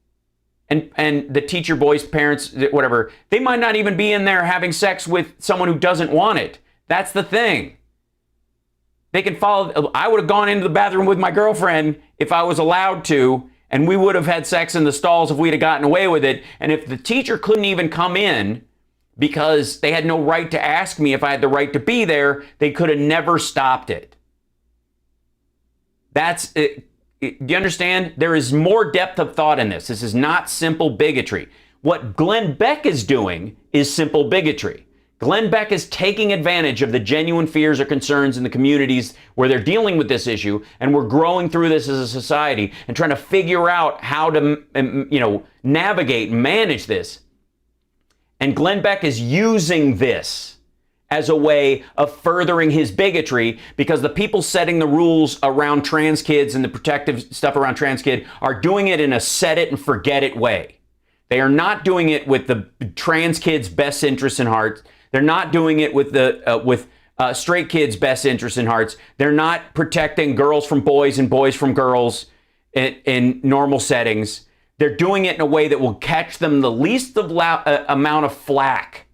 And the teacher, boys, parents, whatever, they might not even be in there having sex with someone who doesn't want it. That's the thing. They can follow. I would have gone into the bathroom with my girlfriend if I was allowed to, and we would have had sex in the stalls if we'd have gotten away with it. And if the teacher couldn't even come in because they had no right to ask me if I had the right to be there, they could have never stopped it. That's it. Do you understand? There is more depth of thought in this. This is not simple bigotry. What Glenn Beck is doing is simple bigotry. Glenn Beck is taking advantage of the genuine fears or concerns in the communities where they're dealing with this issue, and we're growing through this as a society and trying to figure out how to, navigate and manage this. And Glenn Beck is using this as a way of furthering his bigotry, because the people setting the rules around trans kids and the protective stuff around trans kids are doing it in a set it and forget it way. They are not doing it with the trans kids' best interests in heart. They're not doing it with the straight kids' best interests in hearts. They're not protecting girls from boys and boys from girls in normal settings. They're doing it in a way that will catch them the least amount of flack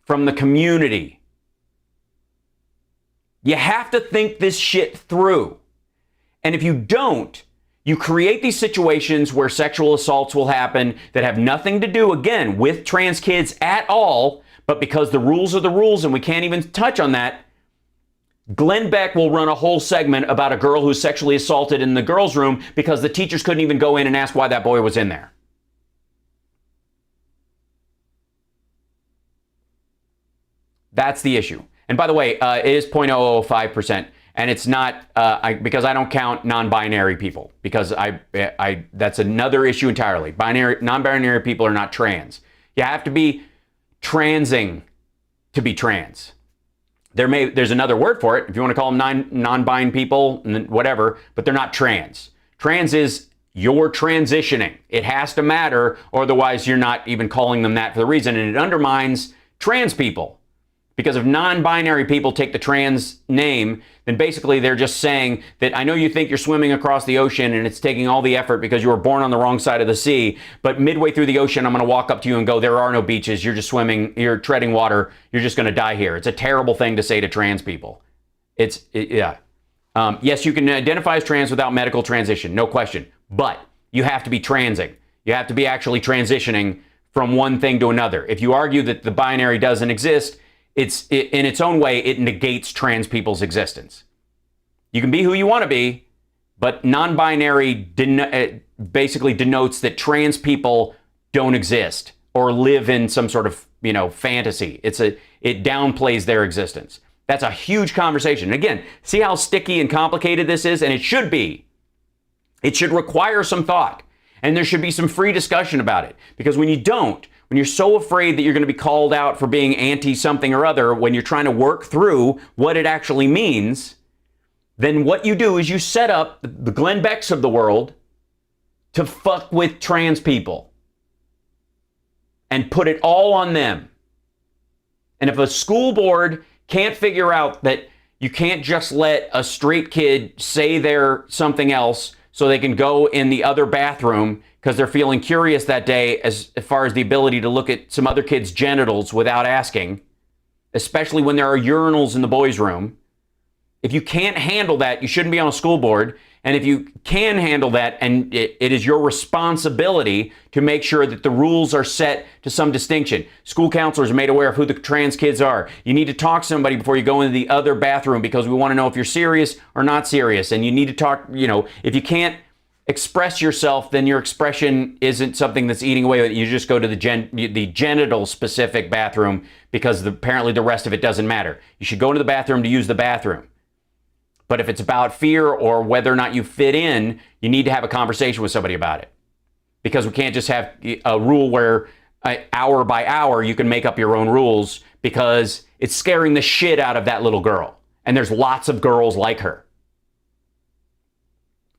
from the community. You have to think this shit through. And if you don't, you create these situations where sexual assaults will happen that have nothing to do, again, with trans kids at all, but because the rules are the rules and we can't even touch on that, Glenn Beck will run a whole segment about a girl who's sexually assaulted in the girls' room because the teachers couldn't even go in and ask why that boy was in there. That's the issue. And by the way, it is 0.005%. And it's not because I don't count non-binary people, because that's another issue entirely. Non-binary people are not trans. You have to be transing to be trans. There's another word for it if you want to call them non-binary people, whatever, but they're not trans. Trans is you're transitioning. It has to matter, or otherwise you're not even calling them that for the reason, and it undermines trans people. Because if non-binary people take the trans name, then basically they're just saying that I know you think you're swimming across the ocean and it's taking all the effort because you were born on the wrong side of the sea, but midway through the ocean, I'm going to walk up to you and go, there are no beaches, you're just swimming, you're treading water, you're just going to die here. It's a terrible thing to say to trans people. Yes, you can identify as trans without medical transition, no question, but you have to be transing. You have to be actually transitioning from one thing to another. If you argue that the binary doesn't exist, in its own way, it negates trans people's existence. You can be who you want to be, but non-binary basically denotes that trans people don't exist or live in some sort of, fantasy. It downplays their existence. That's a huge conversation. Again, see how sticky and complicated this is? And it should be. It should require some thought. And there should be some free discussion about it. Because when you don't, when you're so afraid that you're going to be called out for being anti-something or other, when you're trying to work through what it actually means, then what you do is you set up the Glenn Becks of the world to fuck with trans people and put it all on them. And if a school board can't figure out that you can't just let a straight kid say they're something else so they can go in the other bathroom because they're feeling curious that day as far as the ability to look at some other kid's genitals without asking, especially when there are urinals in the boys' room. If you can't handle that, you shouldn't be on a school board. And if you can handle that, and it is your responsibility to make sure that the rules are set to some distinction. School counselors are made aware of who the trans kids are. You need to talk to somebody before you go into the other bathroom because we want to know if you're serious or not serious. And you need to talk, if you can't express yourself, then your expression isn't something that's eating away with it. You just go to the genital specific bathroom because apparently the rest of it doesn't matter. You should go into the bathroom to use the bathroom. But if it's about fear or whether or not you fit in, you need to have a conversation with somebody about it. Because we can't just have a rule where hour by hour you can make up your own rules because it's scaring the shit out of that little girl. And there's lots of girls like her.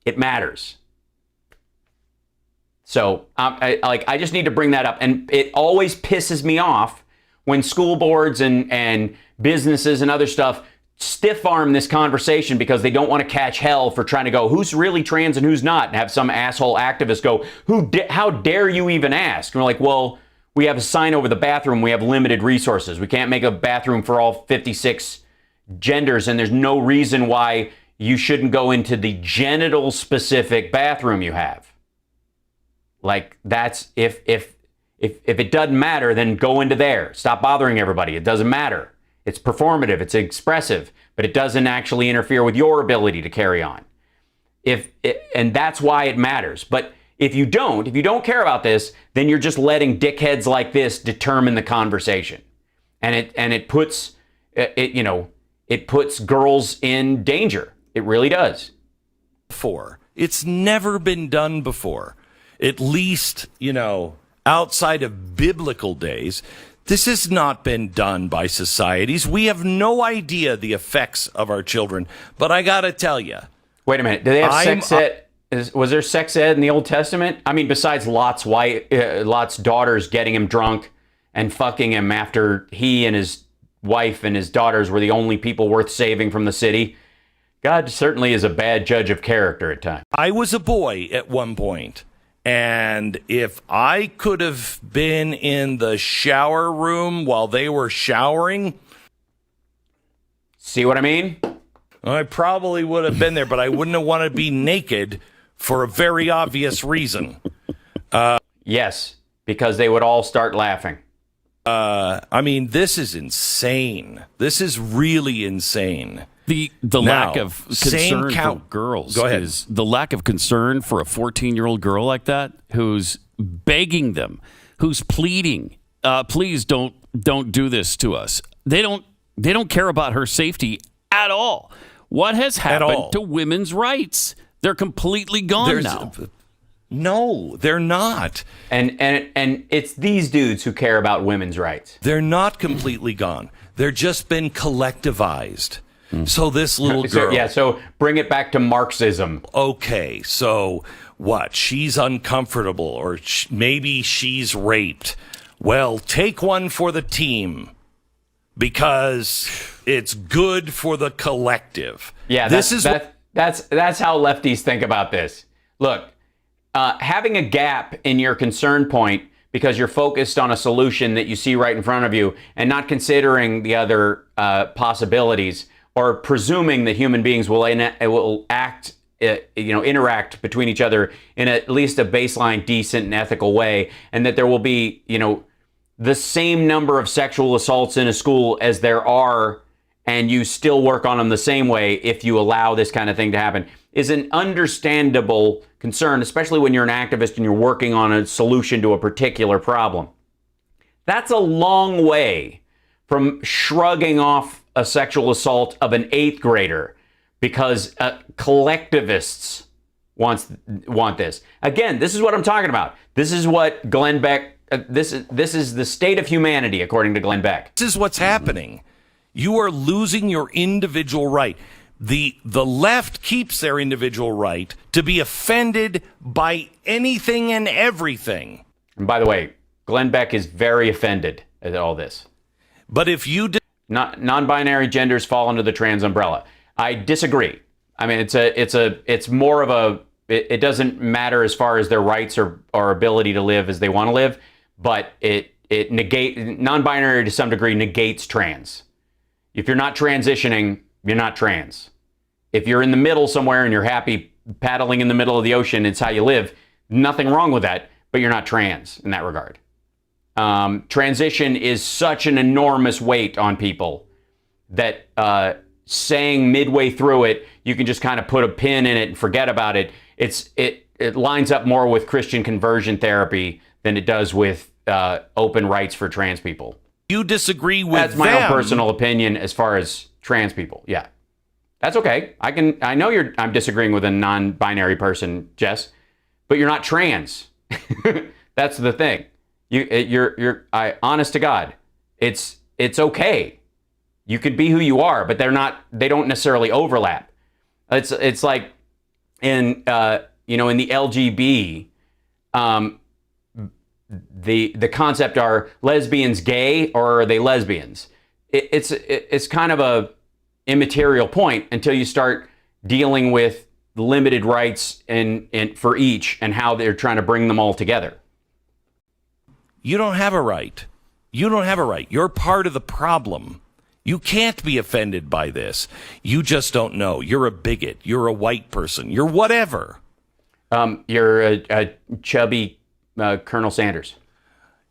It matters. So I just need to bring that up. And it always pisses me off when school boards and businesses and other stuff stiff arm this conversation because they don't want to catch hell for trying to go, who's really trans and who's not? And have some asshole activist go, how dare you even ask? And we're like, well, we have a sign over the bathroom. We have limited resources. We can't make a bathroom for all 56 genders. And there's no reason why you shouldn't go into the genital specific bathroom you have. Like, that's if it doesn't matter, then go into there. Stop bothering everybody. It doesn't matter. It's performative. It's expressive, but it doesn't actually interfere with your ability to carry on. And that's why it matters. But if you don't care about this, then you're just letting dickheads like this determine the conversation, and it puts girls in danger. It really does. It's never been done before. At least, outside of biblical days, this has not been done by societies. We have no idea the effects of our children. But I got to tell you. Wait a minute. Do they have sex ed? Was there sex ed in the Old Testament? I mean, besides Lot's daughters getting him drunk and fucking him after he and his wife and his daughters were the only people worth saving from the city. God certainly is a bad judge of character at times. I was a boy at one point. And if I could have been in the shower room while they were showering. See what I mean? I probably would have been there, but I wouldn't have wanted to be naked for a very obvious reason. Yes, because they would all start laughing. I mean, this is insane. This is really insane. The lack of concern for girls is the lack of concern for a 14-year-old girl like that who's begging them, who's pleading, please don't do this to us. They don't care about her safety at all. What has happened to women's rights? They're completely gone now. No, they're not. And it's these dudes who care about women's rights. They're not completely gone. They're just been collectivized. So this little girl. So bring it back to Marxism. Okay, so what? She's uncomfortable, or maybe she's raped. Well, take one for the team because it's good for the collective. Yeah, that's how lefties think about this. Look, having a gap in your concern point because you're focused on a solution that you see right in front of you and not considering the other possibilities, or presuming that human beings will interact between each other in at least a baseline, decent, and ethical way, and that there will be, the same number of sexual assaults in a school as there are, and you still work on them the same way if you allow this kind of thing to happen, is an understandable concern, especially when you're an activist and you're working on a solution to a particular problem. That's a long way from shrugging off a sexual assault of an 8th grader because collectivists want this. Again, this is what I'm talking about. This is what Glenn Beck, this is the state of humanity, according to Glenn Beck. This is what's happening. You are losing your individual right. The left keeps their individual right to be offended by anything and everything. And by the way, Glenn Beck is very offended at all this. But if you non-binary genders fall under the trans umbrella. I disagree. I mean, it's more of a, it doesn't matter as far as their rights or ability to live as they want to live, but non-binary to some degree negates trans. If you're not transitioning, you're not trans. If you're in the middle somewhere and you're happy paddling in the middle of the ocean, it's how you live, nothing wrong with that, but you're not trans in that regard. Transition is such an enormous weight on people that saying midway through it, you can just kind of put a pin in it and forget about it. It lines up more with Christian conversion therapy than it does with open rights for trans people. You disagree with That's my own personal opinion as far as trans people. Yeah, that's okay. I know I'm disagreeing with a non-binary person, Jess, but you're not trans. That's the thing. You're honest to God, it's okay. You can be who you are, but they don't necessarily overlap. It's like in in the LGB, the concept are lesbians gay or are they lesbians? It's kind of a immaterial point until you start dealing with limited rights for each and how they're trying to bring them all together. You don't have a right. You don't have a right. You're part of the problem. You can't be offended by this. You just don't know. You're a bigot. You're a white person. You're whatever. You're a chubby Colonel Sanders.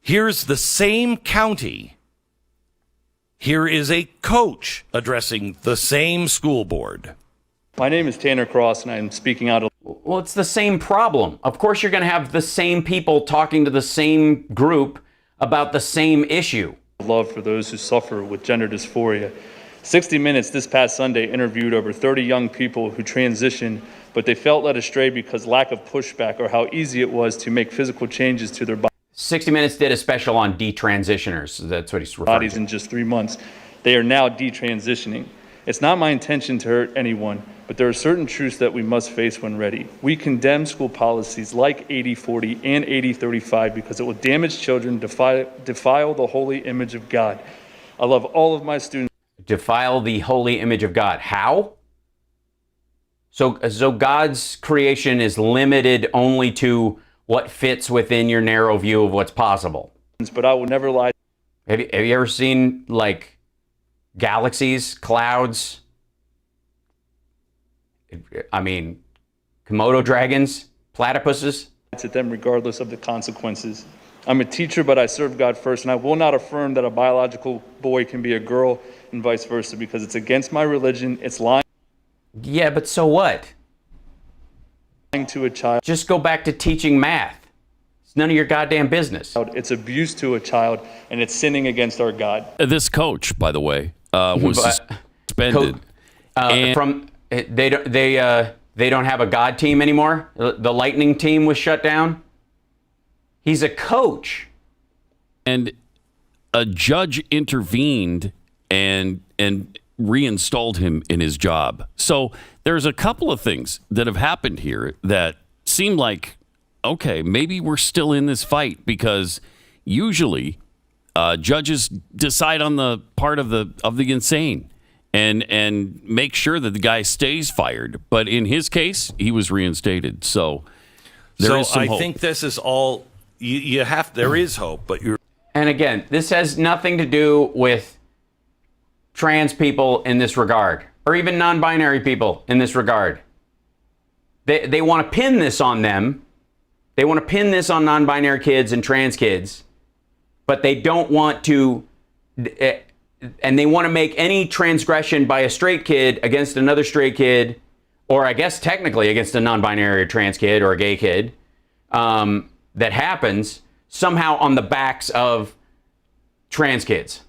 Here's the same county. Here is a coach addressing the same school board. My name is Tanner Cross, and I'm speaking out. Well, it's the same problem. Of course, you're going to have the same people talking to the same group about the same issue. Love for those who suffer with gender dysphoria. 60 Minutes this past Sunday interviewed over 30 young people who transitioned, but they felt led astray because lack of pushback or how easy it was to make physical changes to their 60 Minutes did a special on detransitioners. That's what he's referring bodies to. in just 3 months. They are now detransitioning. It's not my intention to hurt anyone, but there are certain truths that we must face when ready. We condemn school policies like 80-40 and 80-35 because it will damage children, defile the holy image of God. I love all of my students. Defile the holy image of God. How? So God's creation is limited only to what fits within your narrow view of what's possible. But I will never lie. Have you ever seen, like, galaxies, clouds? I mean, Komodo dragons, platypuses? To them regardless of the consequences. I'm a teacher, but I serve God first, and I will not affirm that a biological boy can be a girl and vice versa because it's against my religion. It's lying. Yeah, but so what? To a child. Just go back to teaching math. It's none of your goddamn business. It's abuse to a child, and it's sinning against our God. This coach, by the way, was suspended. They don't have a God team anymore. The Lightning team was shut down. He's a coach, and a judge intervened and reinstalled him in his job. So there's a couple of things that have happened here that seem like, okay, maybe we're still in this fight, because usually judges decide on the part of the insane and make sure that the guy stays fired. But in his case, he was reinstated. So there is some hope. I think this is all you have. There is hope, but you're. And again, this has nothing to do with trans people in this regard, or even non-binary people in this regard. They want to pin this on them. They want to pin this on non-binary kids and trans kids, but they don't want to, and they want to make any transgression by a straight kid against another straight kid, or I guess technically against a non-binary or trans kid or a gay kid, that happens somehow on the backs of trans kids,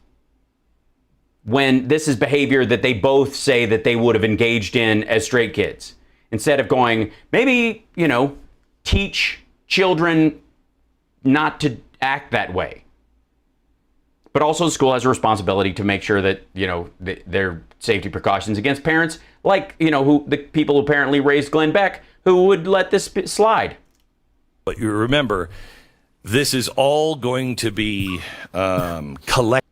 when this is behavior that they both say that they would have engaged in as straight kids. Instead of going, maybe, teach children not to act that way. But also the school has a responsibility to make sure that, there are safety precautions against parents like, the people who apparently raised Glenn Beck, who would let this slide. But you remember, this is all going to be collectivized.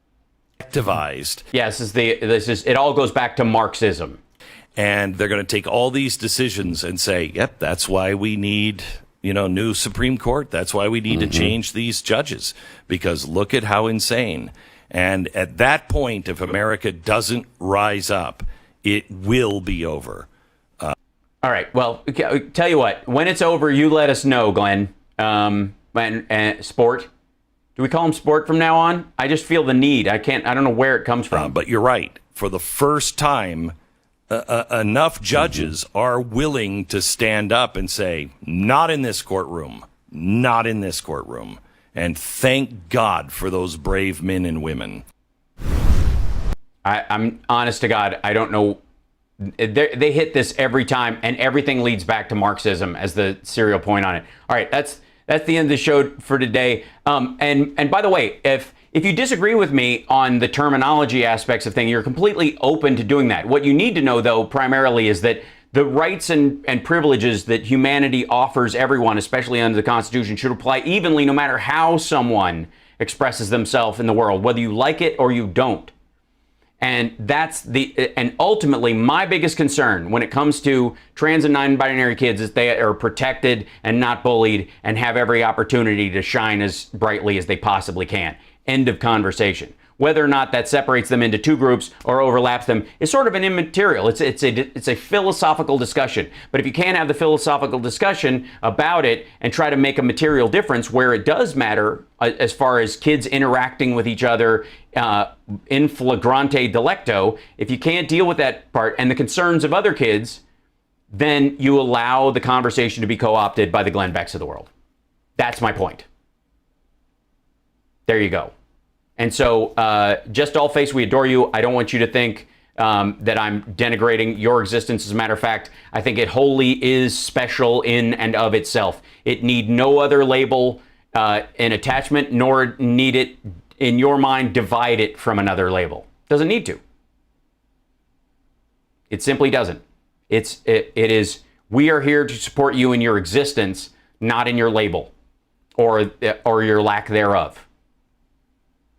Yes, it all goes back to Marxism. And they're going to take all these decisions and say, yep, that's why we need, new Supreme Court. That's why we need to change these judges, because look at how insane. And at that point, if America doesn't rise up, it will be over. All right. Well, tell you what, when it's over, you let us know, Glenn. Sport. Do we call him sport from now on? I just feel the need. I don't know where it comes from. But you're right. For the first time, enough judges are willing to stand up and say, not in this courtroom, not in this courtroom. And thank God for those brave men and women. I'm honest to God, I don't know. They hit this every time, and everything leads back to Marxism as the serial point on it. All right, that's the end of the show for today. And by the way, if you disagree with me on the terminology aspects of things, you're completely open to doing that. What you need to know, though, primarily is that The rights and privileges that humanity offers everyone, especially under the Constitution, should apply evenly no matter how someone expresses themselves in the world, whether you like it or you don't. And and ultimately my biggest concern when it comes to trans and non-binary kids is they are protected and not bullied and have every opportunity to shine as brightly as they possibly can. End of conversation. Whether or not that separates them into two groups or overlaps them is sort of an immaterial. It's a philosophical discussion. But if you can't have the philosophical discussion about it and try to make a material difference where it does matter as far as kids interacting with each other in flagrante delicto, if you can't deal with that part and the concerns of other kids, then you allow the conversation to be co-opted by the Glenn Becks of the world. That's my point. There you go. And so, just all face, we adore you. I don't want you to think that I'm denigrating your existence. As a matter of fact, I think it wholly is special in and of itself. It need no other label and attachment, nor need it, in your mind, divide it from another label. Doesn't need to. It simply doesn't. It is, we are here to support you in your existence, not in your label or your lack thereof.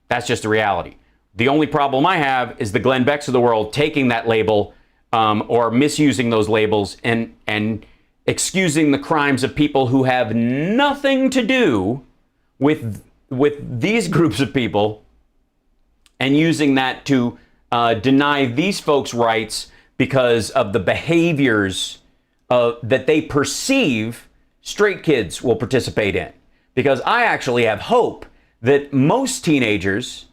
That's just the reality. The only problem I have is the Glenn Becks of the world taking that label or misusing those labels and excusing the crimes of people who have nothing to do with these groups of people and using that to deny these folks rights because of the behaviors that they perceive straight kids will participate in. Because I actually have hope that most teenagers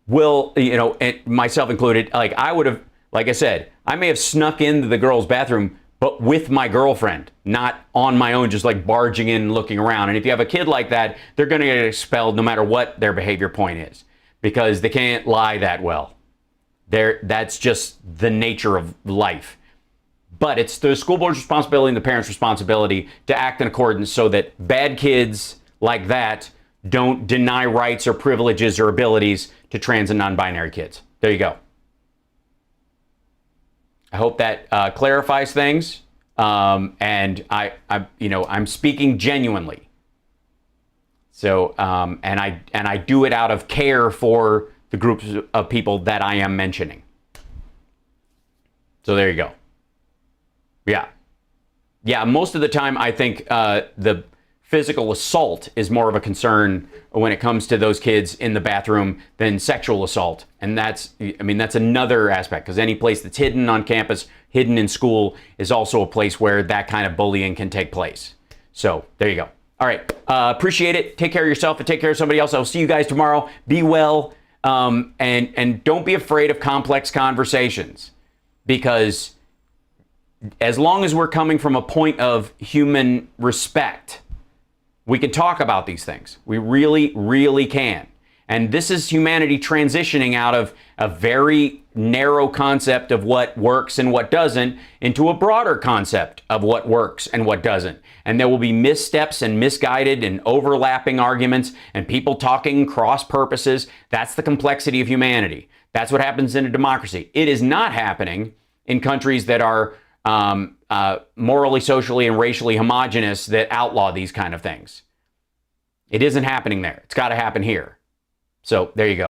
will, and myself included, like I said, I may have snuck into the girls' bathroom, but with my girlfriend, not on my own, just like barging in and looking around. And if you have a kid like that, they're going to get expelled no matter what their behavior point is, because they can't lie that well. That's just the nature of life. But it's the school board's responsibility and the parents' responsibility to act in accordance so that bad kids like that don't deny rights or privileges or abilities to trans and non-binary kids. There you go. I hope that clarifies things. And I'm speaking genuinely. So, and I do it out of care for the groups of people that I am mentioning. So there you go. Yeah. Most of the time, I think the physical assault is more of a concern when it comes to those kids in the bathroom than sexual assault. And that's another aspect, because any place that's hidden on campus, hidden in school, is also a place where that kind of bullying can take place. So there you go. All right. Appreciate it. Take care of yourself and take care of somebody else. I'll see you guys tomorrow. Be well. And don't be afraid of complex conversations, because as long as we're coming from a point of human respect, we can talk about these things. We really, really can. And this is humanity transitioning out of a very narrow concept of what works and what doesn't into a broader concept of what works and what doesn't. And there will be missteps and misguided and overlapping arguments and people talking cross purposes. That's the complexity of humanity. That's what happens in a democracy. It is not happening in countries that are morally, socially, and racially homogenous that outlaw these kind of things. It isn't happening there. It's got to happen here. So there you go.